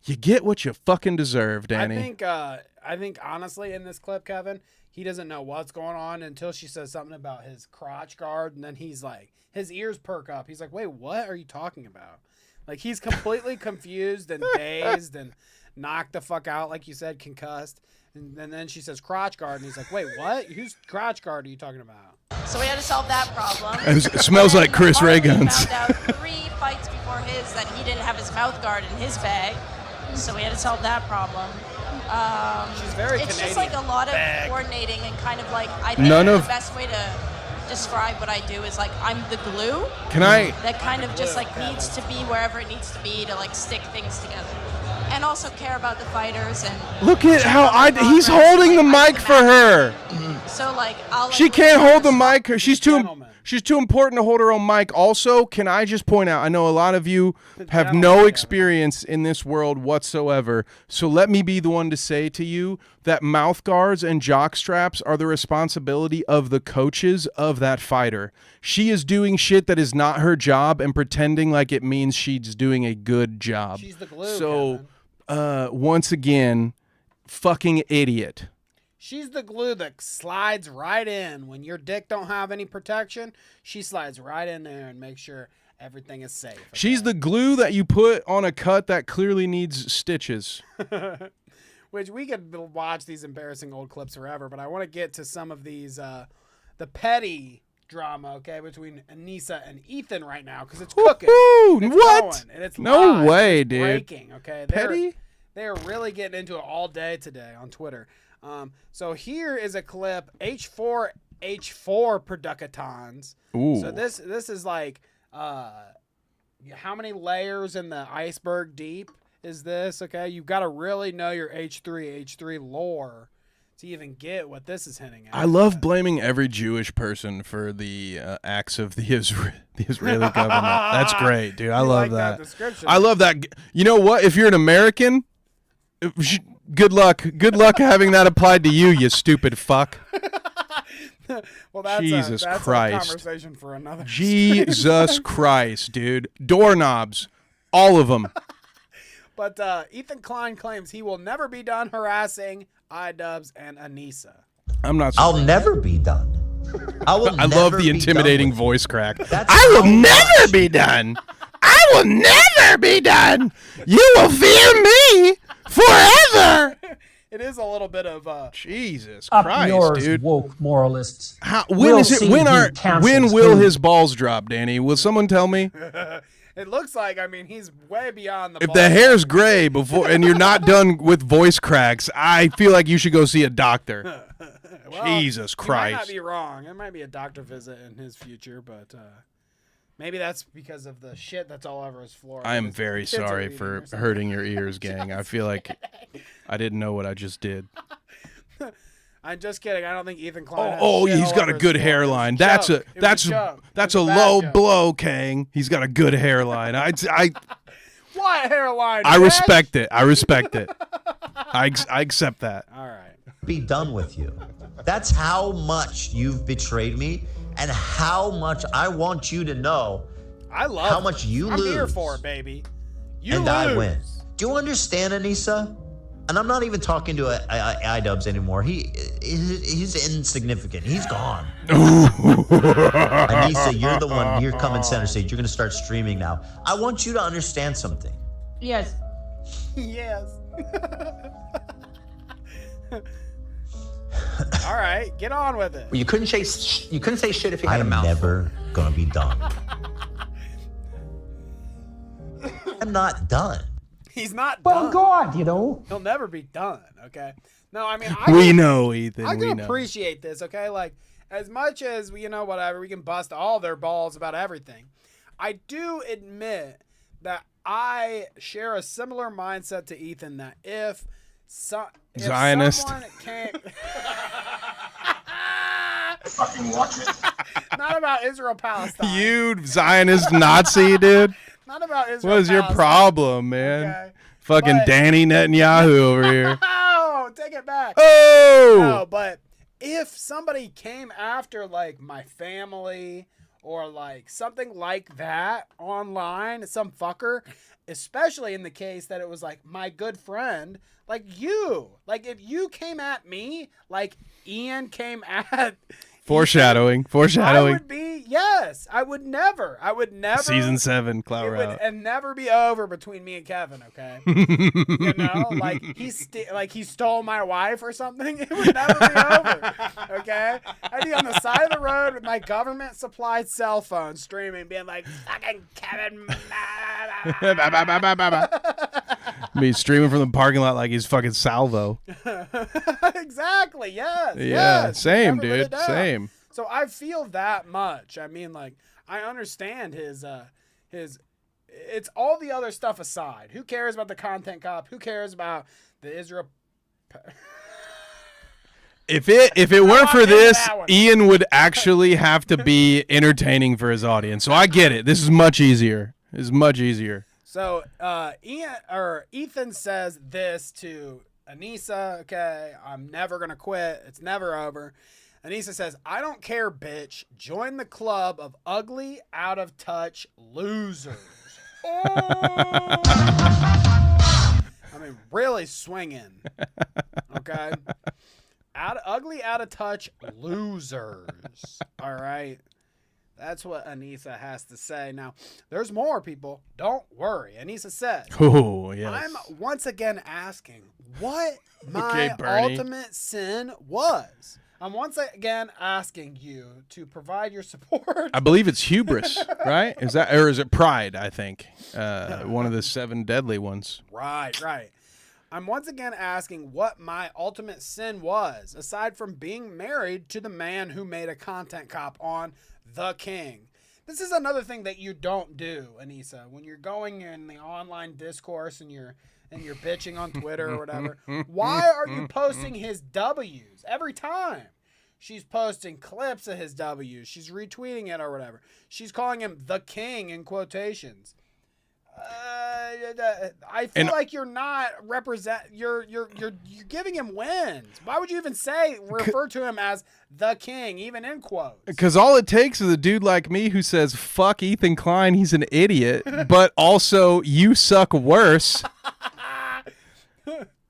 you get what you fucking deserve, Danny. I think honestly in this clip, Kevin, he doesn't know what's going on until she says something about his crotch guard, and then he's like, his ears perk up. He's like, wait, what are you talking about? Like, he's completely confused and dazed and knocked the fuck out, like you said, concussed. And then she says crotch guard, and he's like, wait, what? Whose crotch guard are you talking about? So we had to solve that problem. It smells like Chris Ray guns. Found out 3 fights before his that he didn't have his mouth guard in his bag. So we had to solve that problem. She's very It's Canadian. just like a lot of coordinating and kind of like, I think the best way to describe what I do is like I'm the glue that kind of just like needs to be wherever it needs to be to like stick things together, and also care about the fighters. And look at how he's holding the mic for her. So like I'll she can't hold the mic. She's too important to hold her own mic. Also, can I just point out, I know a lot of you have no experience in this world whatsoever, so let me be the one to say to you that mouth guards and jock straps are the responsibility of the coaches of that fighter. She is doing shit that is not her job and pretending like it means she's doing a good job. She's the glue, so, once again, fucking idiot. She's the glue that slides right in. When your dick don't have any protection, she slides right in there and makes sure everything is safe. Okay? She's the glue that you put on a cut that clearly needs stitches. Which we could watch these embarrassing old clips forever, but I want to get to some of these, the petty drama, okay, between Anisa and Ethan right now, because it's cooking. It's what? Going, and it's no live, way, it's dude. Breaking, okay? Petty? They're really getting into it all day today on Twitter. So here is a clip, H4 Producatons. Ooh. So this is like, how many layers in the iceberg deep is this? Okay, you've got to really know your H3 lore to even get what this is hinting at. I love blaming every Jewish person for the acts of the Israeli government. That's great, dude. I love that. Description. I love that. You know what? If you're an American, good luck. Good luck having that applied to you, you stupid fuck. Well, that's Jesus that's Christ. a conversation for another. Jesus Christ, dude. Doorknobs. All of them. But Ethan Klein claims he will never be done harassing iDubbbz and Anisa. I'm not. I'll never be done. I love the intimidating voice crack. I will never be done. I will never be done. You will fear me forever. It is a little bit of Jesus Up Christ, yours, dude. woke moralists. When will his balls drop, Danny? Will someone tell me? It looks like, I mean, he's way beyond the If ball. the hair's gray and you're not done with voice cracks, I feel like you should go see a doctor. Well, Jesus Christ. You might not be wrong. It might be a doctor visit in his future, but maybe that's because of the shit that's all over his floor. I am very sorry for hurting your ears, gang. I feel like I didn't know what I just did. I'm just kidding. I don't think Ethan Klein. Oh, he's got a good hairline. That's a low blow, Kang. He's got a good hairline. What hairline? I respect it. I respect it. I accept that. All right. Be done with you. That's how much you've betrayed me, and how much I want you to know. I love how much you lose. I'm here for it, baby. You and lose. I win. Do you understand, Anisa? And I'm not even talking to iDubbbz anymore. He's insignificant. He's gone. Anisa, you're the one. You're coming center stage. You're going to start streaming now. I want you to understand something. Yes. Yes. All right, get on with it. Well, you couldn't say shit if you had a mouth. I'm never gonna be done. I'm not done. He's not Well, done. God, you know. He'll never be done, okay? No, I mean, we know, Ethan. I we can know. appreciate this, okay? Like, as much as, whatever, we can bust all their balls about everything. I do admit that I share a similar mindset to Ethan that if Zionist. someone came... Fucking watch it. Not about Israel-Palestine. You Zionist Nazi, dude. Not about Israel. What is your problem, man? Okay. Fucking But- Danny Netanyahu over here. Oh, take it back. Oh! No, but if somebody came after, like, my family or, like, something like that online, some fucker, especially in the case that it was, like, my good friend, like you. Like, if you came at me, like Ian came at... Foreshadowing. I would be, yes. I would never. Season 7, Clout It would Route. and never be over between me and Kevin, okay? You know, like he stole my wife or something. It would never be over, okay? I'd be on the side of the road with my government-supplied cell phone streaming, being like, "Fucking Kevin." Me streaming from the parking lot like he's fucking Salvo. Exactly. Yes. Yeah, yes. same, Never let it dude. down. Same. So I feel that much. I mean, like, I understand his. It's all the other stuff aside. Who cares about the content cop? Who cares about the Israel? If it weren't for this, that one. Ian would actually have to be entertaining for his audience. So I get it. This is much easier. It's much easier. So Ethan says this to Anisa. Okay, I'm never gonna quit. It's never over. Anisa says, "I don't care, bitch. Join the club of ugly, out of touch losers." Oh! I mean, really swinging. Okay, ugly, out of touch losers. All right. That's what Anisa has to say. Now, there's more, people. Don't worry. Anisa says, Oh, yes. I'm once again asking what my Okay, Bernie. ultimate sin was. I'm once again asking you to provide your support. I believe it's hubris, right? Is it pride, I think? One of the 7 deadly ones. Right. I'm once again asking what my ultimate sin was, aside from being married to the man who made a content cop on The King. This is another thing that you don't do, Anisa. When you're going in the online discourse and you're bitching on Twitter or whatever, why are you posting his W's every time? She's posting clips of his W's. She's retweeting it or whatever. She's calling him the king in quotations. I feel like you're not you're giving him wins. Why would you even refer to him as the king, even in quotes? Because all it takes is a dude like me who says, fuck Ethan Klein, he's an idiot, but also you suck worse.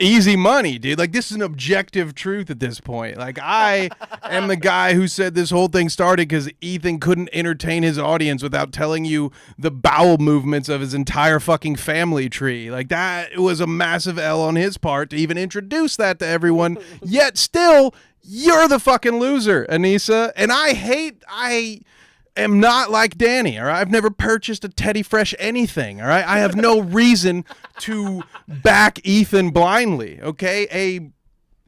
Easy money, dude. Like, this is an objective truth at this point. Like, I am the guy who said this whole thing started because Ethan couldn't entertain his audience without telling you the bowel movements of his entire fucking family tree. Like, that was a massive L on his part to even introduce that to everyone. Yet still, you're the fucking loser, Anisa. And I am not like Danny, all right? I've never purchased a Teddy Fresh anything, all right? I have no reason to back Ethan blindly, okay?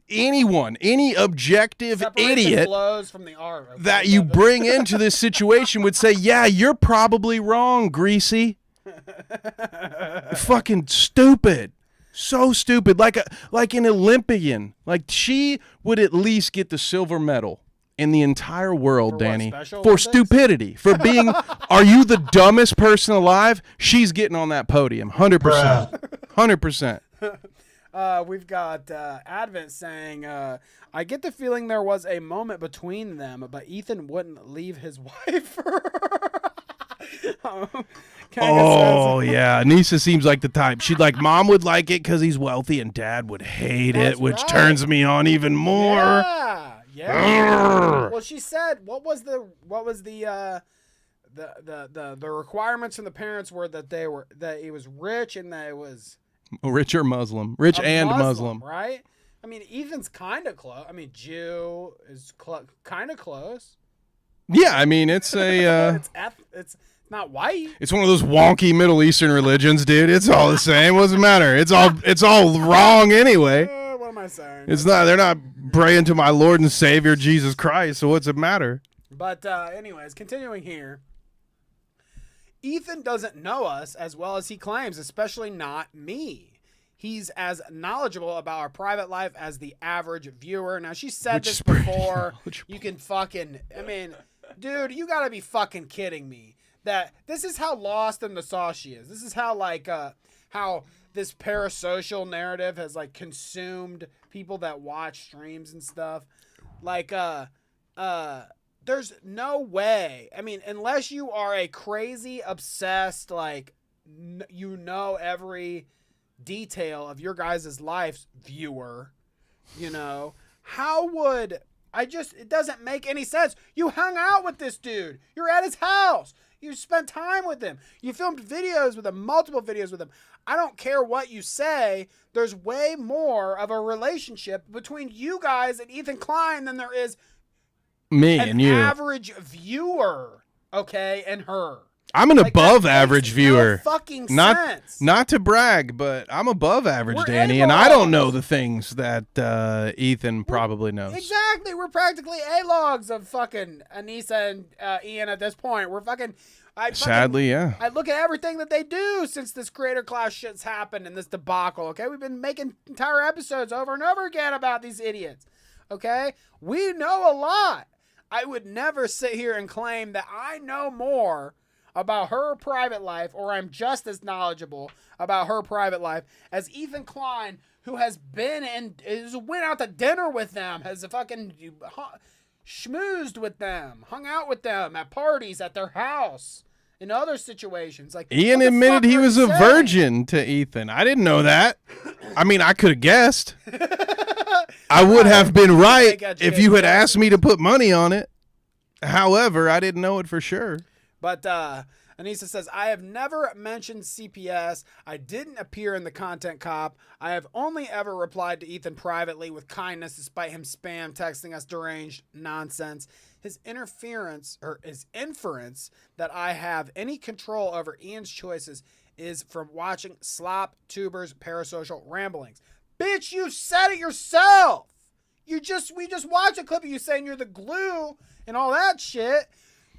Any objective Separate the idiot blows from the art, okay? that you bring into this situation would say, yeah, you're probably wrong, Greasy. Fucking stupid. So stupid. Like an Olympian. Like, she would at least get the silver medal in the entire world, Danny, for stupidity, for being, are you the dumbest person alive? She's getting on that podium, 100%. 100%. We've got Advent saying, I get the feeling there was a moment between them, but Ethan wouldn't leave his wife for her. Oh, yeah. Anisa seems like the type. She'd like, Mom would like it because he's wealthy and Dad would hate it, which turns me on even more. Yeah. Well, she said, what was the requirements from the parents were that he was rich and that it was rich or Muslim, rich and Muslim, right? I mean, Ethan's kind of close. I mean, Jew is kind of close. Yeah, I mean, it's a it's not white. It's one of those wonky Middle Eastern religions, dude. It's all the same. What's the matter? It's all wrong anyway. What am I saying? It's not. They're not praying to my Lord and Savior Jesus Christ. So what's the matter? But anyways, continuing here. Ethan doesn't know us as well as he claims, especially not me. He's as knowledgeable about our private life as the average viewer. Now, she said this before. You can fucking, I mean, dude, you gotta be fucking kidding me. That this is how lost in the sauce she is. This is how, like, how this parasocial narrative has, like, consumed people that watch streams and stuff. Like, there's no way. I mean, unless you are a crazy, obsessed, like, you know every detail of your guys' life viewer, you know, how would it doesn't make any sense. You hung out with this dude. You're at his house. You spent time with him. You filmed videos with him, multiple videos with him. I don't care what you say. There's way more of a relationship between you guys and Ethan Klein than there is me and you. Average viewer, okay, and her. I'm an above average viewer. No fucking sense. Not to brag, but I'm above average, Danny, and I don't know the things that Ethan probably knows. Exactly. We're practically A-logs of fucking Anisa and Ian at this point. We're fucking... Sadly, yeah. I look at everything that they do since this creator class shit's happened and this debacle, okay? We've been making entire episodes over and over again about these idiots, okay? We know a lot. I would never sit here and claim that I know more about her private life, or I'm just as knowledgeable about her private life as Ethan Klein, who has been and went out to dinner with them, has fucking schmoozed with them, hung out with them at parties at their house, in other situations. Like Ian admitted he was a virgin to Ethan. I didn't know that. I mean, I could have guessed. I would have been right if you had asked me to put money on it. However, I didn't know it for sure. But Anisa says, I have never mentioned CPS. I didn't appear in the Content Cop. I have only ever replied to Ethan privately with kindness despite him spam texting us deranged nonsense. His inference that I have any control over Ian's choices is from watching Slop Tuber's parasocial ramblings. Bitch, you said it yourself. We just watched a clip of you saying you're the glue and all that shit.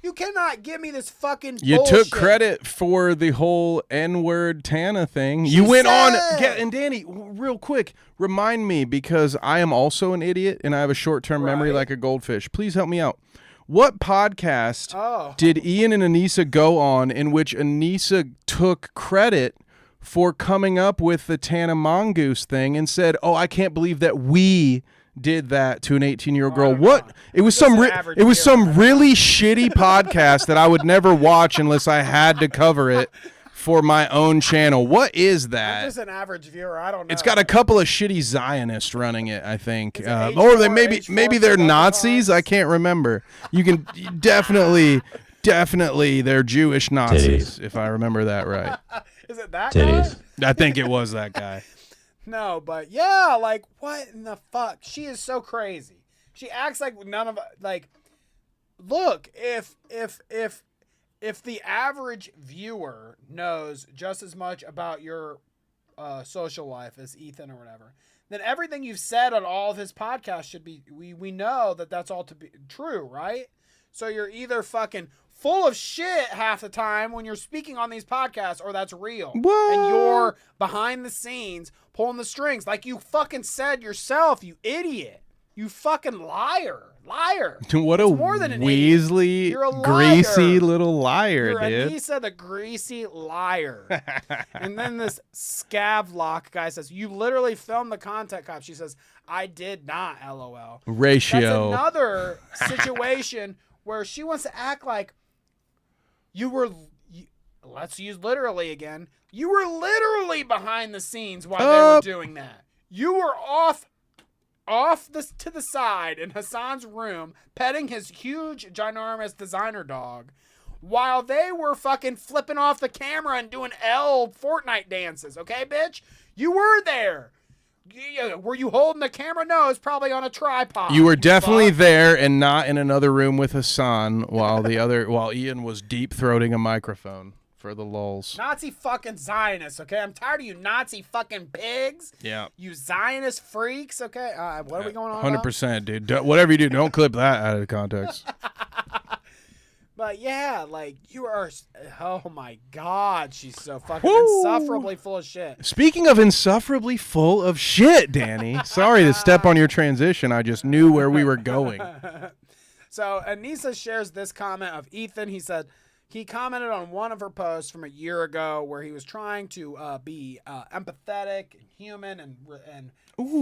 You cannot give me this fucking You bullshit. took credit for the whole N-word Tana thing. You went on. And Danny, real quick, remind me, because I am also an idiot and I have a short-term memory like a goldfish. Please help me out. What podcast did Ian and Anisa go on in which Anisa took credit for coming up with the Tana Mongoose thing and said, "Oh, I can't believe that we did that to an 18-year-old girl"? What? It was some really shitty podcast that I would never watch unless I had to cover it for my own channel. What is that? I'm just an average viewer. I don't know. It's got a couple of shitty Zionists running it, I think. Or they maybe they're Nazis. I can't remember. You can definitely they're Jewish Nazis, if I remember that right. Is it that guy? I think it was that guy. No, but yeah, like, what in the fuck? She is so crazy. She acts like none of, like, look, if the average viewer knows just as much about your social life as Ethan or whatever, then everything you've said on all of his podcasts should be, we know that that's all to be true, right? So you're either fucking full of shit half the time when you're speaking on these podcasts, or that's real. What? And you're behind the scenes pulling the strings like you fucking said yourself, you idiot. You fucking liar. What a Weasley, greasy little liar, You're dude. Anisa the greasy liar. And then this Scavlock guy says, you literally filmed the Content Cop. She says, I did not, LOL. Ratio. That's another situation where she wants to act like you were let's use literally again. You were literally behind the scenes while they were doing that. You were off to the side in Hassan's room petting his huge, ginormous designer dog while they were fucking flipping off the camera and doing Fortnite dances. Okay, bitch? You were there. Were you holding the camera? No, it's probably on a tripod. You were definitely there and not in another room with Hassan while Ian was deep throating a microphone for the lulz. Nazi fucking Zionists, okay? I'm tired of you Nazi fucking pigs. Yeah. You Zionist freaks, okay? What are we going on 100%, dude. Whatever you do, don't clip that out of context. But yeah, like you are. Oh my God, she's so fucking insufferably full of shit. Speaking of insufferably full of shit, Danny. Sorry to step on your transition. I just knew where we were going. So Anisa shares this comment of Ethan. He said he commented on one of her posts from a year ago where he was trying to be empathetic and human and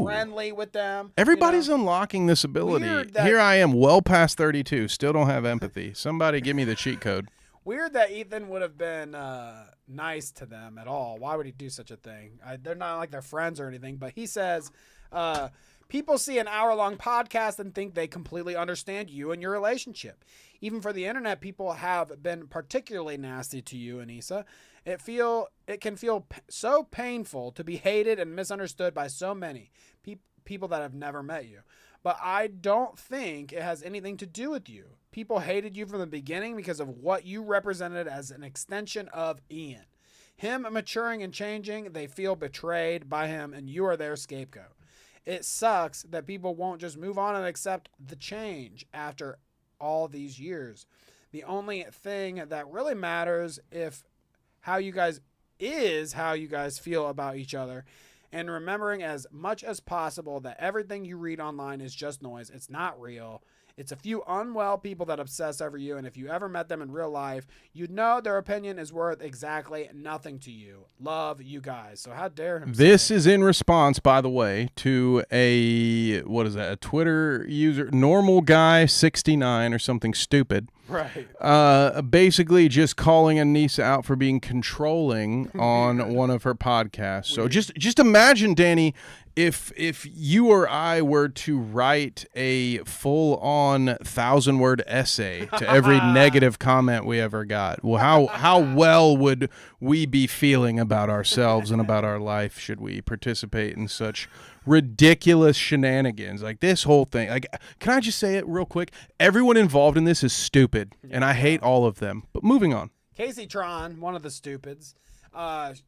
friendly with them. Everybody's unlocking this ability. Here I am, well past 32, still don't have empathy. Somebody give me the cheat code. Weird that Ethan would have been nice to them at all. Why would he do such a thing? They're not like they're friends or anything, but he says, people see an hour-long podcast and think they completely understand you and your relationship. Even for the internet, people have been particularly nasty to you, Anisa. It can feel so painful to be hated and misunderstood by so many people that have never met you. But I don't think it has anything to do with you. People hated you from the beginning because of what you represented as an extension of Ian. Him maturing and changing, they feel betrayed by him, and you are their scapegoat. It sucks that people won't just move on and accept the change after all these years. The only thing that really matters how you guys feel about each other, and remembering as much as possible that everything you read online is just noise. It's not real. It's a few unwell people that obsess over you, and if you ever met them in real life, you'd know their opinion is worth exactly nothing to you. Love, you guys. So how dare him This is in response, by the way, to a Twitter user, normal guy 69 or something stupid. Right. Basically just calling Anisa out for being controlling on one of her podcasts. So just imagine, Danny, if you or I were to write a full-on 1,000-word essay to every negative comment we ever got, well, how well would we be feeling about ourselves and about our life should we participate in such ridiculous shenanigans? Like this whole thing. Like, can I just say it real quick? Everyone involved in this is stupid, and I hate all of them. But moving on. Casey Tron, one of the stupids.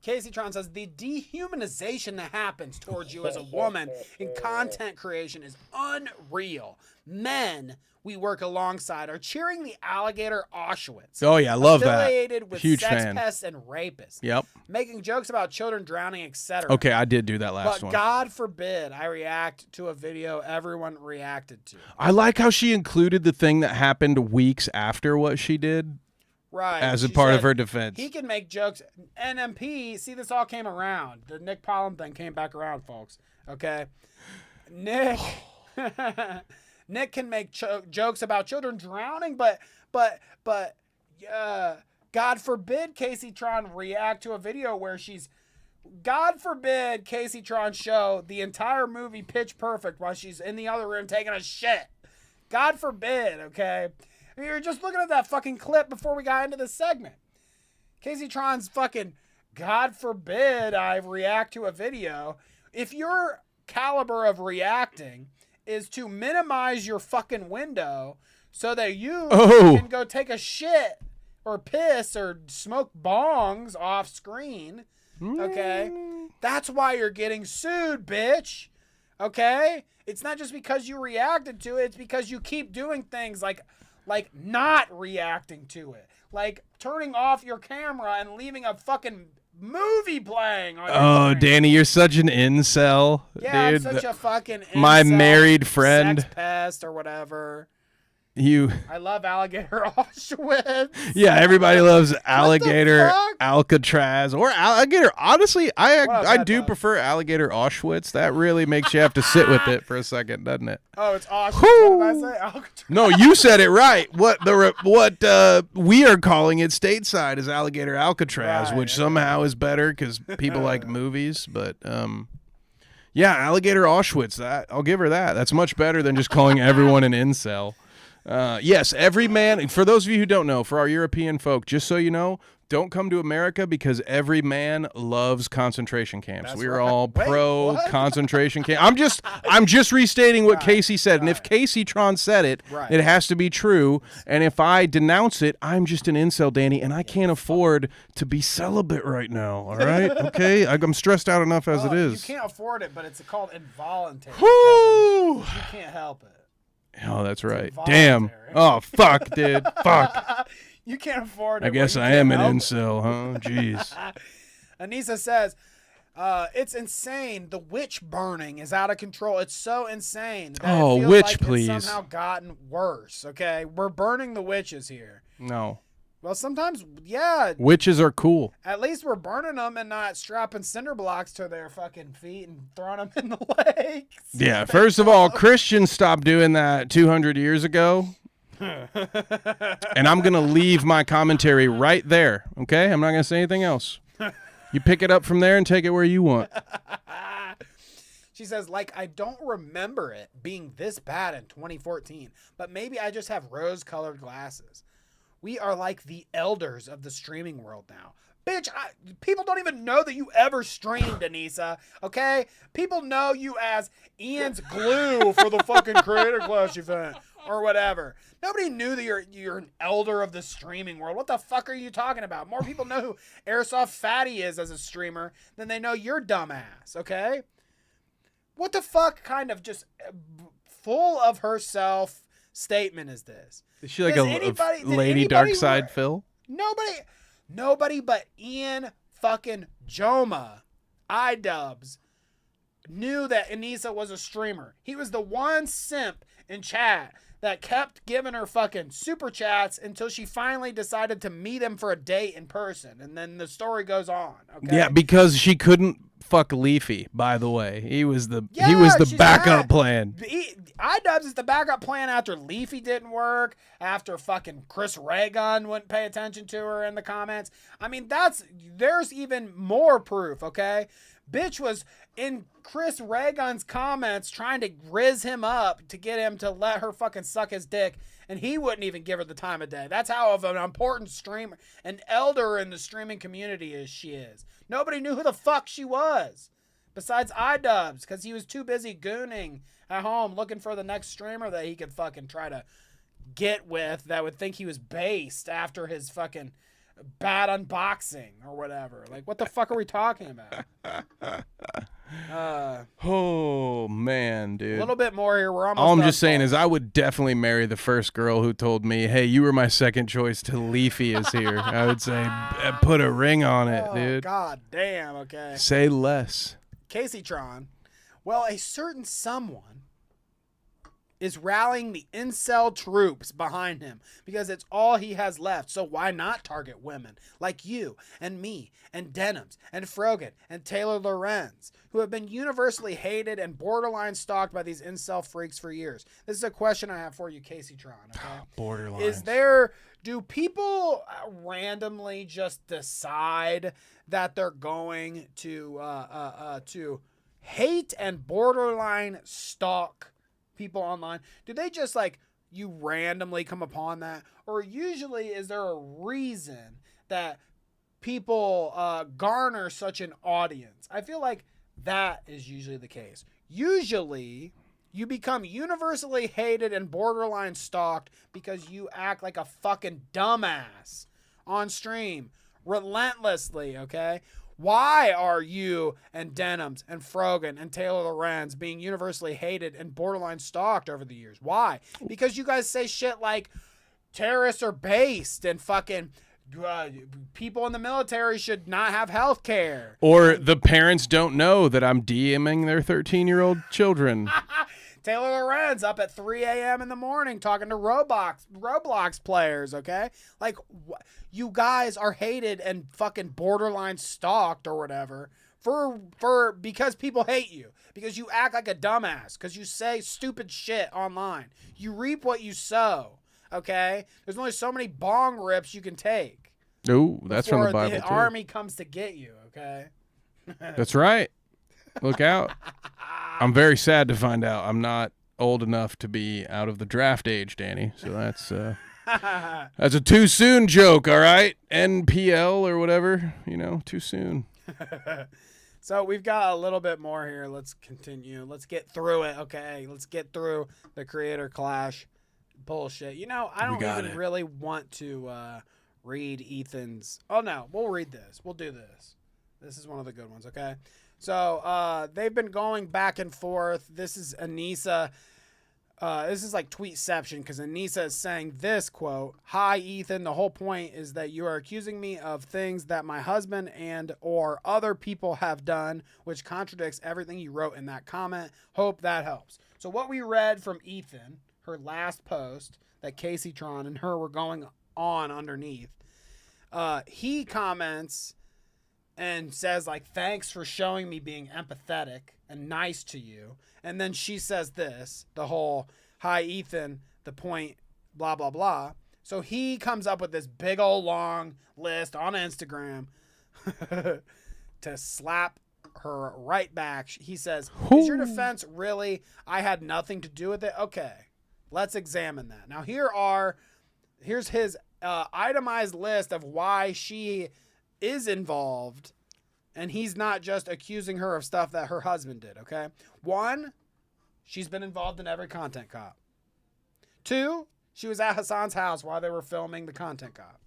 Casey Tron says the dehumanization that happens towards you as a woman in content creation is unreal. Men we work alongside are cheering the alligator Auschwitz. Oh yeah, I love that. Affiliated with Huge sex fan. pests and rapists. Yep. Making jokes about children drowning, etc. Okay, I did do that last but one. God forbid I react to a video everyone reacted to. I like how she included the thing that happened weeks after what she did. Right. As a part of her defense. He can make jokes. NMP, see, this all came around. The Nick Polom thing came back around, folks. Okay? Nick can make jokes about children drowning, but God forbid Casey Tron react to a video where she's... God forbid Casey Tron show the entire movie Pitch Perfect while she's in the other room taking a shit. God forbid, okay? We were just looking at that fucking clip before we got into this segment. Casey Tron's fucking, God forbid I react to a video. If your caliber of reacting is to minimize your fucking window so that you can go take a shit or piss or smoke bongs off screen, okay? That's why you're getting sued, bitch. Okay? It's not just because you reacted to it. It's because you keep doing things like not reacting to it. Like turning off your camera and leaving a fucking movie playing on your screen. Danny, you're such an incel. Yeah, dude. I'm such a fucking incel, my married friend. Sex pest or whatever. I love alligator Auschwitz. Yeah, everybody loves alligator Alcatraz or alligator. Honestly, I do prefer alligator Auschwitz. That really makes you have to sit with it for a second, doesn't it? Oh, it's Auschwitz. What did I say? Alcatraz. No, you said it right. What we are calling it stateside is alligator Alcatraz, which somehow is better because people like movies. But yeah, alligator Auschwitz. I'll give her that. That's much better than just calling everyone an incel. Yes, every man, for those of you who don't know, for our European folk, just so you know, don't come to America because every man loves concentration camps. We're all pro concentration camp. I'm just restating what Casey said. And if Casey Tron said it, it has to be true. And if I denounce it, I'm just an incel, Danny, and I can't afford to be celibate right now. All right? Okay? I'm stressed out enough as it is. You can't afford it, but it's called involuntary. Woo! You can't help it. Oh, that's right. Damn. Oh, fuck, dude. Fuck. You can't afford it. I guess I am an incel, huh? Jeez. Anisa says, it's insane. The witch burning is out of control. It's so insane. That it feels like please. It's somehow gotten worse, okay? We're burning the witches here. No. Well, sometimes, yeah. Witches are cool. At least we're burning them and not strapping cinder blocks to their fucking feet and throwing them in the lakes. Yeah, first of all, Christians stopped doing that 200 years ago. And I'm going to leave my commentary right there, okay? I'm not going to say anything else. You pick it up from there and take it where you want. She says, like, I don't remember it being this bad in 2014, but maybe I just have rose-colored glasses. We are like the elders of the streaming world now. Bitch, people don't even know that you ever streamed, Anisa, okay? People know you as Ian's glue for the fucking Creator Clash event or whatever. Nobody knew that you're an elder of the streaming world. What the fuck are you talking about? More people know who Airsoft Fatty is as a streamer than they know your dumbass, okay? What the fuck kind of just full of herself statement is this? Is she like a Lady Darkside Phil? Nobody but Ian fucking Joma, iDubbbz, knew that Anisa was a streamer. He was the one simp in chat that kept giving her fucking super chats until she finally decided to meet him for a date in person. And then the story goes on. Okay? Yeah, because she couldn't fuck Leafy, by the way. He was the backup plan. iDubbbz is the backup plan after Leafy didn't work, after fucking Chris Raygun wouldn't pay attention to her in the comments. I mean, there's even more proof, okay? Bitch was in Chris Raygun's comments trying to rizz him up to get him to let her fucking suck his dick, and he wouldn't even give her the time of day. That's how of an important streamer, an elder in the streaming community she is. Nobody knew who the fuck she was besides iDubbbz because he was too busy gooning at home looking for the next streamer that he could fucking try to get with that would think he was based after his fucking bad unboxing or whatever. Like, what the fuck are we talking about? Oh man, dude. A little bit more here. We're almost All I'm done, just saying is I would definitely marry the first girl who told me, hey, you were my second choice till Leafy is here. I would say put a ring on it, dude. God damn, okay. Say less. Casey Tron. Well, a certain someone is rallying the incel troops behind him because it's all he has left. So why not target women like you and me and Denims and Frogan and Taylor Lorenz, who have been universally hated and borderline stalked by these incel freaks for years? This is a question I have for you, Casey Tron. Okay? Borderline. Do people randomly just decide that they're going to hate and borderline stalk people online? Do they just you randomly come upon that? Or usually is there a reason that people garner such an audience? I feel like that is usually the case. Usually you become universally hated and borderline stalked because you act like a fucking dumbass on stream relentlessly, okay? Why are you and Denims and Frogan and Taylor Lorenz being universally hated and borderline stalked over the years? Why? Because you guys say shit like terrorists are based and fucking people in the military should not have health care. Or the parents don't know that I'm DMing their 13-year-old children. Taylor Lorenz up at 3 a.m. in the morning talking to Roblox players, okay? Like, you guys are hated and fucking borderline stalked or whatever because people hate you. Because you act like a dumbass. Because you say stupid shit online. You reap what you sow, okay? There's only so many bong rips you can take. Ooh, that's from the Bible, the too. army comes to get you, okay? That's right. Look out. I'm very sad to find out I'm not old enough to be out of the draft age, Danny. So that's a too soon joke, all right? NPL or whatever, too soon. So we've got a little bit more here. Let's continue. Let's get through it, okay? Let's get through the creator clash bullshit. I don't even really want to read Ethan's. Oh, no. We'll read this. We'll do this. This is one of the good ones, okay? So they've been going back and forth. This is Anisa. This is like tweetception because Anisa is saying this, quote, "Hi, Ethan. The whole point is that you are accusing me of things that my husband and or other people have done, which contradicts everything you wrote in that comment. Hope that helps." So what we read from Ethan, her last post that Casey Tron and her were going on underneath, he comments and says, like, thanks for showing me being empathetic and nice to you. And then she says this, the whole, "Hi, Ethan, the point, blah, blah, blah." So he comes up with this big old long list on Instagram to slap her right back. He says, "Is your defense really, I had nothing to do with it?" Okay, let's examine that. Now, here's his itemized list of why she is involved, and he's not just accusing her of stuff that her husband did, okay? 1, she's been involved in every Content Cop. 2, she was at Hassan's house while they were filming the Content Cop.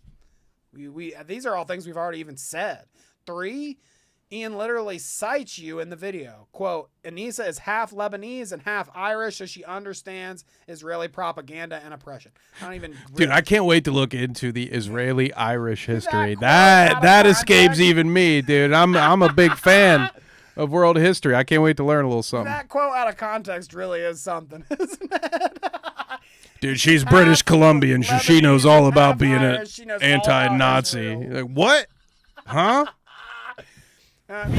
These are all things we've already even said. 3, Ian literally cites you in the video. Quote, "Anisa is half Lebanese and half Irish, so she understands Israeli propaganda and oppression." I don't even... Dude, I can't wait to look into the Israeli-Irish history. That escapes even me, dude. I'm a big fan of world history. I can't wait to learn a little something. That quote out of context really is something, isn't it? Dude, she's British Columbian. She knows all about being an anti-Nazi. Like, what? Huh?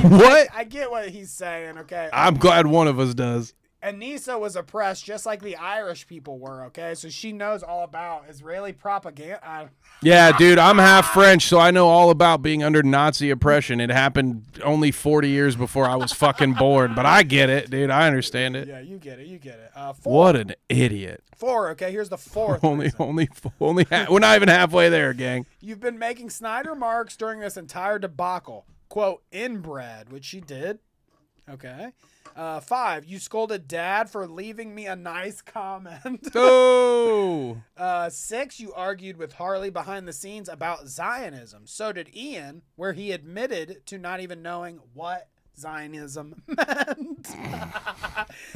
What? I get what he's saying, okay? I'm glad one of us does. Anisa was oppressed just like the Irish people were, okay? So she knows all about Israeli propaganda. Yeah, dude, I'm half French, so I know all about being under Nazi oppression. It happened only 40 years before I was fucking born, but I get it, dude. I understand it. Yeah, you get it. 4. What an idiot. 4, okay? Here's the 4th. We're not even halfway there, gang. You've been making Snyder marks during this entire debacle. Quote, "inbred," which she did. Okay. 5, you scolded Dad for leaving me a nice comment. Oh. 6, you argued with Harley behind the scenes about Zionism. So did Ian, where he admitted to not even knowing what Zionism meant.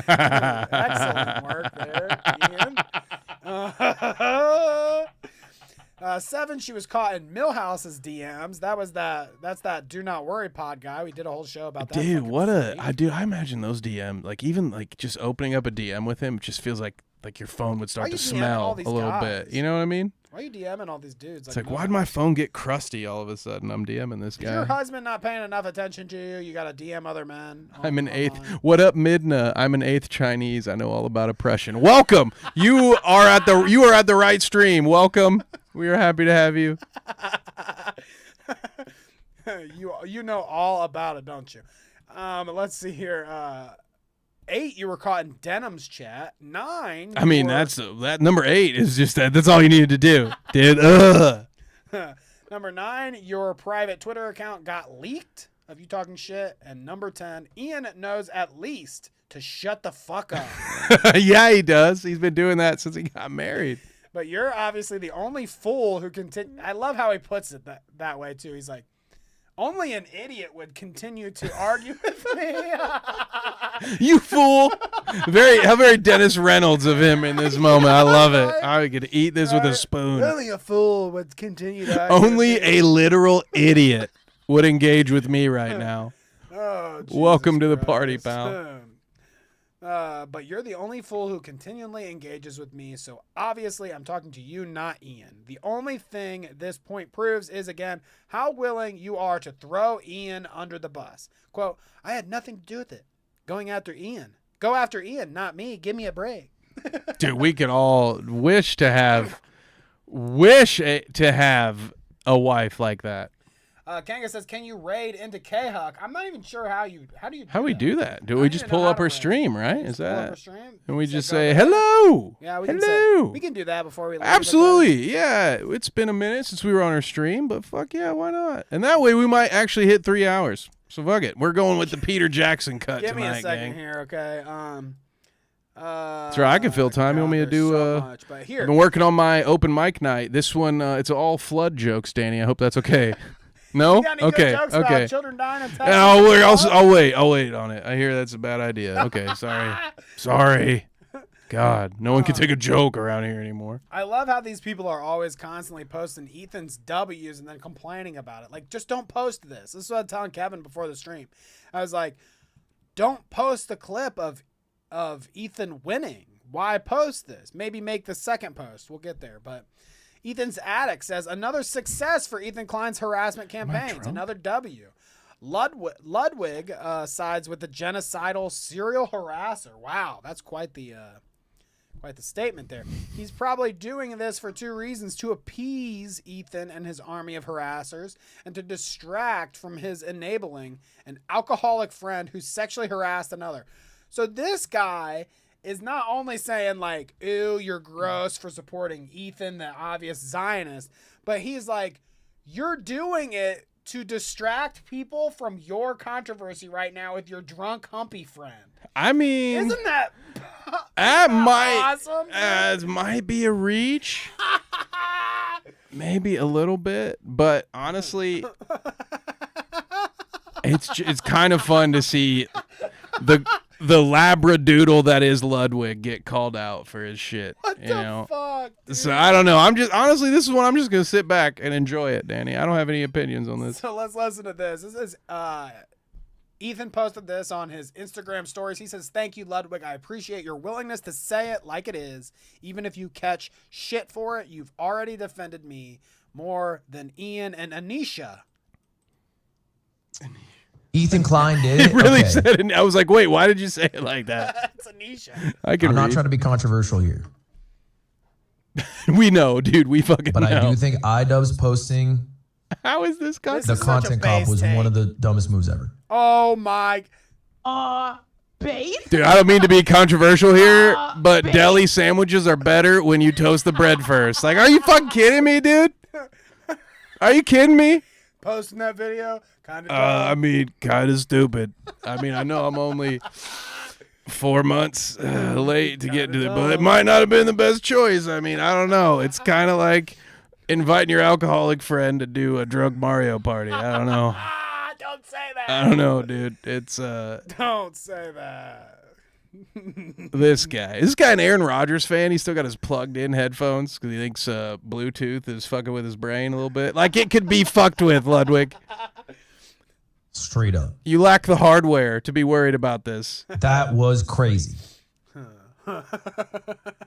Excellent work there, Ian. 7, she was caught in Millhouse's DMs. That's that Do Not Worry pod guy. We did a whole show about that. Dude, I imagine those DMs, like even like just opening up a DM with him just feels like your phone would start to smell a little bit. You know what I mean? Why are you DMing all these dudes? It's like, why'd my phone get crusty all of a sudden? I'm DMing this guy. Is your husband not paying enough attention to you? You got to DM other men. I'm an 8th. What up, Midna? I'm an 8th Chinese. I know all about oppression. Welcome. You are at the right stream. Welcome. We are happy to have you. You know all about it, don't you? Let's see here. 8, you were caught in Denim's chat. 9. I mean, that number 8 is just that's all you needed to do, dude. Number 9, your private Twitter account got leaked of you talking shit. And number 10, Ian knows at least to shut the fuck up. Yeah, he does. He's been doing that since he got married. But you're obviously the only fool who continue. I love how he puts it that way too. He's like, only an idiot would continue to argue with me. You fool! How very Dennis Reynolds of him in this moment. I love it. I could eat this with a spoon. Only a fool would continue to argue Only a literal idiot would engage with me right now. Oh, welcome to the party, pal. But you're the only fool who continually engages with me, so obviously I'm talking to you, not Ian. The only thing this point proves is, again, how willing you are to throw Ian under the bus. Quote, I had nothing to do with it. Going after Ian. Go after Ian, not me. Give me a break. Dude, we could all wish to have a wife like that. Kanga says, can you raid into K-Huck? I'm not even sure how do we do that? Do we just pull up our stream, right? Is that? Stream? And we just say, hello. Yeah, we can do that before we leave. Absolutely. Yeah. It's been a minute since we were on our stream, but fuck yeah, why not? And that way we might actually hit 3 hours. So fuck it. We're going with the Peter Jackson cut Give tonight, me a second gang. here, okay? That's right. I can fill time. You want me to do? So much, but here. I've been working on my open mic night. This one, it's all flood jokes, Danny. I hope that's okay. No? Okay. Okay. Children dying of I'll wait on it. I hear that's a bad idea. Okay, sorry. God, no one can take a joke around here anymore. I love how these people are always constantly posting Ethan's W's and then complaining about it. Like, just don't post this. This is what I was telling Kevin before the stream. I was like, don't post the clip of Ethan winning. Why post this? Maybe make the second post. We'll get there, but Ethan's Addict says, another success for Ethan Klein's harassment campaigns. Another W. Ludwig sides with the genocidal serial harasser. Wow, that's quite the statement there. He's probably doing this for two reasons: to appease Ethan and his army of harassers, and to distract from his enabling an alcoholic friend who sexually harassed another. So this guy is not only saying like, ew, you're gross for supporting Ethan, the obvious Zionist, but he's like, you're doing it to distract people from your controversy right now with your drunk humpy friend. I mean, isn't that awesome? It might be a reach. Maybe a little bit, but honestly, it's kind of fun to see the labradoodle that is Ludwig get called out for his shit. What the fuck? Dude? So I don't know. Honestly, this is what I'm just gonna sit back and enjoy it, Danny. I don't have any opinions on this. So let's listen to this. This is Ethan posted this on his Instagram stories. He says, "Thank you, Ludwig. I appreciate your willingness to say it like it is. Even if you catch shit for it, you've already defended me more than Ian and Anisha." Ethan Klein did it. He really said it. I was like, wait, why did you say it like that? It's Anisha. I'm not trying to be controversial here. We know, dude. We fucking know. But I do think iDubbbz posting how is this the content cop was one of the dumbest moves ever. Oh my. Babe? Dude, I don't mean to be controversial here, but deli sandwiches are better when you toast the bread first. Like, are you fucking kidding me, dude? Are you kidding me? Posting that video? Kind of I mean, kind of stupid. I mean, I know I'm only 4 months late to get to it, but it might not have been the best choice. I mean, I don't know. It's kind of like inviting your alcoholic friend to do a drunk Mario party. I don't know. Don't say that. I don't know, dude. It's Don't say that. This guy an Aaron Rodgers fan. He's still got his plugged in headphones because he thinks Bluetooth is fucking with his brain a little bit. Like, it could be fucked with, Ludwig. Straight up. You lack the hardware to be worried about this. That was crazy.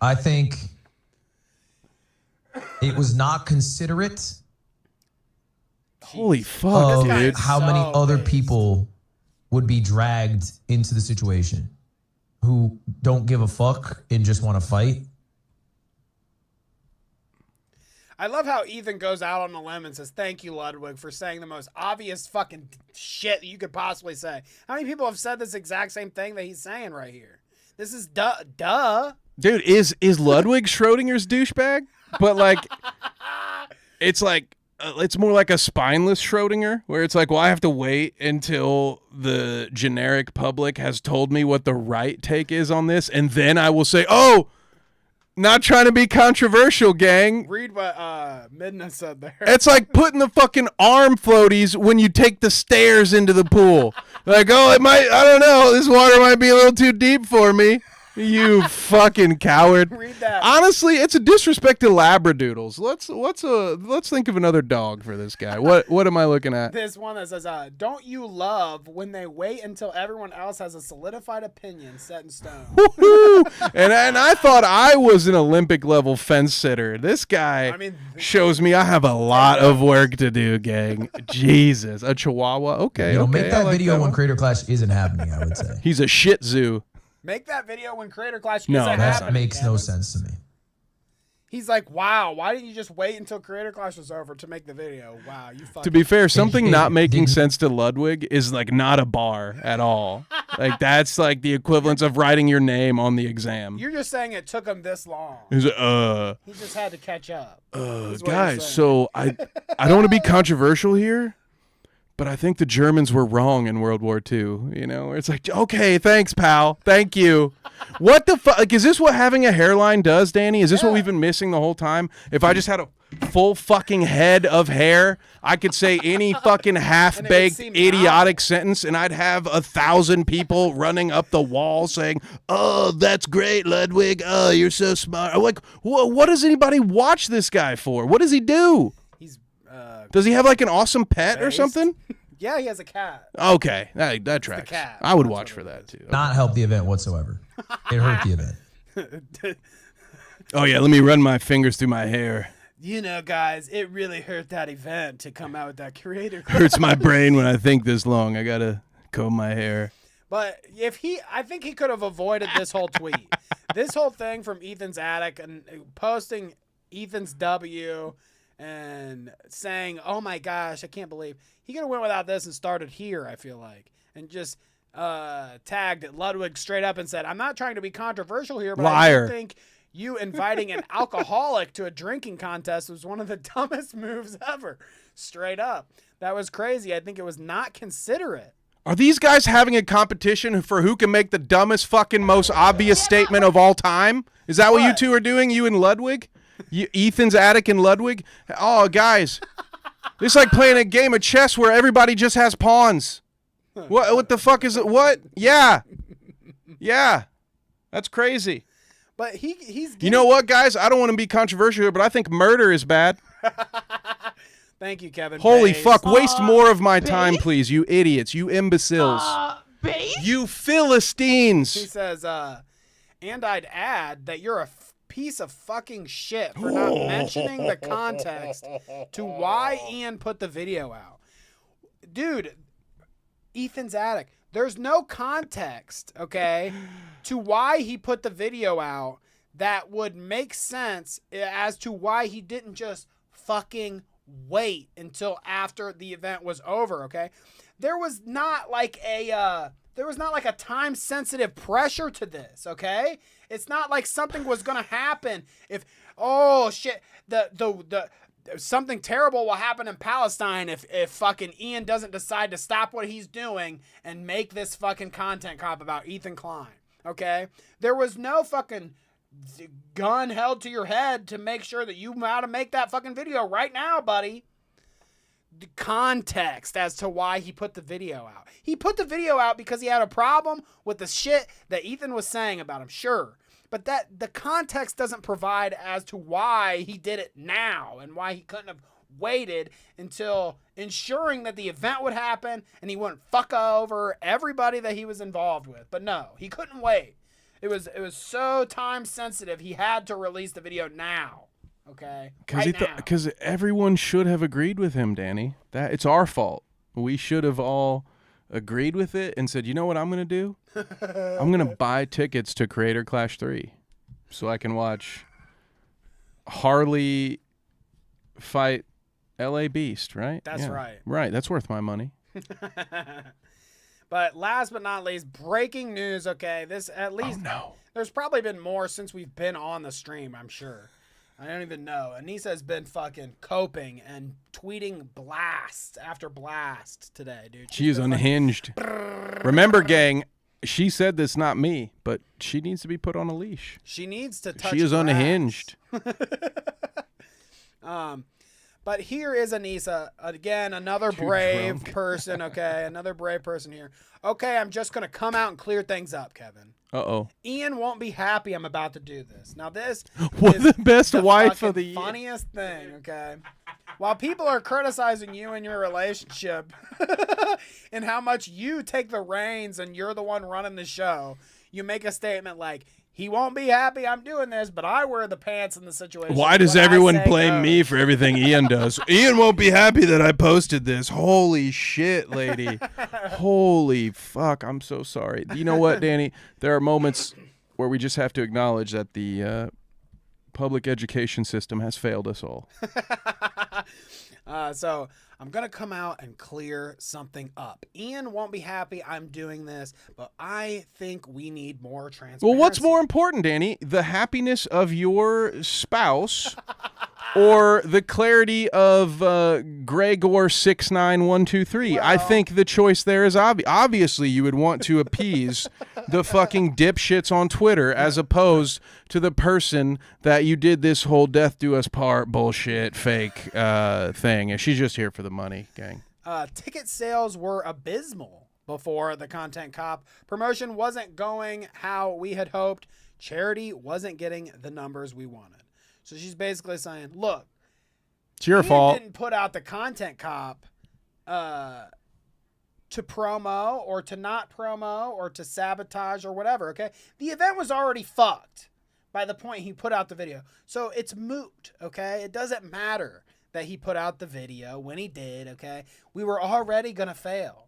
I think it was not considerate. Holy fuck, dude. How many other people would be dragged into the situation who don't give a fuck and just want to fight? I love how Ethan goes out on a limb and says, "Thank you, Ludwig, for saying the most obvious fucking shit you could possibly say." How many people have said this exact same thing that he's saying right here? This is duh. Dude, is Ludwig Schrodinger's douchebag? But like, it's like, it's more like a spineless Schrodinger, where it's like, well, I have to wait until the generic public has told me what the right take is on this, and then I will say, oh, not trying to be controversial, gang. Read what Midna said there. It's like putting the fucking arm floaties when you take the stairs into the pool. Like, oh, I don't know, this water might be a little too deep for me. You fucking coward. Read that. Honestly, it's a disrespect to Labradoodles. Let's think of another dog for this guy. What am I looking at? This one that says, don't you love when they wait until everyone else has a solidified opinion set in stone? and I thought I was an Olympic level fence sitter. This guy shows me I have a lot of work to do, gang. Jesus, a Chihuahua. Okay, make that video when Creator Clash isn't happening. I would say he's a Shih Tzu. Make that video when Creator Clash no, isn't that happening. makes no sense to me. He's like, wow, why didn't you just wait until Creator Clash was over to make the video? Wow, you fucking... To be fair, something not making sense to Ludwig is like not a bar at all. Like that's like the equivalence of writing your name on the exam. You're just saying it took him this long. He's like, he just had to catch up. Guys, so I don't want to be controversial here, but I think the Germans were wrong in World War II. You know, it's like, okay, thanks, pal. Thank you. What the fuck? Like, is this what having a hairline does, Danny? Is this what we've been missing the whole time? If I just had a full fucking head of hair, I could say any fucking half-baked, idiotic sentence, and I'd have 1,000 people running up the wall saying, oh, that's great, Ludwig. Oh, you're so smart. I'm like, what does anybody watch this guy for? What does he do? Does he have like an awesome pet or something? Yeah, he has a cat. Okay, that tracks. Cat. I would watch for that too. Okay. Not help the event whatsoever. It hurt the event. Oh yeah, let me run my fingers through my hair. You know, guys, it really hurt that event to come out with that Creator Clash. Hurts my brain when I think this long. I gotta comb my hair. But I think he could have avoided this whole tweet. This whole thing from Ethan's attic and posting Ethan's W and saying, oh my gosh, I can't believe. He could have went without this and started here, I feel like. And just tagged Ludwig straight up and said, I'm not trying to be controversial here, but Liar. I do think you inviting an alcoholic to a drinking contest was one of the dumbest moves ever. Straight up. That was crazy. I think it was not considerate. Are these guys having a competition for who can make the dumbest fucking most obvious statement of all time? Is that what you two are doing, you and Ludwig? Ethan's attic and Ludwig? Oh, guys. It's like playing a game of chess where everybody just has pawns. What the fuck is it? What? Yeah. Yeah. That's crazy. But he's You know what, guys? I don't want to be controversial here, but I think murder is bad. Thank you, Kevin. Holy fuck. Waste more of my time, please, you idiots. You imbeciles. You Philistines. He says, and I'd add that you're a piece of fucking shit for not mentioning the context to why Ian put the video out. Dude, Ethan's attic. There's no context, okay, to why he put the video out that would make sense as to why he didn't just fucking wait until after the event was over, okay? There was not like a time sensitive pressure to this, okay? It's not like something was gonna happen if, oh shit, the something terrible will happen in Palestine if fucking Ian doesn't decide to stop what he's doing and make this fucking content crop about Ethan Klein, okay? There was no fucking gun held to your head to make sure that you know how to make that fucking video right now, buddy. The context as to why he put the video out. He put the video out because he had a problem with the shit that Ethan was saying about him, sure. But that the context doesn't provide as to why he did it now and why he couldn't have waited until ensuring that the event would happen and he wouldn't fuck over everybody that he was involved with. But no, he couldn't wait. It was so time sensitive. He had to release the video now. Okay. Because everyone should have agreed with him, Danny. That it's our fault. We should have all agreed with it and said, you know what I'm going to do? I'm going to buy tickets to Creator Clash 3 so I can watch Harley fight LA Beast, right? That's right. Right. That's worth my money. But last but not least, breaking news, okay? This at least there's probably been more since we've been on the stream, I'm sure. I don't even know. Anisa has been fucking coping and tweeting blast after blast today, dude. She is unhinged. Remember, gang, she said this, not me, but she needs to be put on a leash. She needs to touch She is grass. unhinged. But here is Anisa, again, another brave person, okay? Another brave person here. Okay, I'm just going to come out and clear things up, Kevin. Uh-oh. Ian won't be happy I'm about to do this. Now, this what is the best wife of the year. Funniest thing, okay? While people are criticizing you and your relationship and how much you take the reins and you're the one running the show, you make a statement like, he won't be happy I'm doing this, but I wear the pants in the situation. Why does everyone blame me for everything Ian does? Ian won't be happy that I posted this. Holy shit, lady. Holy fuck. I'm so sorry. You know what, Danny? There are moments where we just have to acknowledge that the public education system has failed us all. So I'm going to come out and clear something up. Ian won't be happy I'm doing this, but I think we need more transparency. Well, what's more important, Danny? The happiness of your spouse or the clarity of Gregor69123? Well, I think the choice there is obvious. Obviously, you would want to appease the fucking dipshits on Twitter as opposed to the person that you did this whole death do us part bullshit fake thing. And she's just here for the money, gang. Ticket sales were abysmal before the Content Cop. Promotion wasn't going how we had hoped. Charity wasn't getting the numbers we wanted. So she's basically saying, look, it's your fault. Didn't put out the Content Cop to promo or to not promo or to sabotage or whatever, okay? The event was already fucked by the point he put out the video. So it's moot, okay? It doesn't matter that he put out the video when he did, okay? We were already going to fail.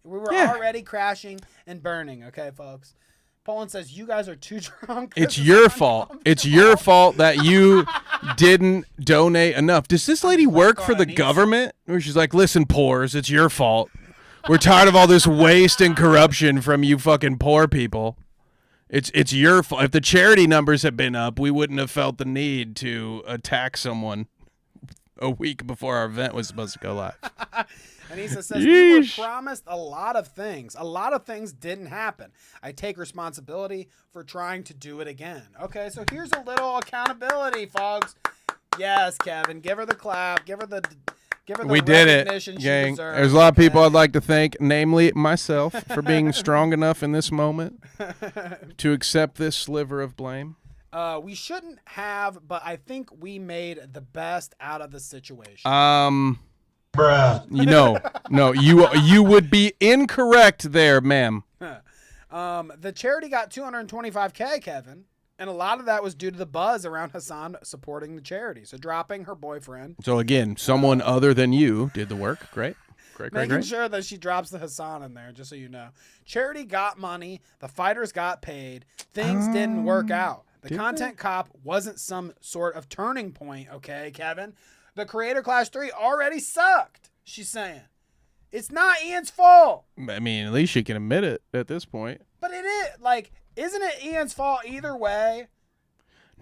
We were already crashing and burning, okay, folks? Polom says, you guys are too drunk. It's your fault. It's your fault that you didn't donate enough. Does this lady work for the government? Or she's like, listen, poors, it's your fault. We're tired of all this waste and corruption from you fucking poor people. It's your fault. If the charity numbers had been up, we wouldn't have felt the need to attack someone a week before our event was supposed to go live. Anisa says, we were promised a lot of things. A lot of things didn't happen. I take responsibility for trying to do it again. Okay, so here's a little accountability, folks. Yes, Kevin, give her the clap. Give her the we did it, gang. Deserves. There's a lot of people I'd like to thank, namely myself, for being strong enough in this moment to accept this sliver of blame. We shouldn't have, but I think we made the best out of the situation. Bruh. No, you would be incorrect there, ma'am. The charity got $225K, Kevin, and a lot of that was due to the buzz around Hassan supporting the charity. So dropping her boyfriend. So again, someone other than you did the work. Great. Making sure that she drops the Hassan in there, just so you know. Charity got money. The fighters got paid. Things didn't work out. The Content Cop wasn't some sort of turning point, okay, Kevin? The Creator Clash 3 already sucked, she's saying. It's not Ian's fault. I mean, at least she can admit it at this point. But it is, like, isn't it Ian's fault either way?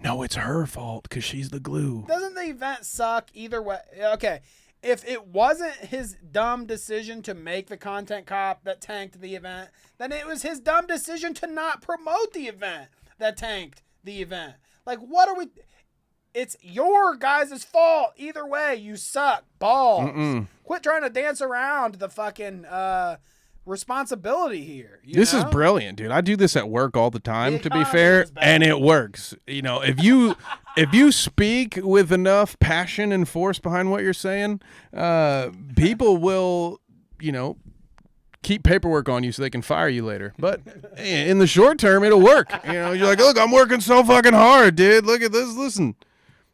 No, it's her fault because she's the glue. Doesn't the event suck either way? Okay, if it wasn't his dumb decision to make the Content Cop that tanked the event, then it was his dumb decision to not promote the event that tanked the event. Like, what are we... It's your guys' fault. Either way, you suck. Balls. Quit trying to dance around the fucking responsibility here. This is brilliant, dude. I do this at work all the time, to be fair, and it works. You know, if you speak with enough passion and force behind what you're saying, people will, keep paperwork on you so they can fire you later. But in the short term, it'll work. You're like, look, I'm working so fucking hard, dude. Look at this. Listen.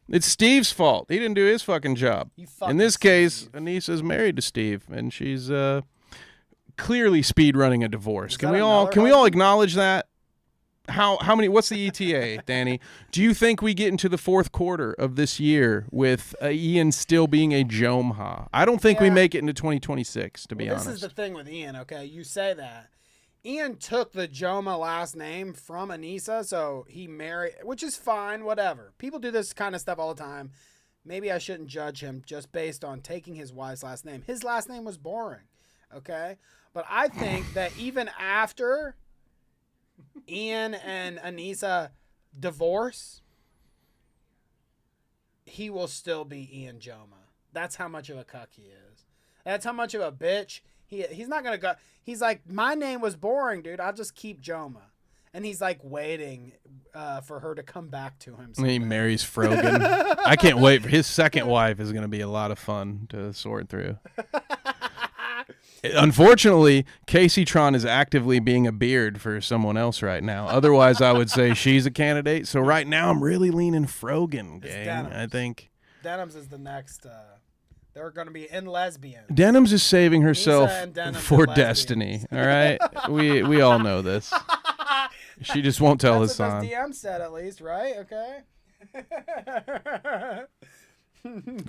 It's Steve's fault. He didn't do his fucking job. In this case, Anisa's married to Steve, and she's clearly speed running a divorce. Can we all acknowledge that? How many? What's the ETA, Danny? Do you think we get into the fourth quarter of this year with Ian still being a Jomha? I don't think we make it into 2026. To be honest, this is the thing with Ian. Okay, you say that. Ian took the Jomha last name from Anisa, so he married, which is fine, whatever. People do this kind of stuff all the time. Maybe I shouldn't judge him just based on taking his wife's last name. His last name was boring, okay? But I think that even after Ian and Anisa divorce, he will still be Ian Joma. That's how much of a cuck he is. That's how much of a bitch. He's not going to go. He's like, my name was boring, dude. I'll just keep Jomha. And he's like waiting for her to come back to him. He marries Frogan. I can't wait. His second wife is going to be a lot of fun to sort through. Unfortunately, Casey Tron is actively being a beard for someone else right now. Otherwise, I would say she's a candidate. So right now, I'm really leaning Frogan, gang. I think Denims is the next. They're going to be in lesbians. Denims is saving herself for destiny. All right, we all know this. She just won't tell Hassan. That's what this DM said, at least, right? Okay.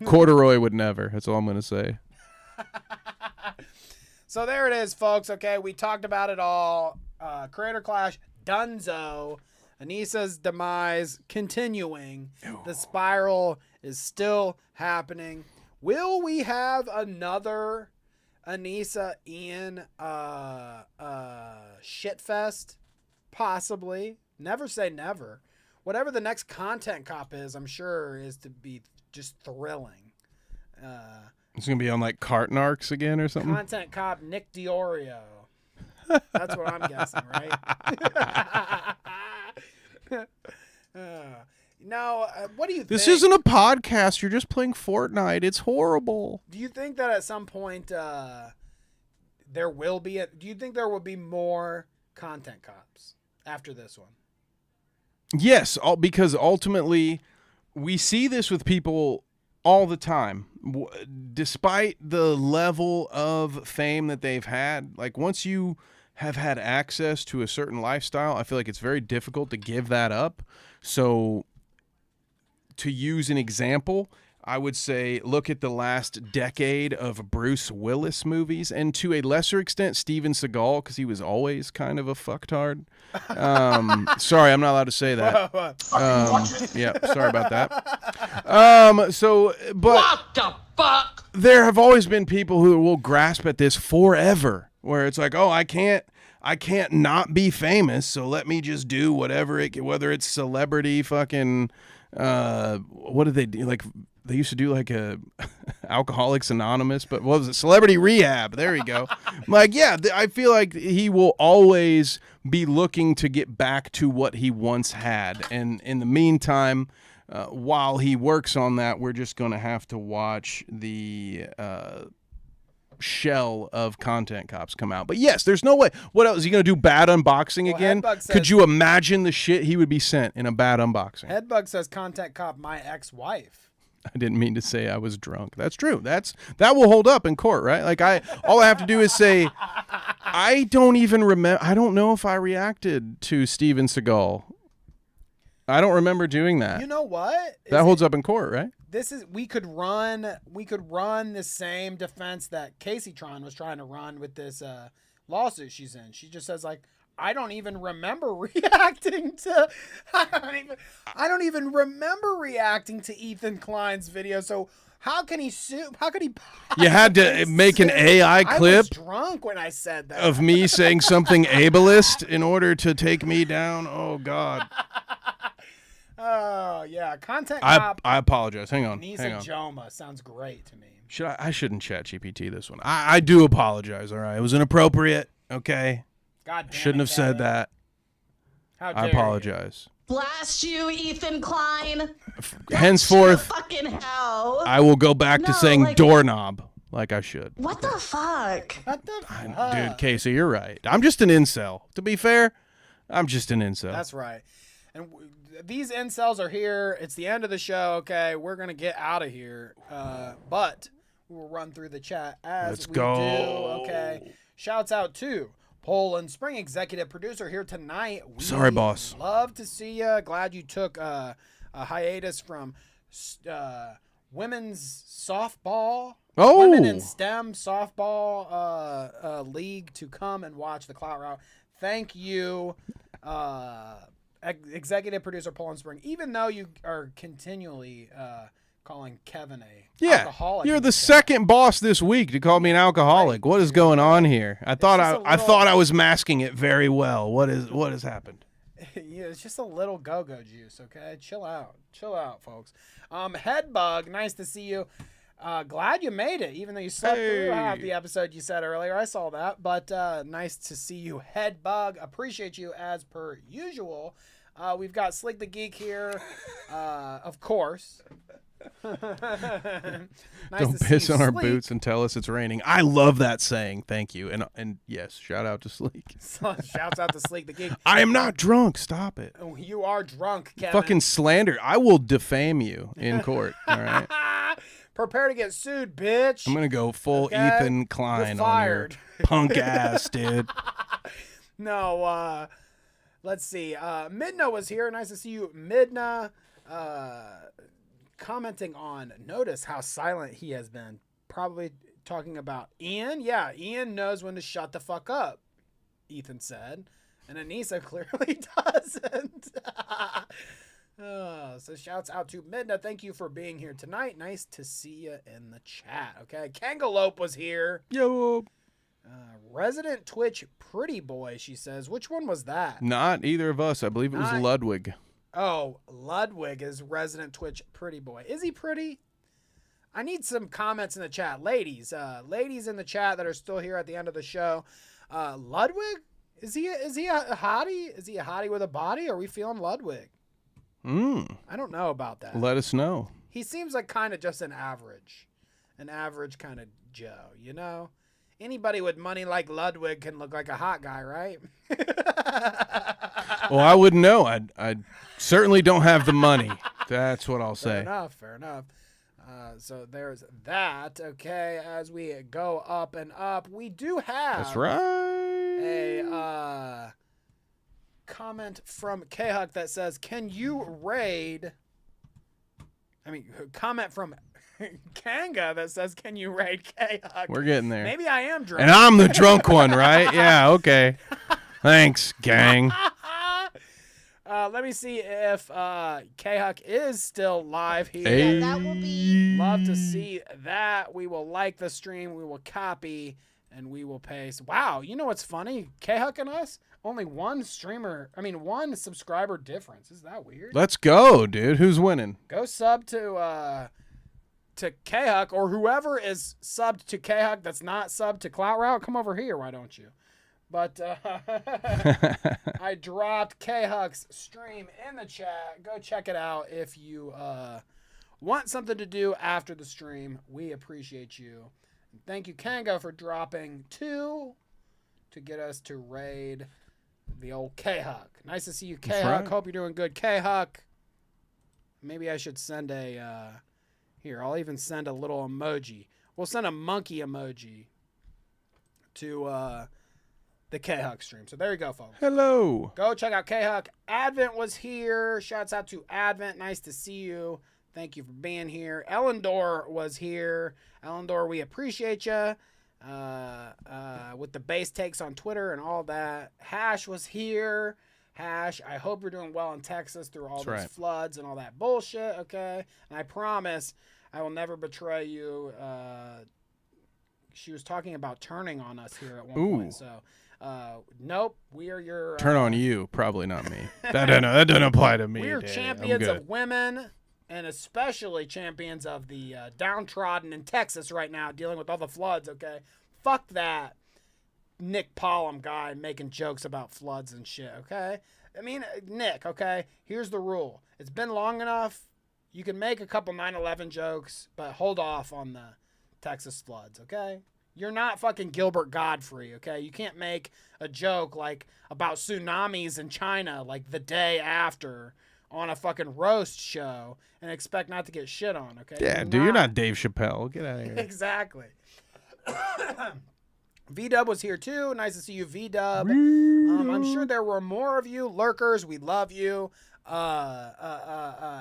Corduroy would never. That's all I'm going to say. So there it is, folks. Okay, we talked about it all. Creator Clash, Dunzo, Anisa's demise continuing. Ew. The spiral is still happening. Will we have another Anisa Ian shitfest? Possibly. Never say never. Whatever the next content cop is, I'm sure is to be just thrilling. It's going to be on like Carton Arcs again or something? Content cop Nick Diorio. That's what I'm guessing, right? What do you think? This isn't a podcast. You're just playing Fortnite. It's horrible. Do you think that at some point there will be do you think there will be more content cops after this one? Yes, because ultimately we see this with people all the time. Despite the level of fame that they've had, like once you have had access to a certain lifestyle, I feel like it's very difficult to give that up. So to use an example, I would say look at the last decade of Bruce Willis movies, and to a lesser extent Steven Seagal, because he was always kind of a fucktard. Sorry, I'm not allowed to say that. Yeah, sorry about that. But what the fuck? There have always been people who will grasp at this forever, where it's like, oh, I can't not be famous, so let me just do whatever whether it's celebrity fucking what did they do? Like they used to do like a Alcoholics Anonymous, but what was it? Celebrity Rehab. There you go. Like, yeah, I feel like he will always be looking to get back to what he once had. And in the meantime, while he works on that, we're just going to have to watch the shell of content cops come out. But yes, there's no way. What else? Is he going to do bad unboxing again? Could you imagine the shit he would be sent in a bad unboxing? Headbug says content cop my ex-wife. I didn't mean to say I was drunk. That's true. That will hold up in court, right? Like all I have to do is say I don't even remember. I don't know if I reacted to Steven Seagal. I don't remember doing that. You know what? That holds up in court, right? We could run the same defense that Casey Tron was trying to run with this lawsuit she's in. She just says like, I don't even remember reacting to I don't even remember reacting to Ethan Klein's video. So how can he sue? How could he? You had to make an AI clip. I was drunk when I said that. Of me saying something ableist in order to take me down. Oh God. Oh yeah, content cop. I apologize. Hang on. Anisa Johma sounds great to me. I shouldn't chat GPT this one. I do apologize. All right, it was inappropriate. Okay. God damn shouldn't have said that. How dare I apologize. Blast you, Ethan Klein. Henceforth, fucking hell. I will go back to saying doorknob like I should. What the fuck? What the fuck? Dude, Casey, you're right. I'm just an incel. To be fair, I'm just an incel. That's right. And these incels are here. It's the end of the show. Okay, we're gonna get out of here. But we'll run through the chat as we do. Okay. Shouts out to Polom Spring, executive producer here tonight. Sorry, boss. Love to see you. Glad you took a hiatus from women's softball. Oh. Women in STEM softball league to come and watch the Clout route. Thank you, executive producer Polom Spring. Even though you are continually calling Kevin alcoholic. You're the second boss this week to call me an alcoholic. What is going on here? I thought I was masking it very well. What has happened? Yeah, it's just a little go-go juice, okay? Chill out, folks. Headbug, nice to see you. Glad you made it, even though you slept through half the episode you said earlier. I saw that, but nice to see you, Headbug. Appreciate you as per usual. We've got Slick the Geek here, of course. Don't piss on our boots and tell us it's raining. I love that saying. Thank you. And yes, shout out to Sleek. Shouts out to Sleek the Geek. I am not drunk. Stop it. Oh, you are drunk, Kevin. Fucking slander. I will defame you in court. All right. Prepare to get sued, bitch. I'm gonna go full Ethan Klein on your punk ass, dude. No, let's see. Midna was here. Nice to see you, Midna. Commenting on, notice how silent he has been. Probably talking about Ian. Yeah, Ian knows when to shut the fuck up, Ethan said. And Anisa clearly doesn't. So shouts out to Midna. Thank you for being here tonight. Nice to see you in the chat. Okay, Kangalope was here. Yo. Resident Twitch Pretty Boy, she says. Which one was that? Not either of us. I believe it was Ludwig. Oh, Ludwig is Resident Twitch Pretty Boy. Is he pretty? I need some comments in the chat. Ladies in the chat that are still here at the end of the show. Ludwig? Is he a hottie? Is he a hottie with a body? Are we feeling Ludwig? I don't know about that. Let us know. He seems like kind of just an average kind of Joe, you know? Anybody with money like Ludwig can look like a hot guy, right? Well, I wouldn't know. I certainly don't have the money. That's what I'll say. Fair enough. So there's that. Okay, as we go up and up, we do have. That's right. A comment from K-Huck that says, "Can you raid?" Comment from Kanga that says, "Can you raid K-Huck?" We're getting there. Maybe I am drunk. And I'm the drunk one, right? Yeah. Okay. Thanks, gang. Let me see if K-Huck is still live here. Hey. That will be. Love to see that. We will like the stream. We will copy. And we will paste. Wow. You know what's funny? K-Huck and us, only one subscriber difference. Is that weird? Let's go, dude. Who's winning? Go sub to K-Huck, or whoever is subbed to K-Huck that's not subbed to Clout Route. Come over here. Why don't you? But I dropped K-Huck's stream in the chat. Go check it out if you want something to do after the stream. We appreciate you. And thank you, Kanga, for dropping 2 to get us to raid the old K-Huck. Nice to see you, K-Huck. Right. Hope you're doing good, K-Huck. Maybe I should send a... here, I'll even send a little emoji. We'll send a monkey emoji to... the K-Huck stream. So there you go, folks. Hello. Go check out K-Huck. Advent was here. Shouts out to Advent. Nice to see you. Thank you for being here. Ellendor was here. Ellendor, we appreciate you. With the base takes on Twitter and all that. Hash was here. Hash, I hope you're doing well in Texas through all those floods and all that bullshit, okay? And I promise I will never betray you. She was talking about turning on us here at one point, so... nope, we are your... Turn on you, probably not me. That doesn't apply to me. We are champions of women, and especially champions of the downtrodden in Texas right now, dealing with all the floods, okay? Fuck that Nick Polom guy making jokes about floods and shit, okay? I mean, Nick, okay? Here's the rule. It's been long enough. You can make a couple 9/11 jokes, but hold off on the Texas floods, okay? You're not fucking Gilbert Godfrey, okay? You can't make a joke like about tsunamis in China like the day after on a fucking roast show and expect not to get shit on, okay? Yeah, dude, you're not Dave Chappelle. Get out of here. Exactly. V-Dub was here too. Nice to see you, V-Dub. I'm sure there were more of you. Lurkers, we love you.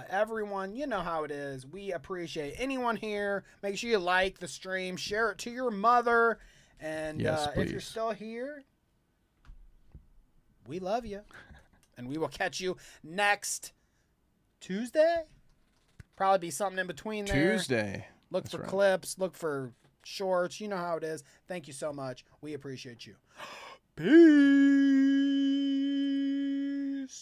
Everyone, you know how it is. We appreciate anyone here. Make sure you like the stream, share it to your mother, and yes, if you're still here, we love you, and we will catch you next Tuesday. Probably be something in between there. Tuesday. Look for clips. Look for shorts. You know how it is. Thank you so much. We appreciate you. Peace.